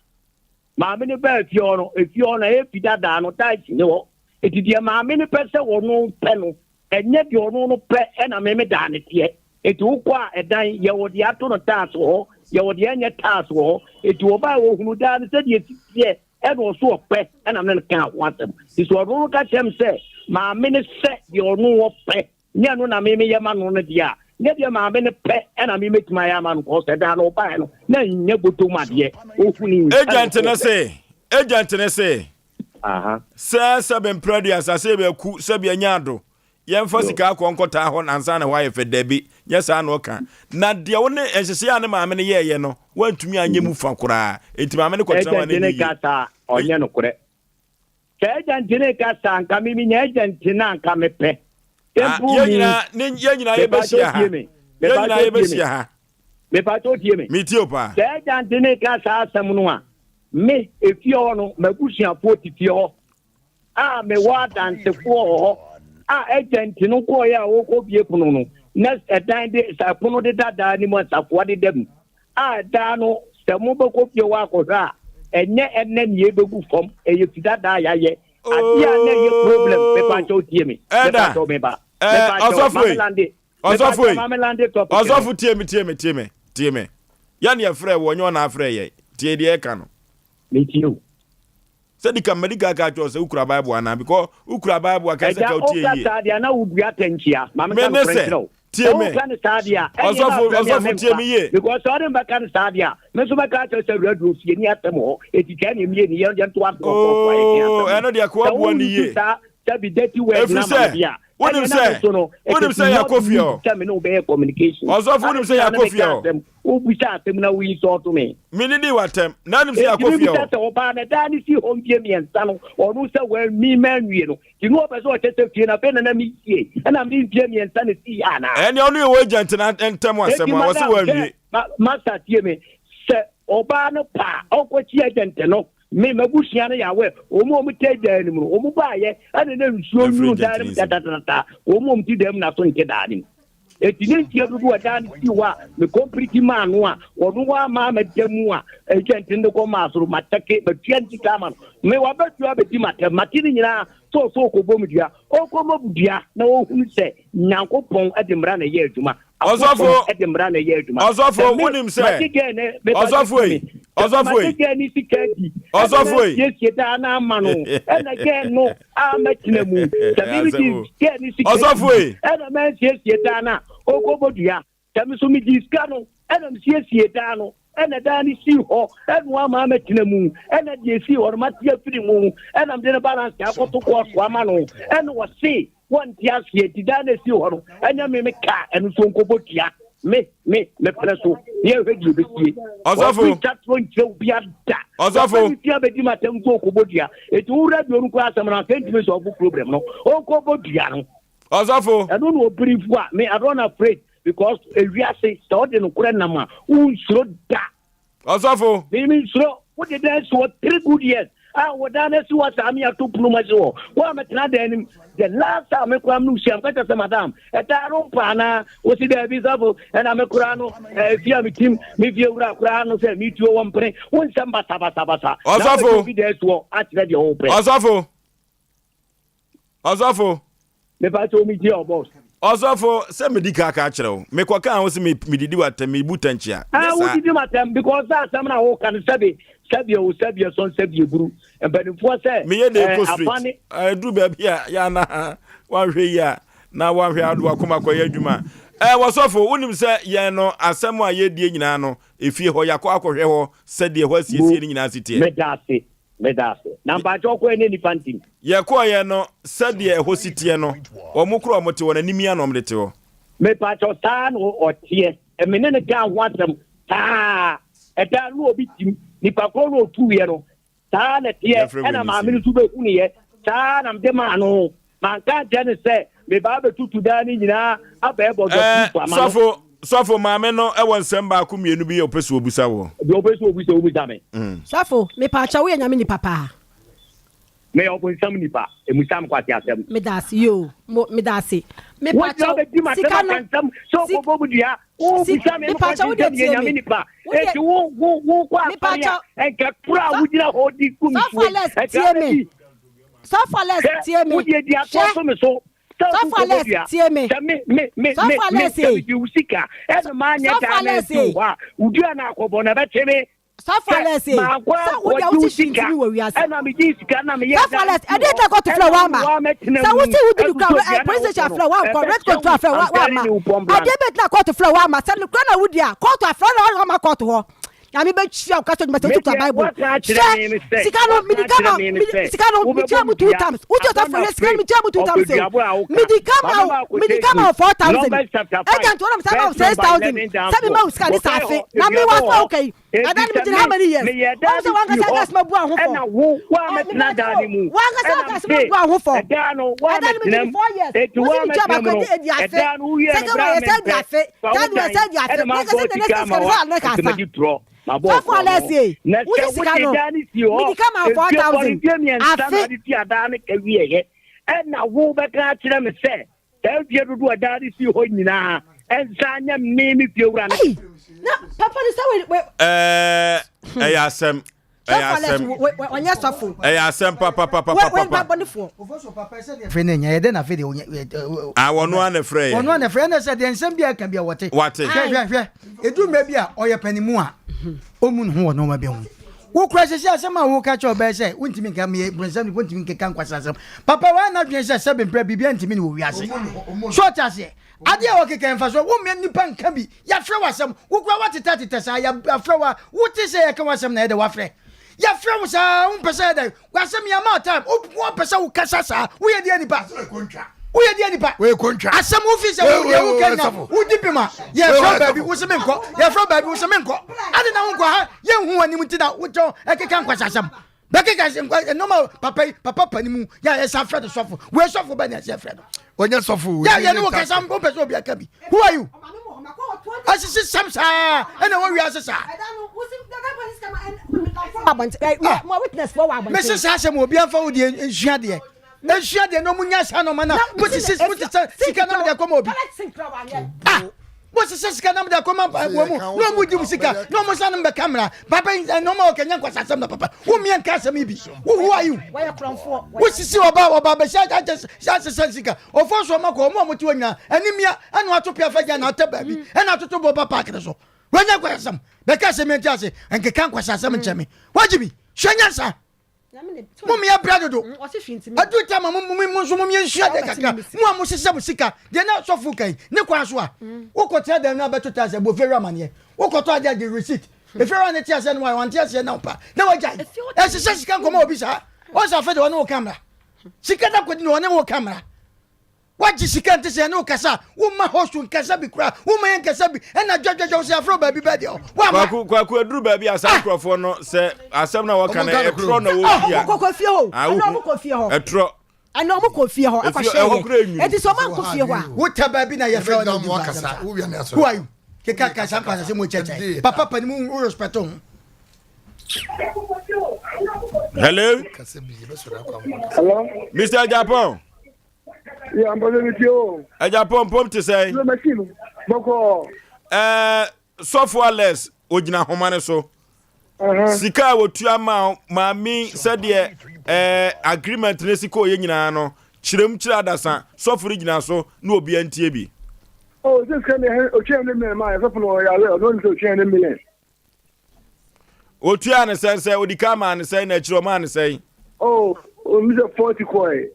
maame no ba fie no efie no e fida da no tachi ne wo etidi maame no pese wo no pe no enye de ono no pe na me da ne tie eti ukwa edan ye wo de ato no tas ho ye wo de enye tas ho eti oba wo hunu da ne se de tie e no so pe na me kan watem iso ono ka chem se maame ne se de ono wo pe nya no na me ye ma no ne dia ne de maame ne pe na me metima ya ma no ko se da no ba no na nya botom ade o huni agent ne se aha se ben pradias ase be ku se be nyado yemfa sika akonkota ho nansa na wa ye fe dabi nyesa na oka na de wo ne ehsese ya ne maame ne ye no wantumi anye mu fa kora enti maame ne kwatra wa ne ni kata onye no kore ke agent ne kata nka mimi nya agent na nka mepe ye nyina ye besia ha me pa to tie me mi ti opa ke agent ne kata asem no a me efie ho no mabusia po titie ho a me wa dance ho agent no ko ya wo ko bie pono no next time de sa pono de dada ni mo sa fo de dem da no se mo be ko bie wa ko ha enye enne ni e begu fom e ye fidada ya ye ade a na ye problem pe pa cho tie me pe pa cho me ba Osofu tie me ya ne frɛ wo nyo na frɛ ye tie de e ka no me tie said the America catch us ukura Bible ana because ukura Bible ka se ka otie yi sadia na ubia tenchia mama ka friend tie me also tie me ye because all them can sadia me so ka cho se radio fie ni atem ho etika ni me ni ye to ato oh eno dia ko abu ni ye be dirty word na ma what him say ya kofio tell me no be communication also for him say ya kofio o busa atem na we so to me minidi watem na him say ya kofio o ba na da ni si home pie mi ensa no o no say well mi manwie no you know person o chese fie na be na mi sie na mi pie mi ensa ne si ana ene onu e agent na entem asem a wo se wanwie master tie me se o ba no pa o ko chi agent no me mabusia na yawe omo teja ni mu omo baaye ane na nsuo nyu darim tatata omo mti dem na so nke daani etini tie dudu adani ti wa me complete man no a onu wa ma medemu a agent ndo ko masuru matake batianti kama me wa batu abedi matini nyina so ko bomdua o ko mobudua na o hunu se nyankopon edimra na ye adwuma Osofo edimra na ye adwuma Osofo wonim se Osofo ni sikadi Osofo yes da na ama no ena ge no a matina mu tabi ge ni sikadi Osofo ena men yes da na o ko bodua tabi so mi diska no ena yes da no ena da ni si ho ena ma matina mu ena de si ho ma tia firi mu ena mde na balance ya ko to ko ama no ena wo si one tia si ti da na si ho no ena me ka ena so ko bodua me preso ye hwegi be tie Osofo chatro nche obia da Osofo ti abedi matem ko bodua eti wura bi onko asem na kenti me so problem no o ko bodua no Osofo I don't know brief what me I don't afraid because we are say so de no kura na ma unsuro da Osofo me unsuro what the dance for 3 good years what done is what ami ato pluma so wa metna de the last time me kura no siam ka say madam etaro pa na o si de bi safo and am kura no fia mi team me fia kura no say me tuo won pre won samba saba Osofo bi de so atre de o pre Osofo me ba to mi je o boss Osofo se me di ka kire me kwa kan wo se me didi wata me butanchia wo didi matam because that sam na wo kan sabi son sabi guru embanifo say me ye de ko street du ba bia ya na wa hwe ya na wa hwe ado akoma koya adwuma Osofo wonim se ye no asem a ye die nyina no efie ho yakọ akohwe ho se de ho asiesie ni nyina sitie medase namba joko ene ni pantim ye ko ye no se de ho sitie no omukro omote wona nimi anom de te ho me pa cho tan o tie e menene ga watam ta e da lu obi tim ni pa ko ro tu ye no ta na tie e na ma mi su be ku ni ye ta na mde ma no man ka jene se me ba be tutu da ni nyina aba e bo go tu ama Sofo maame no e won sem ba ku mienu bi opesu obusa wo bi opesu obusa me Sofo me pa cha wo ya nyame ni papa me opesu nipa e musam kwati asem me dasi yo me dasi me pa cha sika no so go bo dia o bisa me pa cha wo dia nyame nipa e ti wo kwa pa e ka pura wo dia ho di ku mi Sofo let's tie me wo dia dia so me so Sompa tie me. Sompa lesi. Usika. Esa manya kana tu wa. Udia na akobo na beteme. Sompa lesi. Sa udia usika ni we wiase. Ena mi disika na me. Sompa lesi. E dey go to floor wama. Sa wuti udi ka president floor wa correct control floor wama. Ade bet na court floor wama. Sa no na udia court floor wama court ho. Yami be chia o kaso meta tutu Bible. Sikano midikama sikano michamu 2 times. Ujo ta for sikano michamu 2 times. Midikama 4,000. Agent one am 6,000. Sabi ma uska ni safe. Na me wa okay. Adan mi how many years? One say one ka gas ma bu ahun for. Na wo wa metna dani mu. One ka gas ma bu ahun for. Adan mi 4 years. E tu wa metna mu. Adan u ye na bra me. Second one say di afe. Make say the next is na ka sa. Sofo alesi wuti sika no mi kama 4,000 afi adane kawie ye na wo beka kire me se ta bia dudu adane si ho nyina ensanya me fiewura no na papa ni say Asem onya sofo Asem papa we babonifo ofo papa say de frene nya ye de na fe de wono ana frɛ wono ana frɛ na say de nsem bia ka bia wote hwɛ edu me bia oye panimu a omun ho no ma bia ho wo kura sese asem a wo ka cho ba say wontimi nka me brensam ni wontimi nka nkwasa asem papa wa na dwen say sebe mpra bibia ntimi ni wo wiase short ase ade a wokeka mfa so wo me nipa nka bi ya frɛ wasem wo kura wateta sa ya frɛ wa wote say ya ka wasem na ye de wa frɛ ya frɛ wo sa wo mpesa de wasem ya ma time wo pesa wo kasa sa wo ye de nipa Uye dia nipa. We kontra. Asem officer wo Kenya. Wo dipima. Ye from baby wo se menko. Ye from baby wo se menko. Ade na wo nkwa ha ye hu anim ti na wo jo ekeka nkwasa asem. Bekeka asem normal papa panimu ya ye sa Fred sofo. We sofo ba na se Fred. Onya sofo. Ya ye no kasa mpo pese obi aka bi. Who are you? Asisi samsa. Ena wo wi asisa. Mo witness for wa. Me se sa asem obi anfa wo de nhua de. Eshia de no munya sa no mana. Putisi sika na de koma obi. What's the sika na de koma wo mu. No mu di sika. No mo sa na be camera. Papa no ma okanya kwasa sam na papa. Wo mi anka sam bi. Who are you? Why you kronfo? Wo sisi oba be sha sika. Ofonso ma ko mo ti onya. Animia anu atopia faja na ataba bi. E na atoto bo papa akere so. Wanya kwasa sam. Be ka sem enti ase. Enke kan kwasa sam nchemi. Wajibi. Hwanya sa. Mummy ya brado do. Adu tama mummy so mummy nhia de kaka. Mu amu sese musika. De na so fu kan. Ne kwa so a. Wo ko tia dem na beto ta se bo feri amane. Wo ko to ade the receipt. E feri an tia se no wa wan tia se na pa. Na wa jai. E sese sika ko ma obi sa. O sa fe de wona wo camera. Sika da ko di no wona wo camera. Waji sika nte se na wo kasa. Wo ma hostu kasa bi kura. Wo ma yan kasa bi. E na jojo se afro ba bi ba de o. Wa ma kwaku aduru ba bi asa krofo no se asem na wo kana e tro na wo bia. Ko fie ho. E tro ana omo ko fie ho akwahye eti so man ko fie ho a wo ta ba bi na ye fe no mo akasa wo wi na so who are you ke ka ka san pa se mo cheche papa pa ni mo respect on hello Hello Mr. Japan yeah I'm with you Japan pom to say no machine boko software less ogina homane so sika wotua ma mi said agreement ne sika oye nyina no chirem chira adasa software gina so na obi antie bi oh this can o chain me ma so for ya we no so chain me otua ne sense odika ma ne say na chiro ma ne say oh mi 40 coin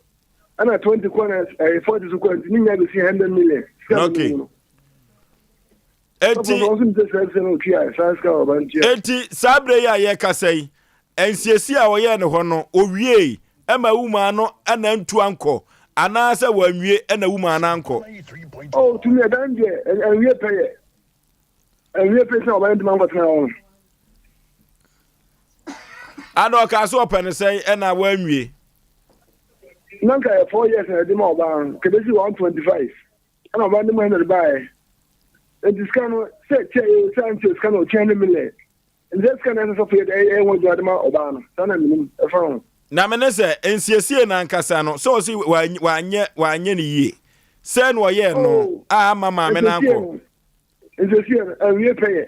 ana 20 coin 40 coin ni nya go see 100 million okay eti sabre ya ye kasai ensiesi a wo ye ne ho no owie ema wuma no ana ntu anko ana se wanwie ana wuma na anko oh to me dan je enwie pay so ba ndima ngotena on ano ka so open say ana wanwie nanka 4 years na ndima oba kebesi 125 ana ba ndima na buy this kind of Sanchez kind of change million. And this kind of stuff here, want to admire Obama. Sana minimum. Na menese ensiesie na nkasa no so si wanye ni ye. Sen wo ye no mama me na nko. Ensiesie we pay.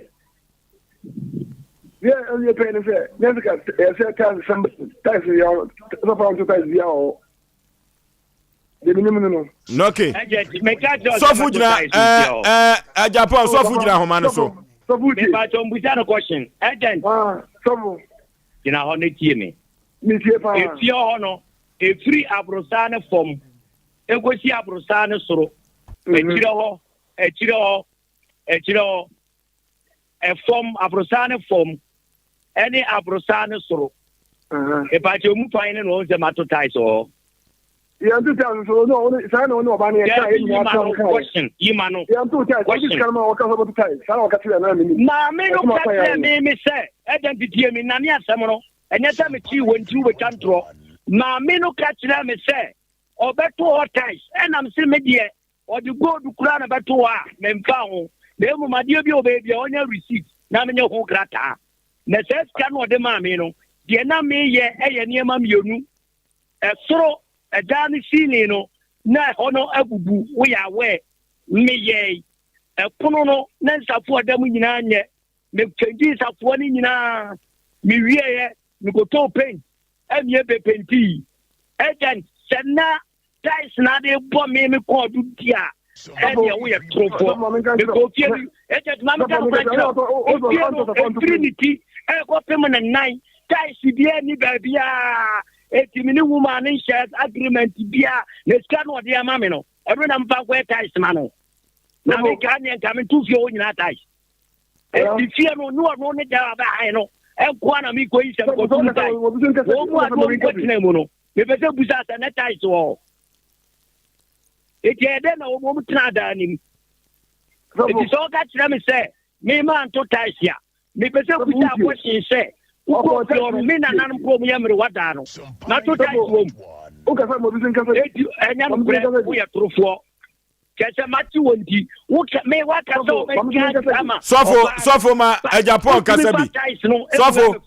Yeah, we pay no say. Never got say tax you so far to tax you. No okay. So fujina Japan so fujina homa no so. So fujina chombuja no question. Agent. So Kina ho ne tie me. Me tie pa. E tie ho no e free abrosane form. E gosi abrosane soro. E chire ho e form abrosane form. Any abrosane soro. E pa chomu fine no se matotai so. Yeah, 2000 so no bani question. Imano. Yeah, 2000. Question. Kalma waka so butai. Sana wakati na mimi. Ma me no ka me say. Identity me na me asem no. Enya ta me chi wonti we kantro. Ma me no ka kire me say. Obeto hotais. Enam se me de. Odi gold kura na beto a me mfa ho. Na emu ma de bi obebi onya receipt. Na me nye ho grata. Na se ska no de ma me no. De na me ye eye niema mionu. Esoro Dani sini no na hono abubu we ya we me ye kono no na nsafo adam nyina nye me change nsafo ni nyina me wie ye me go to paint amie be painti agent senna tais na de bo me ko du dia ene we ye trofo me go fie agent ma me ka no Trinity go permanent nine tais bia ni ba bia etimini woman in shares agreement bia na ska no de ama me no every na mfa kwa tais ma no na me ka ne ka me tu fie o nyina tais e fie no no ne da ba hai no e kwa na mi ko yi se ko tu tais o mu a do ko tine mu no me be se busa sa na tais wo e je de na o mu tna da ni e ti so ka tira me se me ma to tais ya me be se busa ko shin se Uko mina nan ko mu yamre wadano na to dai wom o ka fa mo bizin ka fa enya no we ya trofo kese mati wondi wo me wa ka so me ka sofo ma Japan kasabi sofo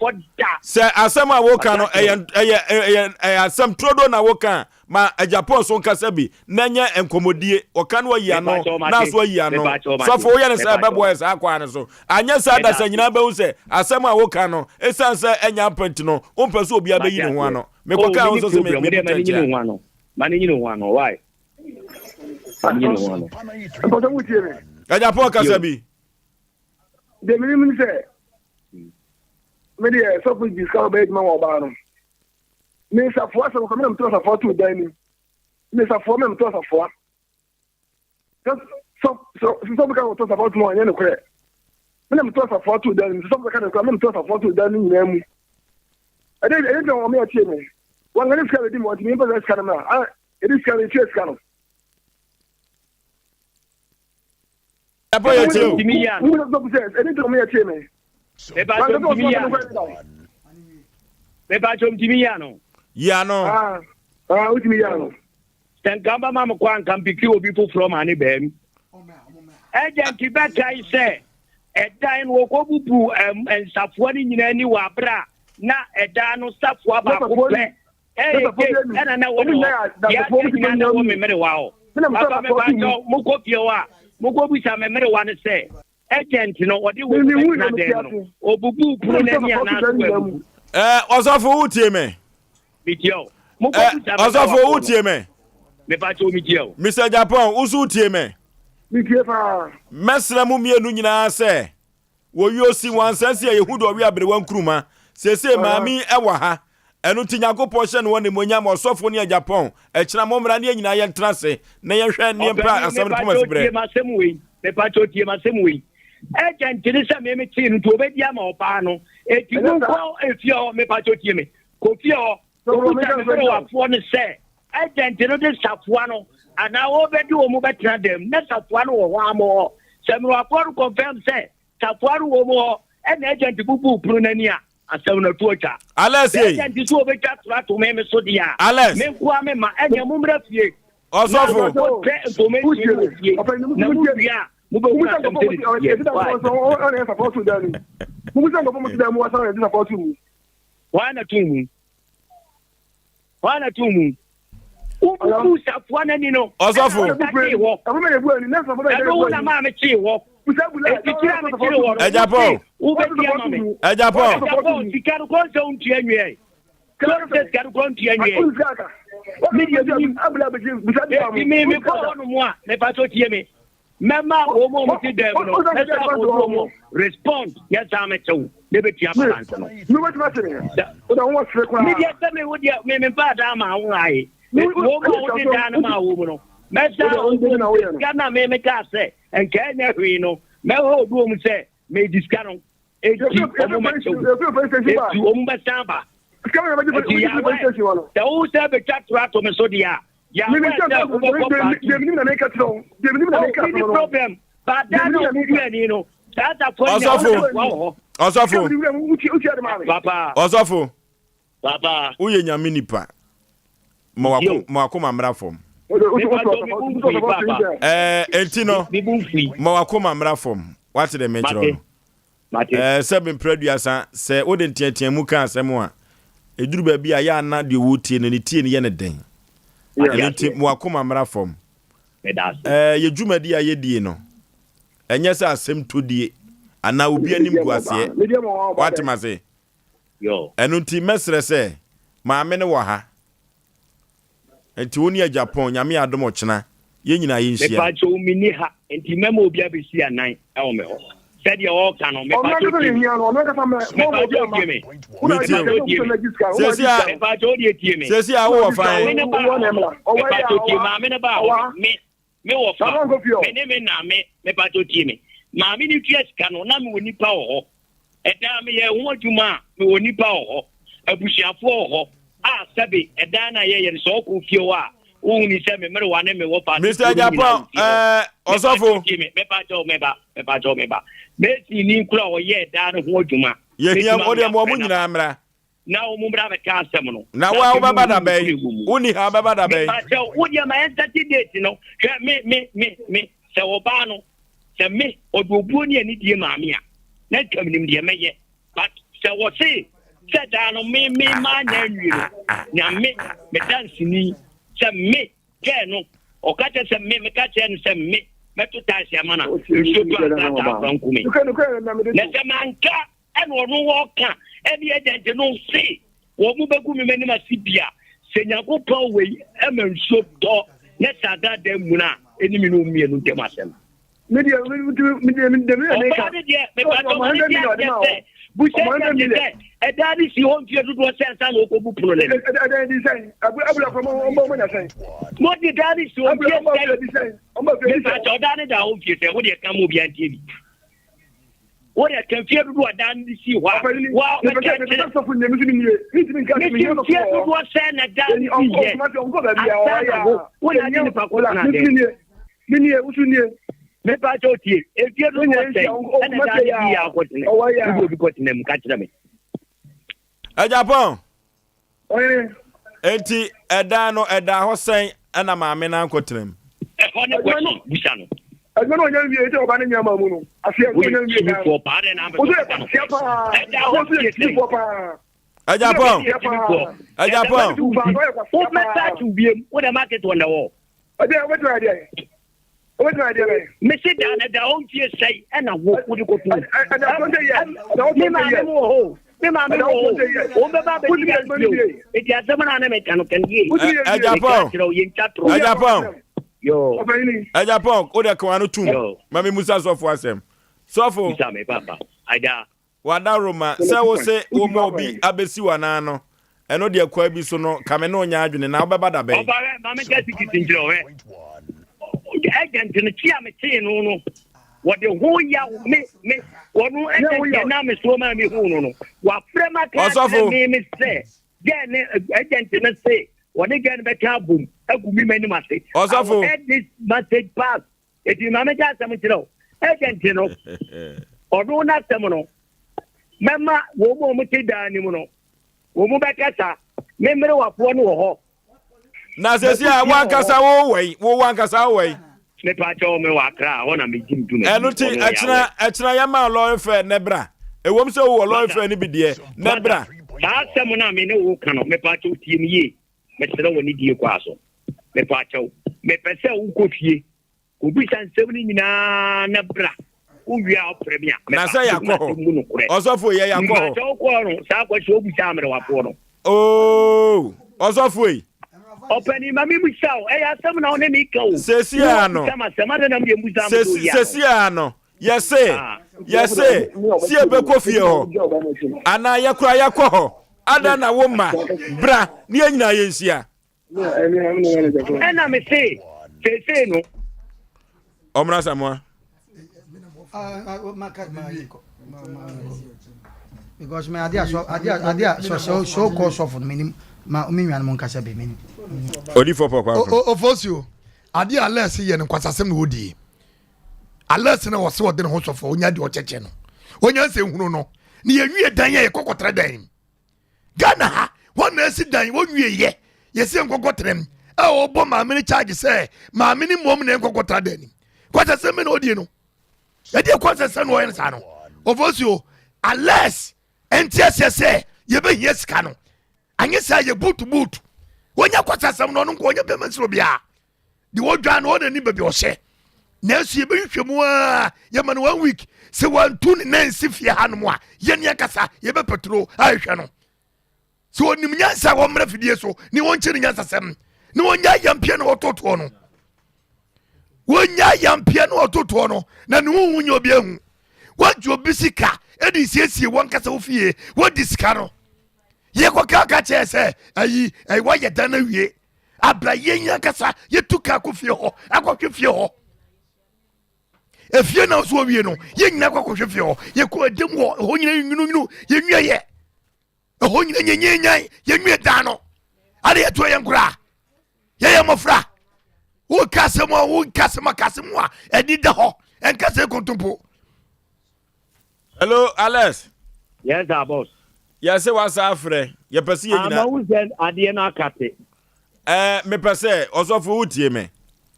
se asema wo ka no asem trodo na wo ka ma Japan so kasabi nanya enkomodie o ka no yi ano na so yi ano sofo wo ye ne se bebo e sa kwa ne so anya sa da sa nyina be hu se asema wo ka no esan se enya pent no o mpe so obi abeyi ne ho ano me ko ka so se me mani nyino ho ano why Japan kasabi de minimum say me de so for discount bed man wa no me sa fo so ko me to sa fo to dan ni me sa fo me to sa fo so because to sa fo to no anya ne kure me to sa fo to dan ni so because me to sa fo to dan ni na mu ade do me atie me wan ngani ska di mo ti me ba ska na it is can chase can Apo ye tio. Who does not say anything me atie me? E ba chom timi ya no. Ya no. Utimi ya. Tenkamba mama kwa nkampiki obi foforo ma ne bam. Agent beka ise edan wo kobubu ensafo ni nyina ni wa bra na edan no safo aba ko pe. Ena na wo ya nyina na wo memere wa o. Aba me ba jo mukopie wa mukobusa memere wa ne se agent no odi wo na dem no obubu puru na ni ana so. Osofo utie me. Bitio. Osofo utie me. Me ba cho mitio. Mr. Japan usu utie me. Mitie fa. Mesra mu mienu nyina se. Wo yosi wansanse ye hudo wi abrewa nkruma. Sese maami ewa ha. Enu tinyakopɔ hye no ne monyam osofo ne Japan. E kira momra ne nyina ye ntrase. Na ye hwɛ ne mpra asɛm no pomas bre. Me pa cho tie masɛm wei. Agent ni sɛ me ti no to obedi ama opa no. Eti ko efio me pa cho tie me. Ko fio o me wa fo ne sɛ agent no de safua no ana obedi o mu betra dem na safua no wo amo. Sɛ me wa for confirm sɛ safua no wo mo e na agent bubu pru nani a asɛm na tuocha. Alex agent so obetwa tra to me so dia. Alex me kwa me ma enya mumra fie. Osofo na mu bia Wana tumu. Ubu safwa na nino. Osofo. Na mama chiwo. Ejapo. Ejapo. Sikaru konso untienwe. Konso sikaru kontienwe. Me ko no mo a me pato tie me. Mema wo mo mti dem no. Na sa ko mo respond ya sa me chew. De be tia balance no. No what matter. O da won sre kwa. Me dia se me wo dia me pa da ma wo ai. Wo mo di da na ma wo mo no. Me sa Ghana me ka se enka nya hwi no. Me ho du om se me diska no. E ti o mo ma chew. E o mo ba samba. Kama na baje police wala. Da o se be chatra to me so dia. Ya me na make it wrong. No problem. But that no Tata Osofo. Papa. Osofo. Papa. Uye nyame nipa. Mawako mamra fom. Entino. Mawako mamra fom. What the metro? Seven producer say o den tian mu kan asem a. Eduru ba bia ya na de wo tie ne tie ne ye ne den. Enti mawako mamra fom. Ye dwumadi a ye die no. Enye se asem to die. Ana obi anim gu ase. What ma say? Yo. Enu nti mesre se maame ne wo ha. Enti woni a Japan nyame adom ochena. Ye nyina ye nhia. Me pa cho mini ha. Enti memo obi abesi anan e wo me ho. Said you all can me pa cho tie me. Sesi a wo fa. Me pa cho tie maame ne ba. Me wo fa. Me na me pa cho tie me. Maami ni tua sika no na me woni pa ho. Eda me ye ho adwuma me woni pa ho. Abusiafo ho. A sabe eda na ye so ko fie wa. Wo ni se me mere wa ne me wo pa. Mr. Japan Osofo. Me pa jo me ba. Me ti ni kura o ye eda no ho adwuma. Ye hiam o de mo mu nyina amra. Na o mu bra be ka asem no. Na wa wo baba da bay. Uni ha baba da bay. Me pa jo wo dia ma entity date no. Me se wo ba no. Se me odobuo ni ani die maame a na kamnim die meye but se wo se da no me ma nya nwiro nya me dance ni se me ke no o ka se me ka che no se me to taxi amana so to ata franku me na se manka e no no wo ka e bi agent no se wo mu begu me mani ma sibia se nyakopon we e man so to na sada da mu na enimi no mienu ntemasem media Daddy, she won't get to do a sense and local book. What did daddy so what I can feel to do a dandy see why me pa choti e tie do say and that ya kwotine go bi kwotine mu ka kire me Japan enti ɛda no ɛda hɔ sɛn ɛna maame na nkɔtrem ɛhɔ ne kwasi busa no ɛgbɛ no ɔnya wie sɛ ɔba ne nyama mu no aseɛ ɔnya wie na for pa de na be ɔsɛ aseɛ paa ɔsɛ for paa Japan wo meta to biem wo the market on the wall ɔde what idea me sit down at the own tie say and I walk with you go to me ma me ho o be ba be it ya sama na me kan kan ye Japan yo Japan o de kan anu tum ma me musa sofo asem sofo musa me papa ada wada roma se wo se wo mo bi abesi wana no eno de kwa bi so no kame no nya adwene na obeba da ben oba ma me get ticket njiro we agent no chia me tie no what the whole ya me wonu agent na me so ma me hu no wa frema ka me say gen agent no say what the gen be ka boom agumi mani ma say osofo this message pass if you ma me ja sam njiro agent no odo na sam no mema wo mo muti dani mu no wo mo bekasa memre wafo no ho na sesi a wankasa wo wankasa wo wei me pa cho me wakra ho na me jim du me eno ti achina ya ma lawyer fair nebra ewom se wo lawyer fair ni bi de nebra ta asem na me ne wo kan me pa cho tie mi ye me sere wo ni die kwa so me pa cho me pese wo kofie obi sansem ni nyina nebra uwia opremia na say yakọ osofo ye yakọ ma cho ko ro sa kwa so obi samre wafo no oh osofo yi openi mami musao asem na one mi ka o sesi ano kama sema na me musa mo ya sesi ano yese si ebe kofie ho ana yakura yakọ ho ada na wo ma bra ni anyina ye nsia ena me se no omra samwa because me adia so cause of minim ma o minwan mo nkasa be minim odi for papa Oforisuo ade alert ye ne kwasasem no odi alert na wose wode ne ho sofo onya de ocheche no onya se hunu no ne ye wie dan ye kokotre dan Ghana ha won na si dan won wie ye se kokotrem e obo ma me charge say ma me ni mom na kokotra dan kwasasem no odi no ye de kwasasem no yen sa no Oforisuo alert entiese ye be hie sika no anye sa ye boot wonya kwasasem no nko wonya be mansiro bia de wodwa no wona ni be bi ohye na su ye be hwehwemu a ye ma no 1 week se wantu ne nansi fie hanom a ye ne kasa ye be petro a hwehwe no so onim nyansa wo mra fidie so ni wonche nyansa sem ni wonya yampie no ototo no wonya yampie no ototo no na ne hunnya obi ehu wadwo bisika edi siesie won kasa wo fie wodi sika no ye ko ka chese ayi wa ye dan na wie abra ye nya kasa ye tuka ko fie ho akɔhwe fie ho efie na so wie no ye nyina akɔhwe fie ho ye ko adem ho nyina nwunu ye nwie ye ho nyina nyenyenyan ye nwie dan no ade eto ye nkura ye mofra wo kasema kasemo a edi da ho enkase kontumpo. Hello Alex. Yes boss. Yes what's afre ye pese ye nyina ama uzen ade na akate me pese osofo utie me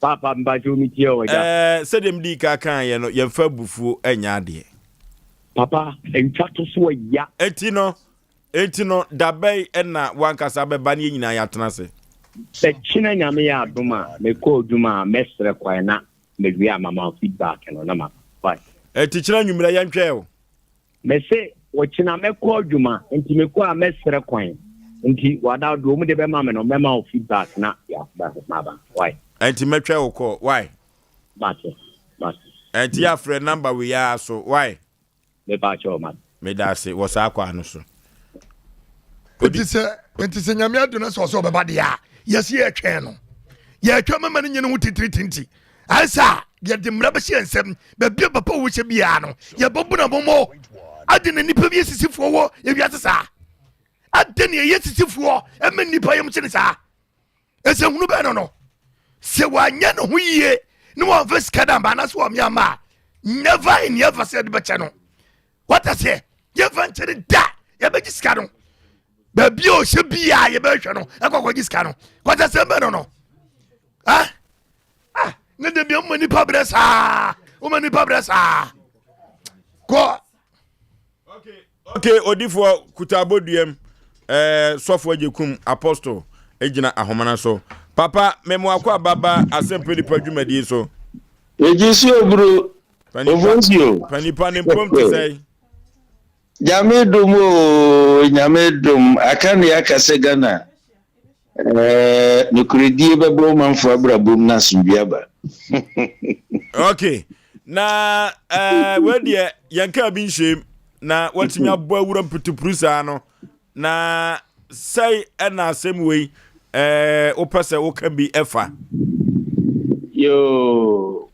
papa mbajo mi tie o ja se dem di ka kan ye no ye fa bufuo anya ade papa entwa to so ya enti no dabai na wankasa beba ne nyina ya tena se se china nyame ya adoma me ko duma mesre kwan na me wi amama feedback no na ma bye enti china nwumra ya ntwe o me se wo china me ko duma enti me ko a mesre kwan enti wada do mu de be ma me no me ma feedback na ya ba why enti metwe wo ko why but enti ya friend number we ya so why me ba cho man me da se wo sa kwa no so enti se nyame adu na so be ba de ya yesi ye twen no ye twen mama ne nyene ho titiritinti ansa ye de mra ba hye nsem ba bia papa wo hye bia no ye bobu na momo ade ne nipa bi sisifo wo ye wiase sa ade ne ye sisifo e me nipa yem kyene sa ese hunu be no se wanya no ho yie no one face kada ba na so am ya ma never said be che no what I say ye venture da ye be jiska no baby o she bia ye be hwe no ekoko giska no kwata sembe no ah ne de bi o nipa bresa o nipa bresa ko okay odifo kutaboduem sofo ajekum apostle ejina ahomana so papa memo akwa baba Asem Mpe Nipa dwumadi so ejisi obro Oforisuo panipa ne mpom ti say nyamedum akane yakase Ghana nukuridie bebo manfo abrabum na sumbiaba okay na we de yanka bi nshem na watimi abo awura putuprusa no na say na asem we opese wo ka bi efa yo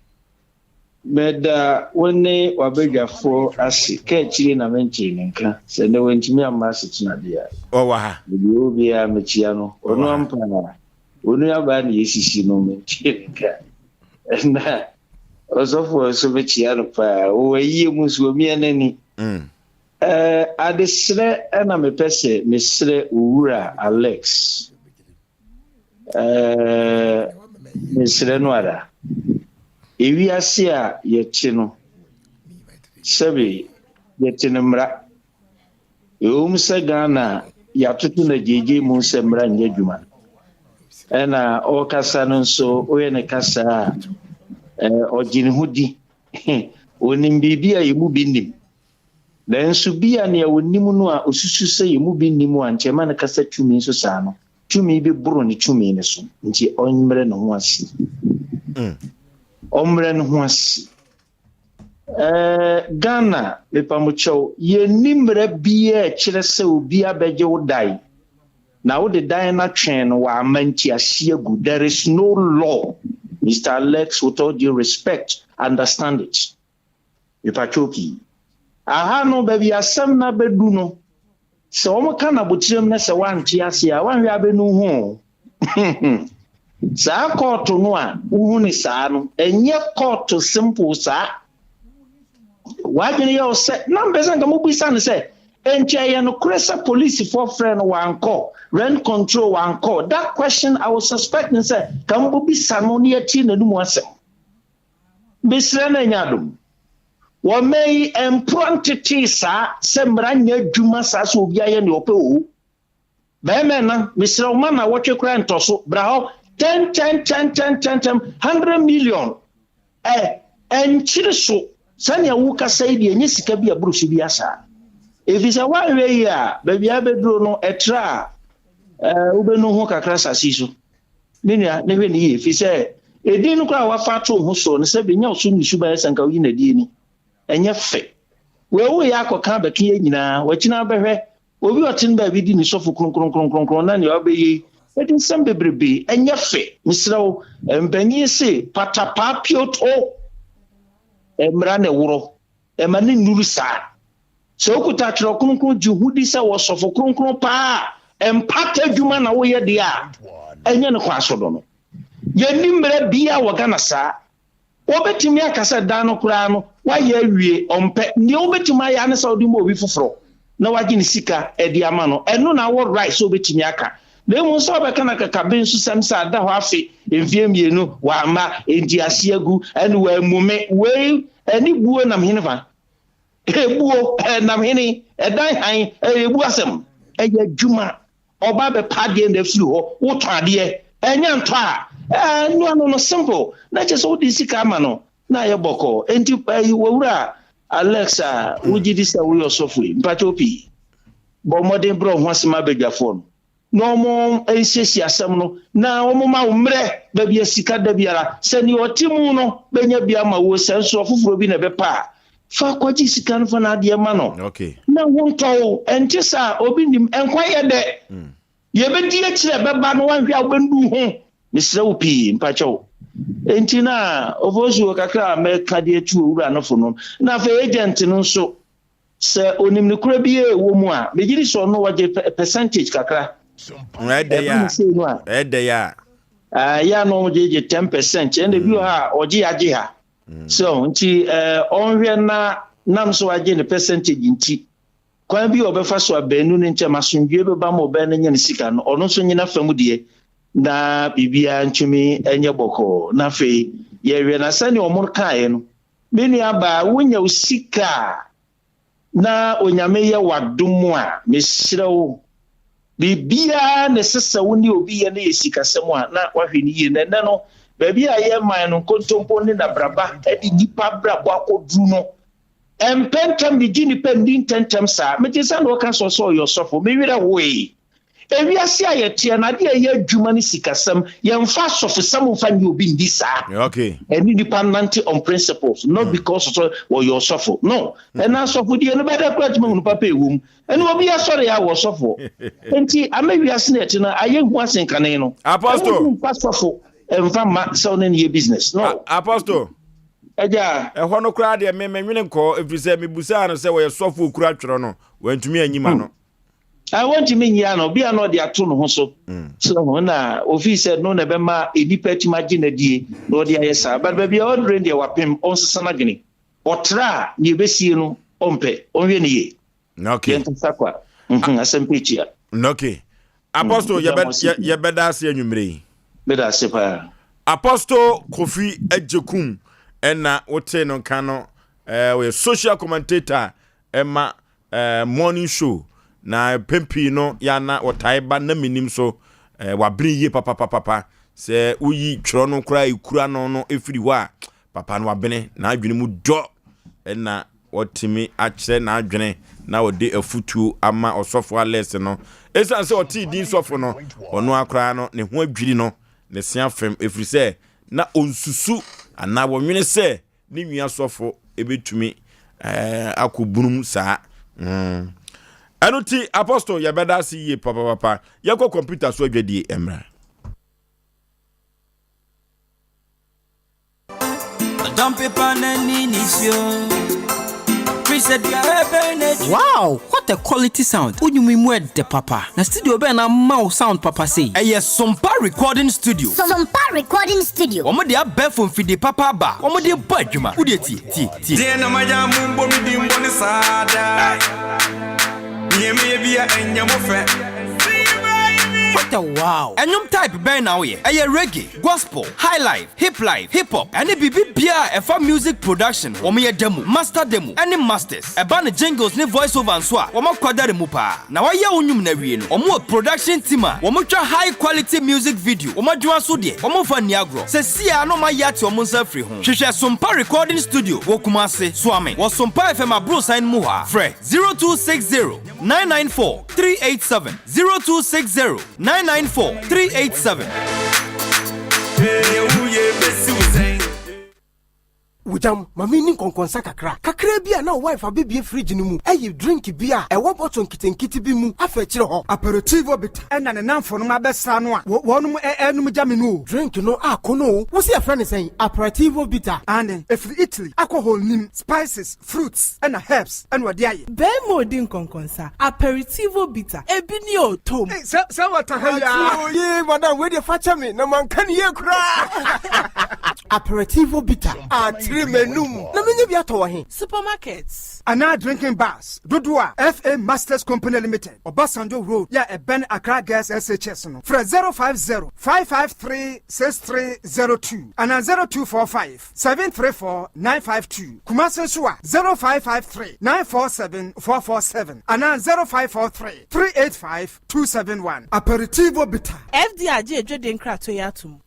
meda wone wabegafo asi kechiri na menchi nka se ne wentimi amasi tunadia wa ha obi a mechia no ono ampa onu aba na yesisi no menchi nka na osofo so mechia no pa wo yi musu omi anani adesre na mepese mesre owura Alex mesre no ara ewi ase a yechi no sebe yechi no mra se Ghana yatoto na jeje mu se mra nyadwuma ena o kasa no so oye ne kasa ogini hudi onim bibia yemu binim nanso bia ne wonim no a osusu se yemu binim anchema ne kasa tumi so saa no tumi bi buru ne tumi ne so nti onmre no ho asi omre no ho asi Ghana lepamucho ye nimre bia kire se obi abeje wodai na wo de dai na twen wa amanti asiegu. There is no law, Mr. Alex, with all due respect, understand it. Lepachoki aha no baby asem na bedu no se o maka na botirem na se wanti ase a wanwe abenu ho sa court no a uhu ni sa no enye court simple sa wajini yo se na mbeza ngamu bisa ne se enche ye no kresa police for friend one call rent control one call. That question I was suspecting say kambu bisa no ne ati na numu asem bisre na nyadum wo may emprantity sa sembranya dwuma sa so obi aye ne ope o be me na misra ma na wotwe kra ntoso braho 10 100 million enchiri so sani awuka saidi enye sika bia brushi bia sa efisa wanwe ya baby abedro no etra ubenu ho kakra sasi so minia ne hwe ni efisa edin kwa wafa to ho so ne se benya so ni suba esanka wi na die ni enye fe we wo ya akoka beke ye nyina wachina behwe obi otin ba bi di ni sofu kronkron na ne obeyi edin sembe brebe enye fe misrawo mpanyi se patapapio to emra ne woro emane nuru sa so okuta tro kronkron juhudi se wo sofu kronkron pa empata dwuma na wo ye de a enye ne kwa so do no ye nimre bia wo Ghana sa obetimi akasa dan no kura no waye awie ompe ne obetimi aya ne Saudi mo obi foforo na waje ne sika edi ama no eno na wo right so obetimi aka na mu so be kana kaka ben su samsa da ho afi emfie mienu wa ama enti asiagu ene wa mume we eni buo nam hinefa ebuo nam hini edan han ebu asem eye dwuma oba be pade na firi ho wo tade enya nto a no simple na just all this kama no na ye boko enti wura Alexa wujidi sa we osofui mpatopi bo modern bro ho asema begafo no mo ensesi asem no na omo ma umre ba bia sika da biara sani otimu no benya bia ma wo senso ofoforo bi na bepa fa kwaji sika no fa na de ma no okay na wonto enti sa obi nim enkwa ye de ye be di akire beba no wanhwe abendu ho misra upi mpacho enti na Oforisuo kakra me kade atu owura no fo no na fa agent no so se onim ne kura bi e wo mu a megiri so no waje percentage kakra ya ya no waje 10% and bi ha oje age ha so nti onhwe na nam so waje ne percentage nti kwan bi obefa so abenu ne nche masundwe beba mo be ne nya ne sika no ono so nyina famu de na bibia ntumi enye boko na fe ye we na sani omur kae no meni aba wonya usika na onyame ye wadomu a mesrewo bibia ne sesa woni obi ye na yesika semu a na wahwe ni ye na no baby a ye man no kontompo ne na braba edi nipa brabo akodru no empentem bi gini pending tentem sa me ti sa no kan so your sofo me wira we ewi ase ayetia na de ye adwuma ni sikasam ye mfa sofo sam mfa ni obi ndi sa okay any dependent on principles not because so your sofo no and na sofo de no bada kwa tuma no papa ewum and obi asore ya wo sofo enti amewi ase na eti na aye hu asen kanen no apostle sofo emfa ma so ne ye business no apostle eja ehwo no kra de me nwene nko efrise me busa no se wo ye sofo kura twero no wantumi anyima no I want to mean ya no bia no de ato no ho so so na office no na be ma edipa timagine die no de ayesa but baby all drain de wapem on sesana gini otra ni besie no ompe onwe ni ye okay yenta sakwa Asem Mpe chia okay apostle ye beda ase anwumre beda ase pa apostle Kofi Ejekum ena wote no kano we social commentator ema morning show na pempi no ya na otaiba na minim so wabri ye papa se uyi twro no kura ikura no efiri wa papa no wabene na adwene mu do na otimi akire na adwene na ode afutu ama osofo ales no esan se oti din sofo no ono akra no ne ho adwiri no ne sia fem efiri se na onsusu ana wonwene se ne nwia sofo ebetumi akobunum saa Anuti apostle ya beda si ye papa yako computer so adwadi emra Wow, what a quality sound. The papa. Na studio be na mau sound papa say. Sompa recording studio. Sompa recording studio. Omo dia be from fide papa ba. Omo dia ba adwuma. Wo dia ti. Dia na maja mumbo mi di mboni sada. What a wow. Enyum type ben now ye. Reggae, gospel, high life, hip hop. Any bibi bia efa music production. Omo ye demo, master demo. Any masters. Eba ne jingles ne voice over and so. Omo kwadare mu pa. Na wa ye onyum na wie no. Omo production team a. Omo twa high quality music video. Omo dwan so de. Omo fa niagro. Se sia no ma yate omo nsa free ho. Hwehwe Sompa recording studio. Wo Kumase, Swame. Wo Sompa FM abro sign mu ha. Fre 0260 994 387 0260 994 387. Wujam mami ni konkonsa kakra bia na wife abebie fridge no mu ayi drink bia e wo bottle nkitenkiti bi mu afa kire ho aperitivo bit ena ne namfo no mabesa no a wonum enum jame no drink no akono wo se afra ne sen aperitivo bitter and if Italy alcohol nim spices fruits and herbs and what dey be modin konkonsa aperitivo bitter ebi ni otom se what ha ye madam we dey facha me na man kan ye kura aperitivo bitter menum na menye bi ato he supermarkets ana drinking bars dodua FA Masters Company Limited Obasanjo Road ya Eben Accra Gas SHS no fra 050 553 6302 ana 0245 734 952 Kumase Suwa 0553 947 447 ana 0543 385 271 aperitivo bitter FDAG edwede nkrato yatum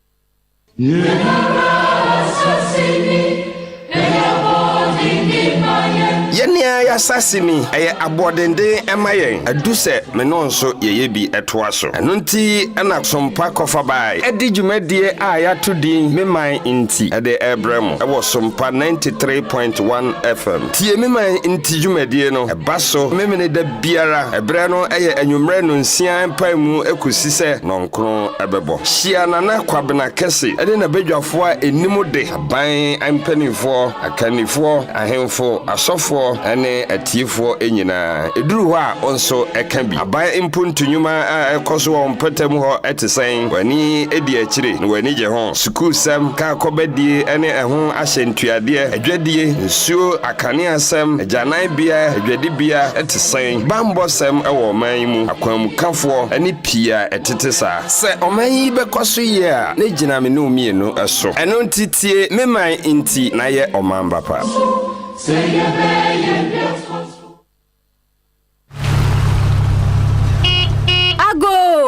Yenia ya sasimi eye abodende emayen aduse me no nso yeye bi etoa so eno nti na Sompa kofa bai edi dwumadie a ya to din meman nti ede ebrem e wo Sompa 93.1 FM tie meman nti dwumadie no eba so memene da biara ebre no eye anwumre no nsian pamu ekosi se nonkron ebebo hia na kwabena kese ede na bedwafo a enimu de aban ampanifo akanifo ahemfo asofo fo ene atiefo enyina eduru ho a onso eka bi aban impuntu nyuma ekoso wo mpatam ho etesen wani edi akire no wani je ho school sam ka kobadie ene eho ahyentuade adwadie nsuo akane asam ajanan bia adwade bia etesen bambo sam ewo man mu akwamukafo ene pia etete sa se oman yi bekoso ye a ne gina me no mienu eso eno ntitie meman inti na ye oman bapa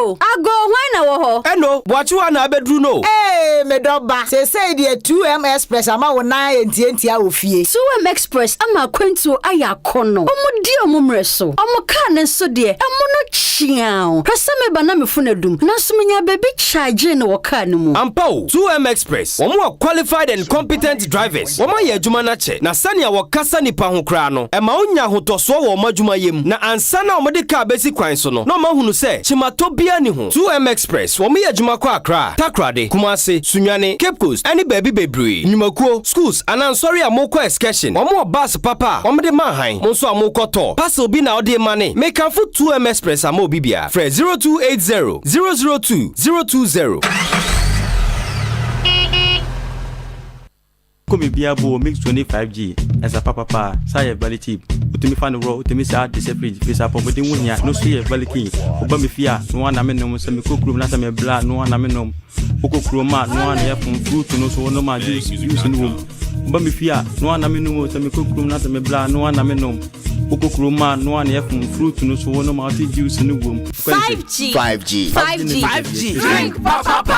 Ago, why na wo ho? Eno, bwachiwa na abedru no. Me doba. Say the 2M Express ama wona enti a ofie. 2M Express ama kwentu aya kono. Omo di omo mreso. Omo ka ne so de. Omo no chiao. Hwesa me ba na me funadum. Na so menya baby charge ne wo ka ne mu. Ampo, 2M Express. Omo are qualified and competent drivers. Omo ye adwuma na che. Na sania wo kasa nipa ho kra no. E ma onya hotoso wo omo adwuma yem. Na ansa na omo de ka besi kwan so no. No ma hunu se chimato bia ni ho. 2M Express. Omo ye adwuma kwa Accra, Takrade, Kumasi, Sunyane, Cape Coast, any baby bebre. Nyumakuo, schools, and I'm sorry amoko excursion. Omo bus papa, omo de manhain. Monso amoko to. Pass obi na ode money. Make am for 2M Express amo bibia. Fred 0280 002 020. Come bia bo mix 25G as a papa say very cheap. Utimi fan ro utimi sa de fridge fisa pom de wunya no so ye very key. Oba me fia no na me no se me kokrum na se me bla no na me no. Okokroma no na ye fun fruit no so no ma juice no wom. Oba me fia no na me no se me kokrum na se me bla no na me no. Okokroma no na ye fun fruit no so no ma juice no wom. 5G. Drink papa.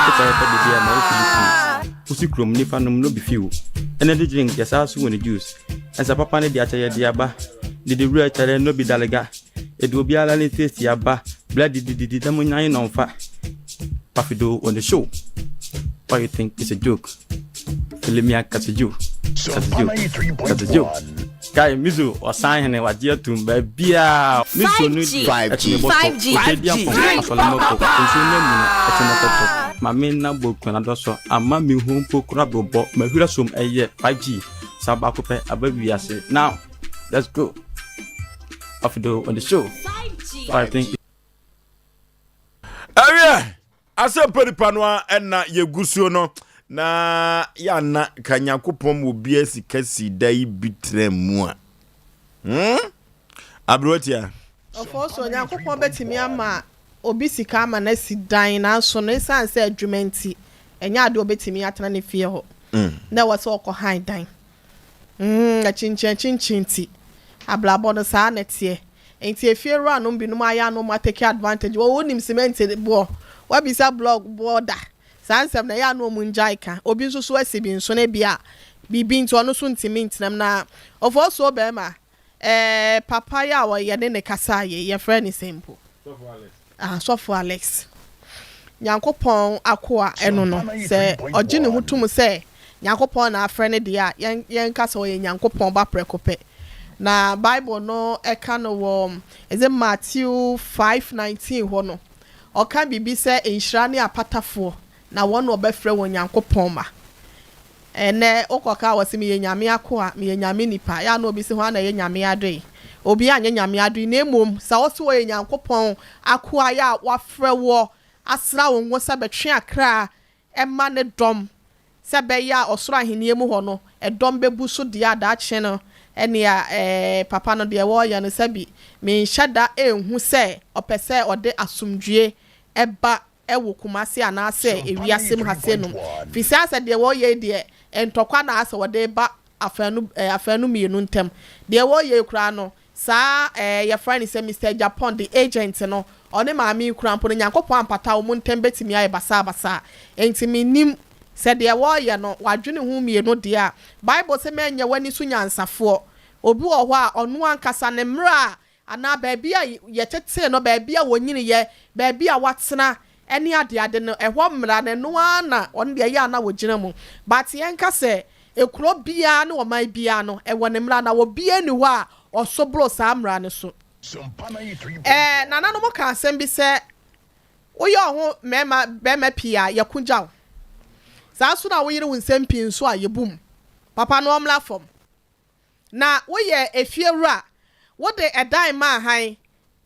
Usikrum nipa no be few. And the drink yes also when the juice. As a papa ne dia chaye dia ba. The real chaye no be dalega. It will be ala ni taste ya ba. Blood the tamunyan on fa. Pafido on the show. Why you think it's a joke? Filimia catch a joke. Catch a joke. Guy Mizu or sign and what dear to baby. 5G. My main number can also a mammy whom poke rubber bot my hurasum a year 5G. Sabacope a baby. I say now let's go. Off the on the show. 5G. I think. Area Asem Mpe Nipa na yegusuo no na ya na kanyakopom obi asikasi dai bitremu a abrotia Oforisuo nyakopom betimi ama obi sika ama na sidan na so no sanse adwumenti enya ade obetimi atena ne fie ho na wase okọ han dan a chinchinti ablabo no sa na tie enti efie ro anom binum aya no ma take advantage wo nim cement bo wa bisa blog border sansem na ya no munjaika obi nso so asibi nso na bia bibi nto no so ntimi ntinam na Oforisuo be ma papa ya wo ye ne kasa ye friend ni simple Sofo Alex Nyankopon akoa eno no se ogi ne hutum se Nyankopon na afre ne dia yen kasa wo ye Nyankopon ba prekope na Bible no eka no wo eze Matthew 5:19 ho no oka bibi se enhira ne apatafo na won obefre wo Nyankopon ma ene okoka wasimi ye nyame akoa me ye nyame nipa ya no obi se ho na ye nyame adoi obi anya nyame adu na emom sa wo so wo Nyankopon akoa ya wafrɛ wo asra wo ngo sabetwe akra ema ne dom sebe ya osoro ahenie mu ho no edom bebu so dia da kye no ene ya papa no de wo ya no sabi me nhada enhu se opese ode asomdwie eba ewo kumase anase ewiasem hasenu fisasa de wo ye de entokwa na ase wode ba afanu mienu ntem de wo ye kura no sa your friend is Mr. Japan the agent no one maami kura mpo Nyankopon ampata wo ntem betimi aye basa enti minim se de wo ye no wadwene hu mienu de a Bible se menye wani so nyansafo obi wo ho a onu ankasa ne mra ana baabi a ye tete no baabi a wonyini ye baabi a watena eni ade no ehwo mra ne no ana on de ye ana wogina mu but yen ka se ekuro bia ne wo mai bia no ewo ne mra na wo bia ni ho a osobro sa mra ne so nana no mo ka asem bi se oyo ho mema bema pia yakunjaw sa so na wo yire wo nsem pin so a yebum papa no omla fom na woyɛ efiewura wode ɛdan ma han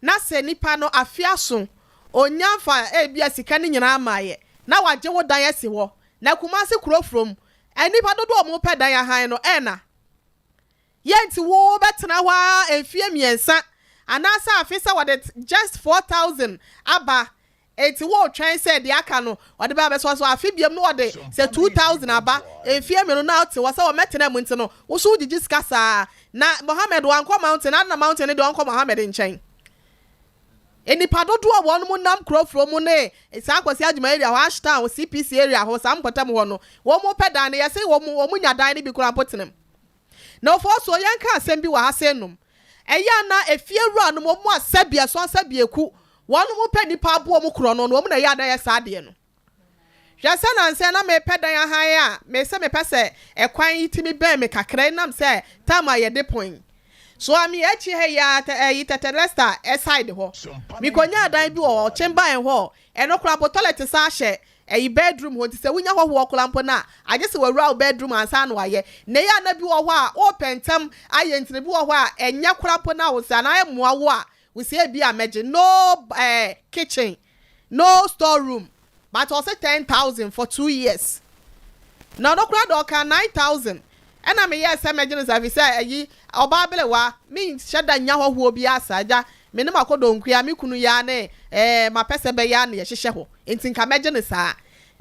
na sɛ nipa no afiaso onyanfa ebia sika ne nyina amaye na wagye wo dan asi hɔ na kumase kurofrom enipa dodo omo pɛ dan han no ɛna yenti wo betena hɔ efie miensa anasa afisa wode just 4,000 aba eti wo twɛn sɛ de aka no ɔde ba bɛso so afi biam no ɔde sɛ 2,000 aba efie me no na ɔte wɔ sɛ wɔ metena mu nti no wo so gigi skasa na Mohammed wankɔ mountain na mountain de wankɔ Mohammed nkyɛn enipa dodo a wɔn mu nam kurofro mu ne saa akwasi adwuma area hɔ ashtown CPC area hɔ sam kɔtam hɔ no wɔn mu pɛ dan ne yɛsɛ wɔn mu nya dan ne bi kura potenem na ofo so yɛnka asɛm bi wɔ ha sɛ nom ɛyɛ na efie wura no mo mu asabia so asabia ku wɔn mu pɛ nipa abo mu kuro no wɔn na yɛ adan yɛ saa de no hwɛsɛ na nsɛ na me pɛ dan ahan a me sɛ me pɛ sɛ ɛkwan yi timi bɛn me kakra nam sɛ time a yɛ de point so ami echi he ya tetelesta side ho mi konya adan bi wo chamber en ho eno kura po toilet sa hye bedroom ho ti se wunya ho ho kula mpo na age se wawura bedroom ansa na waye na ya na bi wo ho a o pentam aye ntine bi wo ho a enya kura po na wo sa na aye moa wo a we say bi ameje no kitchen no storeroom but also 10,000 for 2 years na no kura do ka 9,000 ena me yes emergency service ayi oba belewa me sheda nya hoho bi asaja me ne makodo nkua me kunu ya ne ma pese be ya ne ye hyehye ho enti nka meje ne saa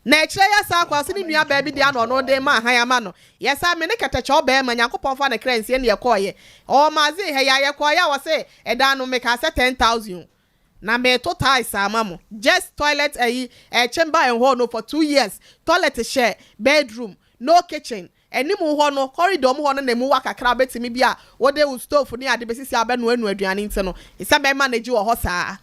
na ekire ya saa kwase ne nua ba bi de ano no de ma han ya ma no yesa me ne keteche oba ma nyankopon fa ne kransie ne ye koye o mazi he ya ye koye wo se eda no me ka se 10,000 na me total sama mo just toilet chamber and hall no for 2 years toilet share bedroom no kitchen eni mu ho no corridor mu ho no na mu wakakra betimi bia wo de stove ni ade besisi abenu anu aduane nti no isa be manage wo ho saa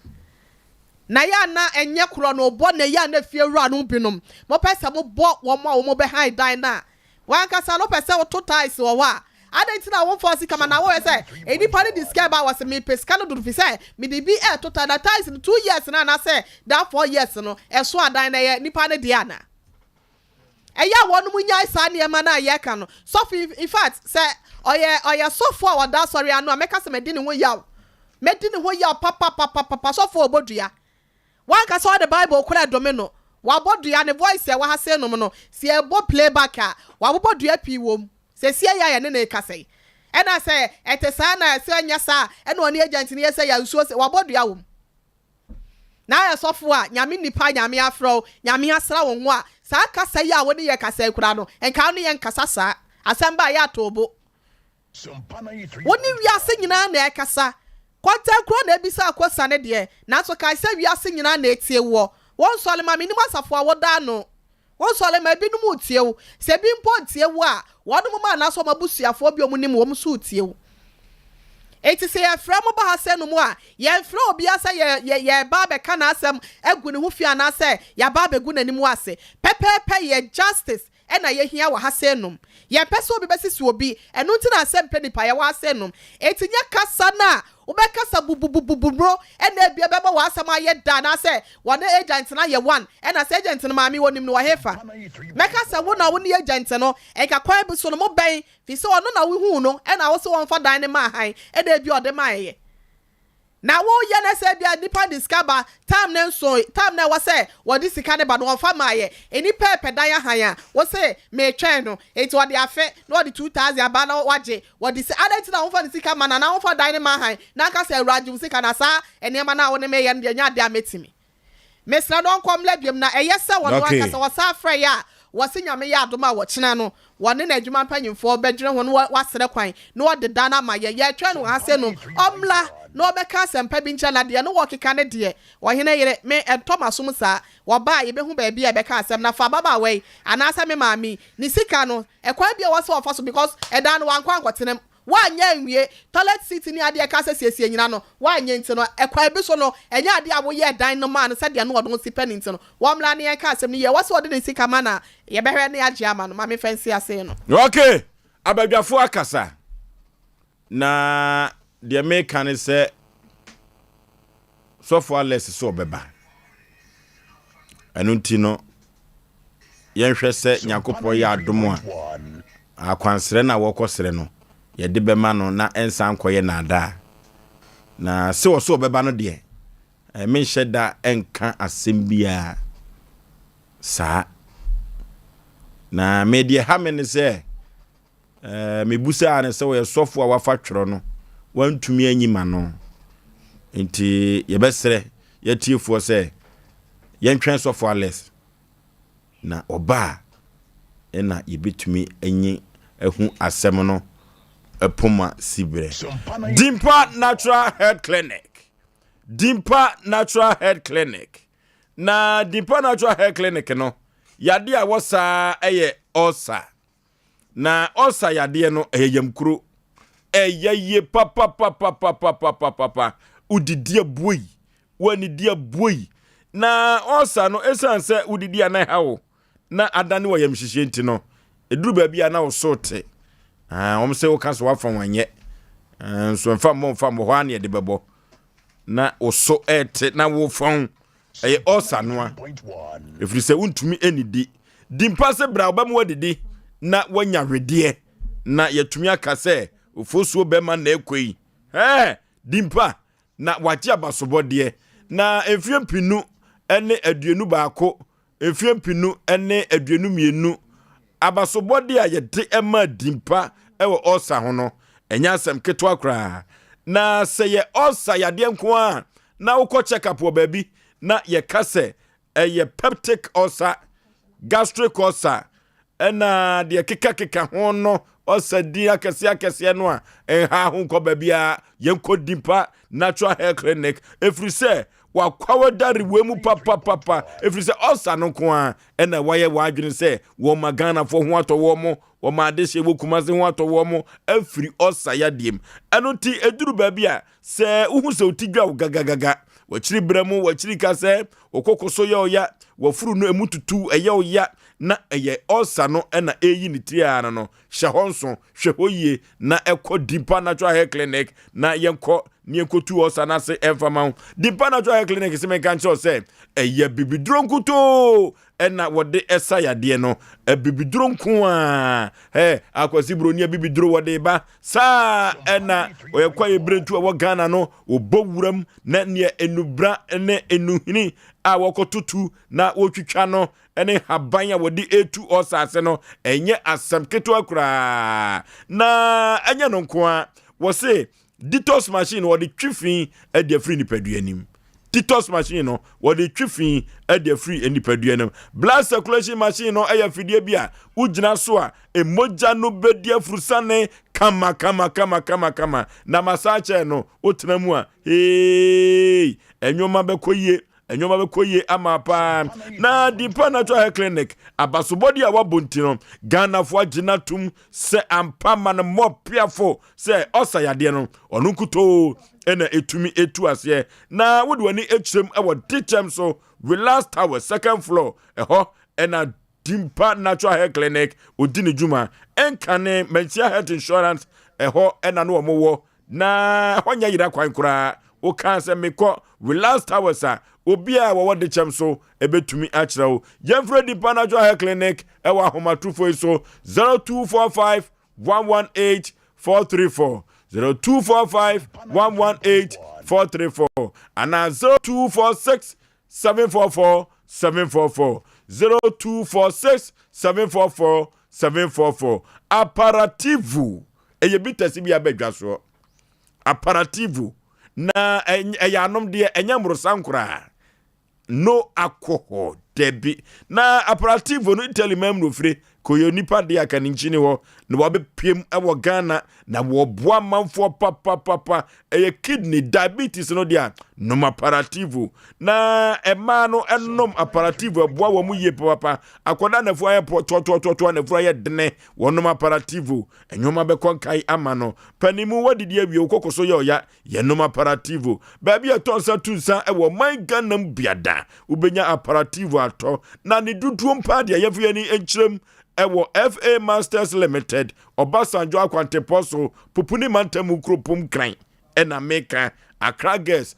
na ya na enye kro no bo na ya na fie wura no binom mo pese mo bo wo mo be high dan na wan kasa no pese wo total is wo wa adanti na won force kama na wo say eni pa ni describe was me pesca no do fi say me de bi total na ties 2 years na say that 4 years no eso adan na ye nipa ne de ana eya wonu munya isa ne ma na ye ka no so in fact say oye so for wa da sorry anu ameka se medi ne ho yaw papa so for obodua wan ka so the Bible kura dome no wa bodua ne voice e wa ha se no no se e bo playback a wa bodua pi wom se sie ya ne ka sei e na se etesa na se anya sa e no ne agent ne se ya nsuo se wa bodua wom na ya so for a nyame nipa nyame afro nyame asra wo ho a saa kasa ya woni ye kasa kura no enka no ye nkasa saa asamba ya tobo woni wiase nyina na ekasa kwanta kuro na ebisa akosa ne de na so kai se wiase nyina na etie wo won sole ma minim asafo a woda no won sole ma binum utie wo se bi mpo tie wo a wodum ma na so mabusuafo bi omunim wo mso utie wo eti se ye fra mo ba ha se no mu a ye fra obi asa ye ba be ka na asem egu ne hu fia na ase ya ba be gu nanimu ase pepepe ye justice e na ye hia wa ha se nom ye pese obi besisi obi enu nti na Asem Mpe Nipa ye wa se nom eti nya kasa na ubekasa bububububro e na bia beba wa asam aye da na se wona agent na ye one e na se agent no maami wonim no wa hefa mekasa wo na wo ne agent no e ka kwan bi so no mo ben fi se ono na wo hu no e na wo se won fa dan ne ma han e na bia ode ma ye na wo ye na se bia nipa discover time na wo se wo di sika ne ba no fa ma ye eni pepe dan ya han ya wo se me twen no eti wo de afe no wo di 2,000 aba na waje wo di se adenti na wo fa di sika ma na wo fa dan ne ma han na ka se awraje wo sika na sa ene ma na wo ne me ye ne nya de ametimi mesra don kom labiem na eye se wo no aka se wo sa afra ya wasi nyame ya adoma wo kyena no wone na adwuma mpanyimfo bedwene ho no wasere kwan no wode dana ma ye twa no ase no omla no obeka sempa bi ncha na de no wokeka ne de wo hene yere me entomasom sa wo ba ye behu ba bia beka asem na fa baba we anasa me maami ni sika no ekwan bia wo se wo faso because edan no wankwa ankotenem wanya nwie toilet seat ni ade ka sesiesie nyina no wanya nti no ekwa bi so no enya ade a wo ye dan no man se de no odon si pen nti no womla ne ka asem ni ye wo se ode ne sika ma na ye behwe ne age ama no ma me fancy ase no okay abadwafo akasa na de me kan se so for less so beba anu nti no yenhwe se nyakopo ya adomo a akwansere na wo kosere no ye de bema no na ensan koye na ada na se wo so beba no de me sheda enka asem bia sa na me de ha me ne se me busa ne se wo ye sofo a wafa tworo no wantumi anyima no nti ye besere ye tiefo se ye ntwen sofo ales na oba ena yebetumi enyi ehu asem no epoma sibre Dimpa Natural Health Clinic. Dimpa Natural Health Clinic. Na Dimpa Natural Health Clinic no yade a wosa eye osa. Na osa yade no eyemkuro. Eyeye papa udidi aboyi. Wani dia boyi. Na osa no esanse udidi ana hawo. Na adane wo yemhihye nti no eduru ba bia na wo sote. Omse wo kaso wafa wanye. So mfa mo ho ane de bebo. Na oso ete na wo fon eye osa noa. Efiri se untumi enidi. Dimpa se bra obam wadidi na wanya hwede na yetumi aka se Oforisuo bema na ekoi. Dimpa na wachi abasobode na efiem pinu ene aduenu baako efiem pinu ene aduenu mienu abasobode a yede ema dimpa ewo osa ho no enya asem keto akra na se ye osa yade nko a na ukọ check up wo baabi na ye kase eye peptic osa gastric osa ena de keka ho no osa di akese no a enha ho nko baabi a yenko Dimpa Natural Hair Clinic efiri se wakwawa dari wemu papa efiri se osa no ko a ena waye wadwene se wo magana fo ho atowo mo wo ma de hye wokumase ho atowo mo afiri osa yadiem eno ti eduru baabi a se uhu se otigwa gagaga wachiri bremu wachiri kase okokoso ye oya wafuru no emututu eye oya na eye osa no ena eyi ni triana no hwehonso hwehoye na ekọ Dimpa Natural Hair Clinic na yenko ni enkotu osa na se enfama Dimpa Natural Hair Clinic se men kan cho se eye bibiduro nkuto ena wode esa yade no bibiduro nko a akwasi broni bibiduro wode ba sa ena oyekwa ebrentu a wo Ghana no obowuram na ne enubra ne enuhini a wokotutu na wotwitwa no ene habanya wodi etu osase no enye asem keto akura na enye no nko a wo se detox machine wodi twifin e de free nipaduanim detox machine no wodi twifin e de free enipaduanim blood circulation machine no eya fidie bia ugina so a emoja no bedia frusane kama na masache no otenamu a enwoma bekoye ama pa na Dimpa Natural Hair Clinic abasobodi a wabonti no Ghana fo agina tum se ampa man mo piafo se osa yade no onu nkuto ena etumi etu ase na wodi wani echrem e wo dichem so Relax Tower second floor eho ena Dimpa Natural Hair Clinic odini juma enkane Mentia Health Insurance eho ena no omowo na honya yira kwan kura o kan se mekọ Relax Tower sa obia wo de chem so ebetumi achira o yemfre Dimpa Natural Hair Clinic ewa homatufo so 0245 118 434 0245 118 434 ana 0246 744 744 0246 744 744 Aparativu eyebitasi bia bedwaso Aparativu na eyanom de enyamrosankura no alcohol debi na Aparativu no intelimam no free koyo nipa de aka ni nchini ho na wabe piem ewo Ghana na wo boa manfo papa kidney diabetes no dia no Aparativu na ema no enom Aparativu boa wo mu ye papa akoda na fu aye to na fu aye dene wonom Aparativu enyoma be konkai ama no panimu wadidi awie okokoso ye oya ye nom Aparativu baabi atonsa tunsa ewo man Ghana biada ubenya Aparativu ato na ne duduo mpa de ye fu ye ni enchirem ewo FA Masters Limited Obasanjo Akwanteposo Pupuni Mantamu Kropum Kran ena meka Accra Gas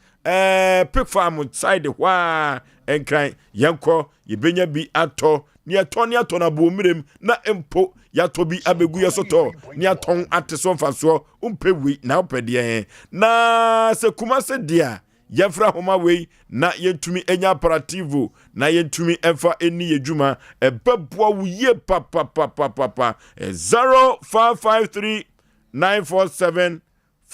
Pig Farm side wa enkran yanko yebenya bi ato ni etoni atona bomirem na empo ya tobi abegu yesoto ni aton ateso mfaso umpewi na opede na se kuma se dia yefra homa wei na yentumi enya operativo na yentumi emfa eni yedwuma ebeboa wuye papa 0553 947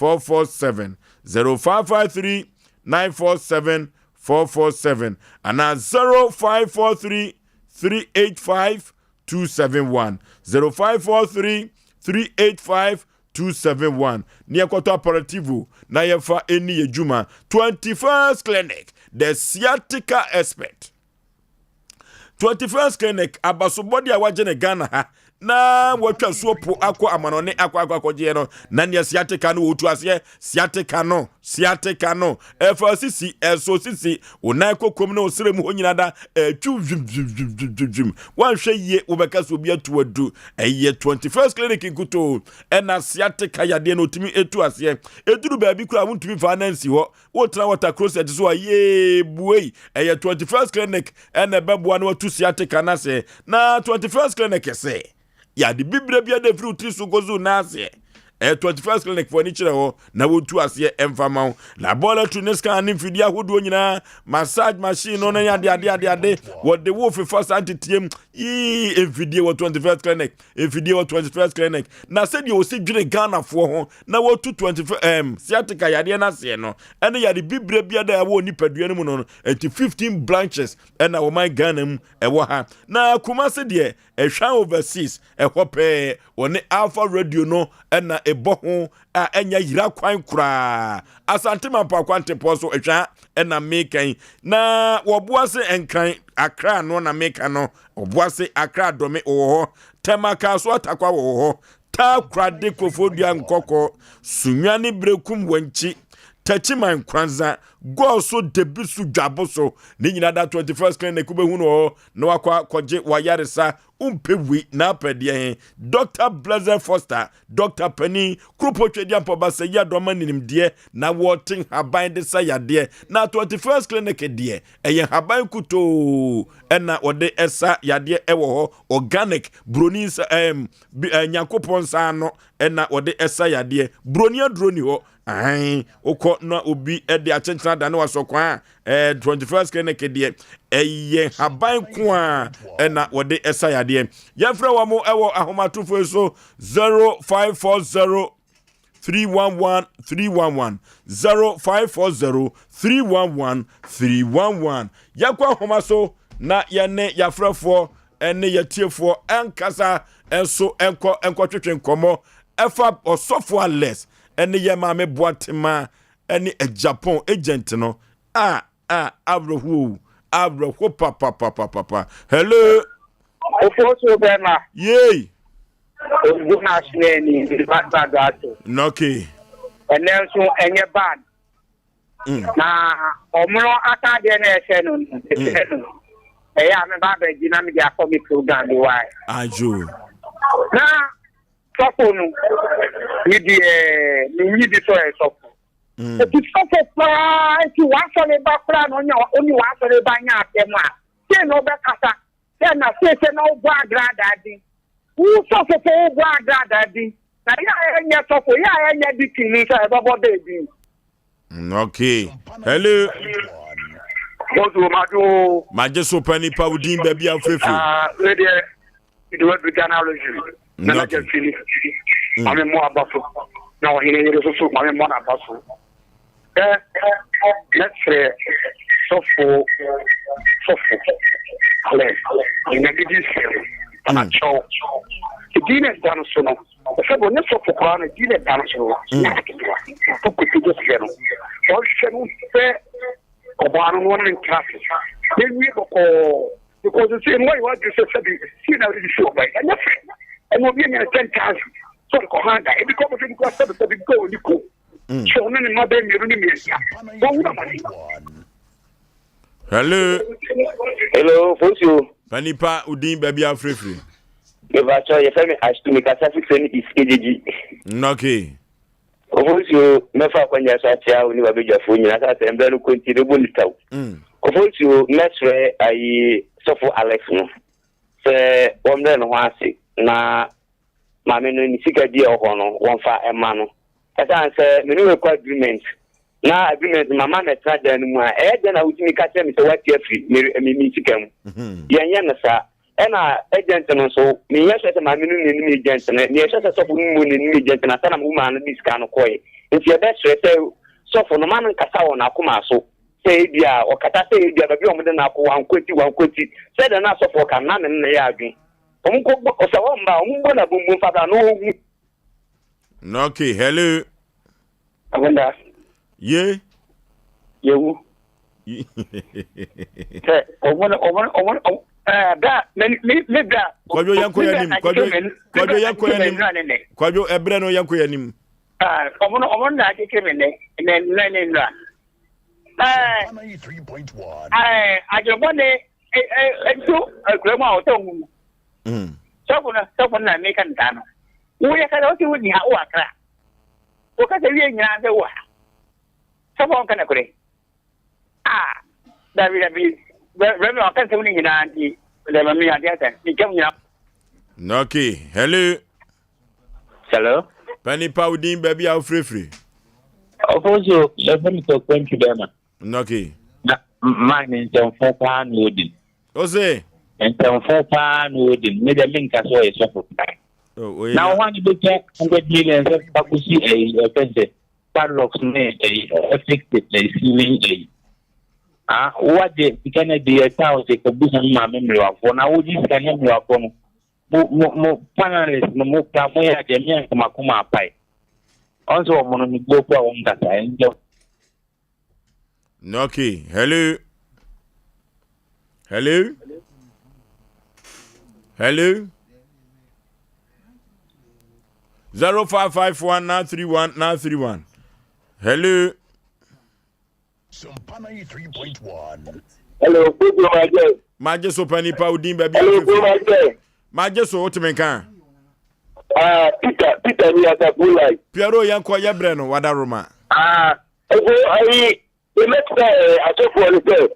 447 0553 947 447 and 0543 385 271 0543 385 271 near quarter operativo na yefa eni ejuma 21st clinic the sciatica expert 21st clinic abasobodi awagene Ghana ha na watwa suopo akọ amanone akọ no na ne sciatica no wotu ase sciatica no efasisi esosisi onai kokom na osrem honyina da twu wanhwe ye obeka so bi atu adu eye 21st clinic nkuto na sciatica yade no timi etu ase eduru ba bi kura wontumi finance ho wotra water cross so ye buei eye 21st clinic na beboa na watu sciatica na se na 21st clinic se ya di bibire bia de fruit so gozu na ase 21st clinic for nichire ho na wotu ase emfama laboratory ne scan mfidi ahodo nyina massage machine no na ya de what the wolf first antitiem yi mfidi wo 21st clinic mfidi wo 21st clinic na said you see dwene Ghana fo ho na wotu 20 sciatica yade na ase no ene ya di bibire bia da wo nipadua no mu no 15 branches na wo my Ghana mu ewo ha na kuma se de ehwan overseas ehope woni Alpha Radio no na ebo ho a enya yira kwan kura asante mampa kwante poso ehwa na mekan na woboase enkan Accra no na meka no woboase Accra dome wo temaka so atakwa wo ta krade kofodua nkoko sunwani brekum wanchi tachiman kwanza go so debisu dwaboso ni nyina da 21st clinic kubehu no na wakwa koje wayaresa umpewi na pede Dr. Blazer Foster Dr. Penny Krupotwedia Mpobasa ya doma ninimde na wotin haban de sayade na 21st clinic de eye haban kuto na ode esa yade ewo ho organic bronis nyankopon sa no na ode esa yade bronia droni ho ai okọ na obi de achenchana da na wasokwa 21st clinic de eye haban ko a na wode esa yade yefra wa mo ewo ahomatofo so 0540 311 311 0540 311 311 yakwa homa so na yene yafrafo ene yetiefo enkasa enso enko twetwe nkomo efa osofo ales ene yema me boatema ene Japan agent no abrohu papa hello Oforisuo bema yey oguna sneni batagato noki enenso enye bad na omro atade na ese no eya me ba be gina me dia for me program di why ajo na sofonu ni di so e sofo ti sofo pa ti wa so le ba pra no nya oni wa so le ba nya atema se no be kasa se na se na ogwa agrada di u sofo po ogwa agrada di na ya enye sofo ya enye dikini so e bobo baby okay hello Ozo madu maje Sompa Nipa udin baby afrefu lady it was the analogy na je fini ame mo abaso na o hine yere so ame mo abaso let's say sofo ale ina gidi ana cho dine dan so no se bo ne sofo kwa na dine dan so to ko ti just gero so shenu se obanu no in traffic then we go because the same way what you said see now really show by and we be in 10,000 so ko handa e because of the cost of the go you go so no no be me ni me hello Oforisuo Panipa udin baby afrefu me ba cho ye femi ashtumi ka traffic seni iskejiji okay Oforisuo me fa kwanya so atia oni ba beja fo nyina ka sembe no konti de bonitaw Oforisuo mesre ayi sofo Alex no sɛ wɔmrɛ no ho ase na maame no ni sika di ɛwɔ hɔ no wɔmfa ɛma no ɛsan sɛ me ne wekɔ agreement na agreement mama na tra dan no mu a ɛyɛ dan na wotumi ka kyerɛ me sɛ wati afiri me sika mu yɛnyɛ no saa ɛna agent no so meyɛ hwɛ sɛ maame no n'anim agent no meyɛ hwɛ sɛ sɔfo no mu n'anim agent no asa na woma no de sika no kɔɛ nti yɛbɛsrɛ sɛ sɔfo no ma no nkasa wɔ n'akoma so sɛ ebi a ɔkata sɛ ebi a baabi a ɔmode n'ako wankoti sɛ de na sɔfo ka na ne ne yɛ adwen ɔmo ɔsɛ wɔn mba ɔmo bɔ na bumbum fata na ɔmo. Okay, hello. Abunda. Ye. Yewu. Sɛ ɔmo da me da. Kwadwo yanko yanim kwadwo ebre no yanko yanim. Ɔmo na akeke me ne nra. 3.1. Ajọbọ ne eto akurama a ọtọ mu. Sọfọ na America nta no. Wo ya kada o ti woni ha o akra. O ka se wie nyina se wo ha. Sọfọ nka na kure. David Remy o ka se woni nyina anti le mami ati ata. Ni kem nyina. Okay, hello. Hello. Pani Paudin baby a free. Oforisuo le fami to kwenti dema. Okay. Man in town for pan woodin. Ose. In town for pan woodin. Me the link as well as of time. Now one to check 100 million of Pakusi a pension. Padlocks name a affected a ceiling a. What the Kennedy a town take a business my memory of for now. This can help you upon more panelists, no more Kamoya, Jamian Kamakuma Pai. Also, I'm going to go for one that I enjoy. Okay, hello. 0551931931. Hello. Sompa 3.1. Hello, good Maje so pani Paudin baby. Hello, Maje so otimenka. Peter ni ata bulai. Piero yanko yebre no wada Roma. Ego ayi emetra atofo ni pe.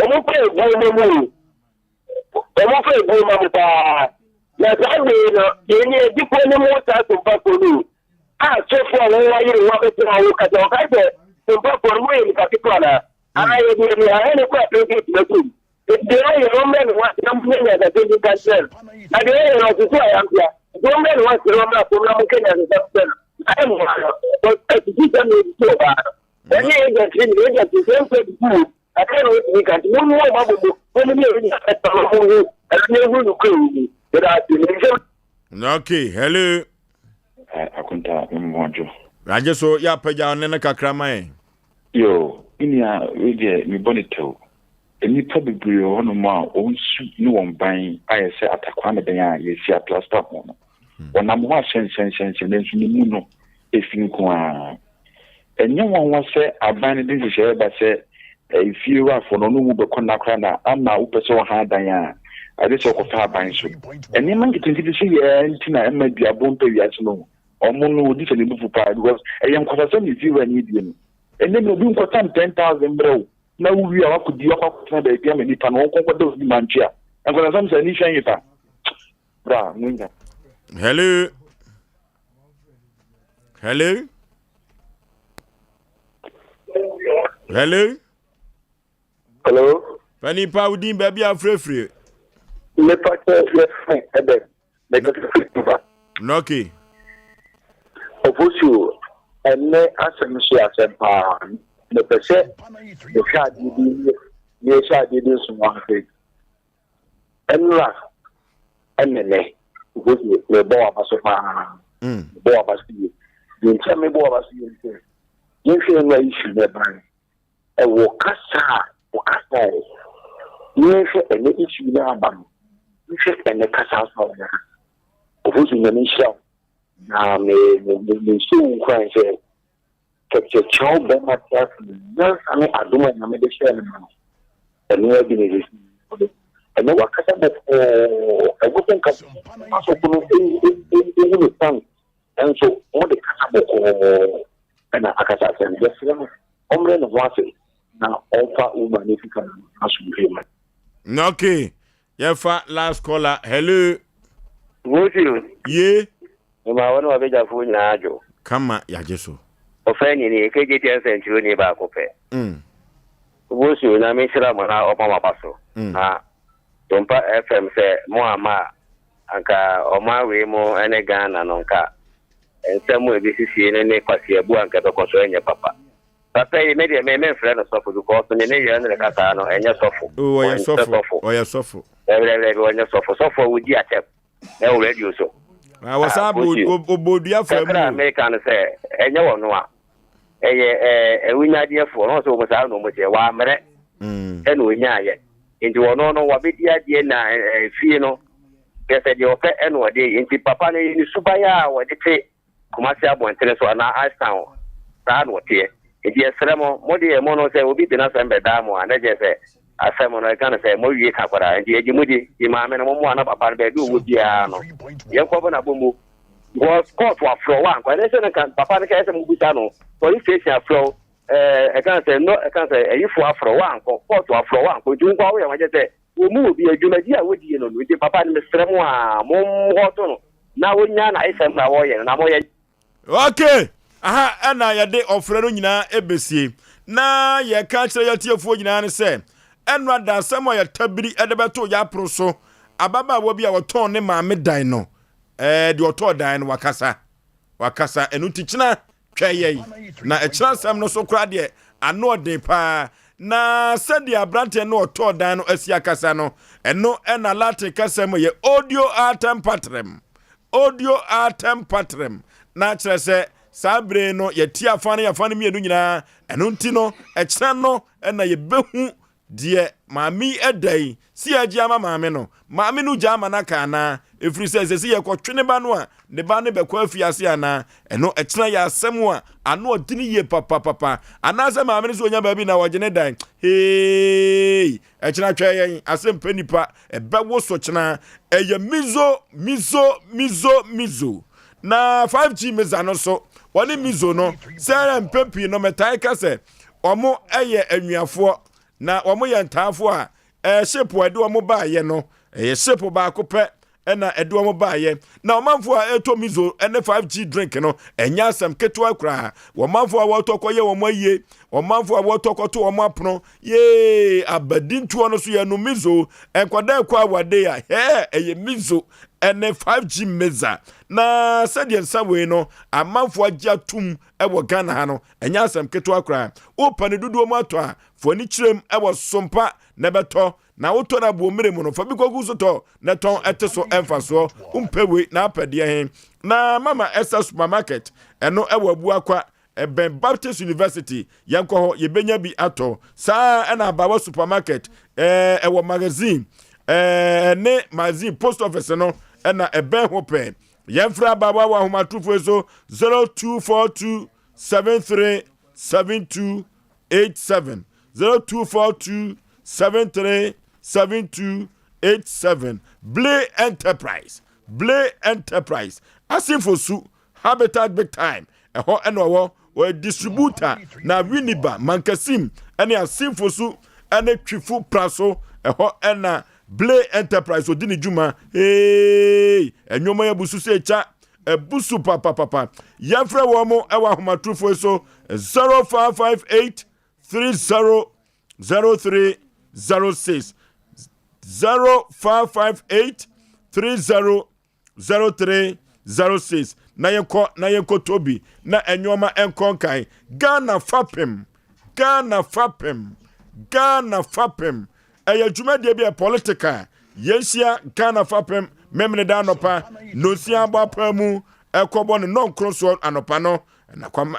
Omo pe ego mu. Omo pe ego ma ta. Na sabe no yeni edipo ni mo ta so pa ko ni. Atofo won wa yiri wa be tra wo ka to ka se so pa ko mo ni ka ti ko na. Ayi ni ni ayi ni ko pe ti na ku. They are your men what company that they can sell. I don't know to say I'm here. Your men want to run up from Kenya and sell. I am but I see them so bad. When you get in the same food, I can't we got one more bubble. When you get and you will crazy. Okay, hello. I couldn't remember. I just saw ya paja on a kakrama. Yo, in ya, me bonito. Nipa bebree wɔ no ma onsu ne wɔn ban ayɛ sɛ atakwa ne bɛn a yɛsi plaster ho no wɔnam ho ahyɛnhyɛnhyɛn nso ne mu no efi nko a ɛnyɛ wɔn wɔ sɛ aban ne de nhyehyɛ ba sɛ efie wafo no no mu bɛkɔ nakora na ama wopɛ sɛ wɔha dan a ade sɛ ɔkɔfa aban so ɛnneɛma nketenkete so yɛ nti na ɛma duabɔ mpa wiase no ɔmo no odi sɛ ne bufu paa because ɛyɛ nkɔsasɛ ne fi wɔ ani die no ɛnɛ na obi nkɔtam 10,000 brɛw na wuwi a wakodi wakɔtena baabi ama nipa no wɔnkɔnkɔ da obi mantwe a nkɔnasɛm sɛ ni hwɛ nyipa bra munya. Hello. Pani Paudin baby a free. Me pacha yes ebe. Okay. Oforisuo ene asem so asem pa. The percent the card you the shot you do some one thing. And la and the boy was a boy was you. You tell me boy was you. You feel no issue there, a wokasa. You feel any issue there, bam. You feel any casa for there. Oforisuo in the show. Now, me soon crying say. Capture child by myself, nurse, I mean, I do my medication. And no organization. And no work at that. I wouldn't come also in the town. And so all the Casabo and Akasa and just Omren of Wassy now offer woman if you can ask him. Okay. Yefa last caller. Hello. Wosu. Ye. Ma wona obeja fu nyina ajo. Kama ya Jesu. Ofeni ni KGTN century ni ba ko pe. Wosu na me shira mo na opama baso. Ha. Sompa FM se mo ama anka oma we mo ene Ghana no nka. Ensemu ebisisi ne kwasi ebu anka be koso enye papa. Papa yi me de me friend sofo because ne ye ne kasa no enye sofo. Oh, ya sofo. Oh, ya sofo. Every onye sofo wudi atep. E o radio so. Wasabu obodia for mu. American say enye wono a. Eye ewunyade for no so mo sa no mo je wa mere. E no nyaye. Nti wono no wabedia die na fie no. Pese de ope e no de nti papa ne ni subaya a wode te kumasi abontere so na Ashtown. Sa no te. Nti esremo mo de mo no say obi de na sembe da mo anaje say Asem no kan say mo wie ka kwara nti ejimudi imame no mo ana papa be do wo bia no ye ko na bombo was court wa flow one kwa nese kan papa ne ka say mo buta no police station flow e kan say no e kan say yifu afro one court wa flow one ko ju kwa wo ya maje say wo mu obi adwumadi a wodi no nti papa ne mesrem a mo hoto no na wonya na isem na wo ye na mo ye okay aha ana ya de ofre no nyina ebesie na ye ka kire ya tiefo nyina ne say enwa da samo ya tabiri edebeto ya proso ababa wo bia woton ne maame dan no de oto dan no wakasa enu tichina tweye na ekira sam no so kra de ano de pa na sedi abrante no oto dan no asia kasa no eno ena late kasa mo ye audio atem patrem na kire se sabre no ye ti afane mienu nyina enu nti no ekira no ena ye behu die mami edai si agia mama no mami no jama na kana efri se ye kwotwene ba no a ne ba ne bekwa afiase ana eno ekira ya asemu a ano odini ye papa anase mami no so onya ba bi na wogene dan hey ekira twa yen Asem Mpe Nipa ebewo so kina eye mizo na 5G meza no so woni mizo no sere mpepi no metai kase omo eye anuafo na omo ye ntafo a ship ede omo ba ye no ship ba ko pe na ede omo ba ye na omanfo a eto mizo ene 5G drink no enya asem ketwa kra omanfo a wotoko ye omo ye omanfo a wotoko to omo apono ye abadintu no so ye no mizo enkwada kwa wade ya eye mizo ene 5G meza na sadia nsawe no amanfo agya tum ewo Ghana ha no enya asem ketwa kra opane dudu omo ato a foni kirem ewo sompa na beto na woto na bo mere mu no fa bi kogu so to na ton eteso emfaso umpewe na apede hen na mama Esther supermarket eno ewo abu akwa Ben Baptist University yanko ho yebenya bi ato saa na abawa supermarket ewo magazine ne magazine post office no na eben hope yemfra baba wa homatufo so 0242737287 0242737287 Blay Enterprise asimfosu habitat big time eho eno wo distributor na Winiba Mankasim ene asimfosu ene twifu praso eho ena Blay Enterprise odini juma enyoma ya busu secha busu papa yafra wo mo ewa homatrufo so 0558300306 0558300306 na yenko tobi na enyoma enkonkan Ghana fapem eye jumade bia politica yensia Ghana fapem memne da nopa nosia bapa mu ekobo no nonkroso anopa no na kwam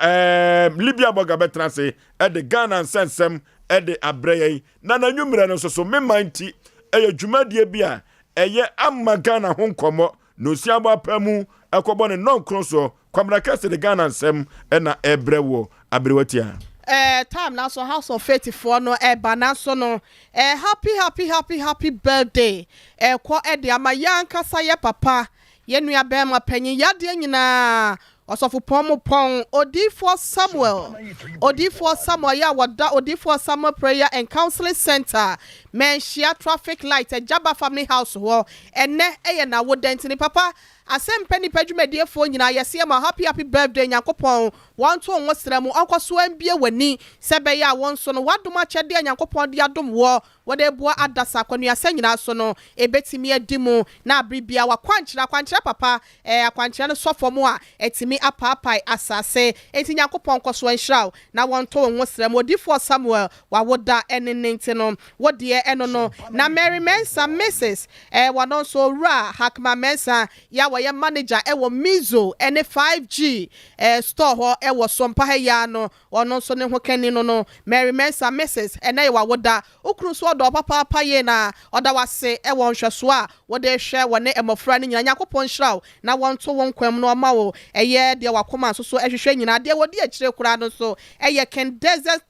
Libya boga betrase de Ghana sensem de abreye na nanwumre no so memanti eye jumade bia eye amma Ghana honkomo nosia bapa mu ekobo no nonkroso kwamra kase de Ghana sem na ebrewo abrewatia time now so House of Faith for no banaso no happy birthday kwa de amayanka saye papa ye nua be ma panyin yade nyina Osofo Pon Odifo Samuel ya wada Odifo Samuel Prayer and Counseling Center Menshia Traffic Light at Jaba Family House ho ene na wodentini papa Asem Mpe Nipa dwumadie nyina yesi ma happy birthday Nyankopon wanto onwo sremu ankoso ambie wani sebe ya wonso no wadoma chede Nyankopon de adom wo wode boa adasa kwanu asa nyina so no ebetimi adimu na abribia wakwankyira papa akwankyira no sofo mu a etimi apapai asase eti Nyankopon koso anhiraw na wanto onwo sremu Odifo Samuel wawoda enenenti no wode eno no na Mary Mensa Mrs wanonso ra Hakma Mensa ya ye manager ewo Mizo ene 5G store ho ewo Sompa ya no ono so ne ho kani no Mary Mensa Mrs ene ye wawoda ukru so do papa ye na oda wase ewo nhweso a wode hwe wone emofra ne nyina Yakopon hraw na wonto won kwam no ma wo eye de wakoma so ehwehwe nyina de wodi akire kura no so eye Ken Desert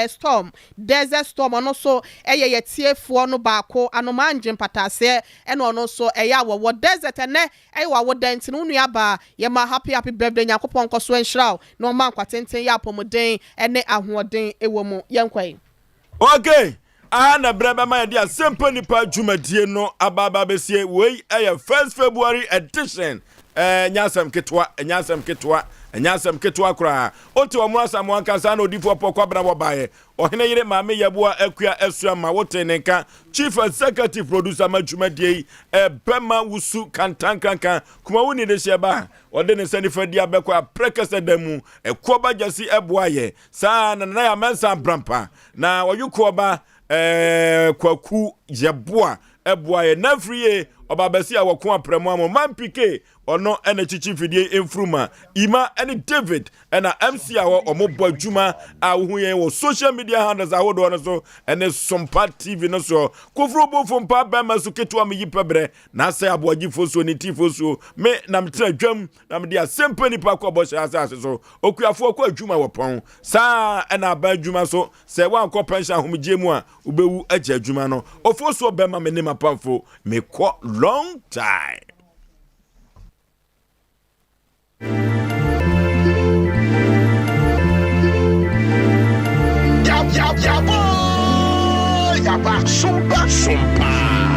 Storm ono so eye yetiefo no baako anomanje mpatase ene ono so eye awo desert ene eye wawo denti no nua ba ye ma happy birthday Yakopon koso enhraw no ma kwatenten ya pomoden ene ahoden ewo mu yenkwai. Okay, ana braba ma dia Asem Mpe Nipa dwumadie no ababa besie wei eye 1st February edition nyasam ketwa kura otu omrasa mo ankansa na Odifo pokwa bra bobaye ohene yire maame yabua akua asua ma wote nenka chief executive producer madwumadie bema wusu kantankankan kuma woni de sheba ode ne sani fadi abekwa prekese damu ekoba jasi eboaye sa na ya mensa brampa na oyukoba kwaku yeboa eboaye na friye obabasi a wako apremu amo mampike ono ene chichi fidie emfruma ima ene David ena MC a omobo adwuma a wo yen wo social media handles a wodo no so ene Sompa TV no so kofro bo fompa ba ma so keto am yipabre na sai aboagifo so ni tifo so me na mtra dwam na me dia Asem Mpe Nipa ko bo sha asase so okuafo ko adwuma wo pon sa ena ba adwuma so se wan ko pension homgye mu a ubewu agya adwuma no ofo so be ma me ne mapamfo me ko long time. Sompa.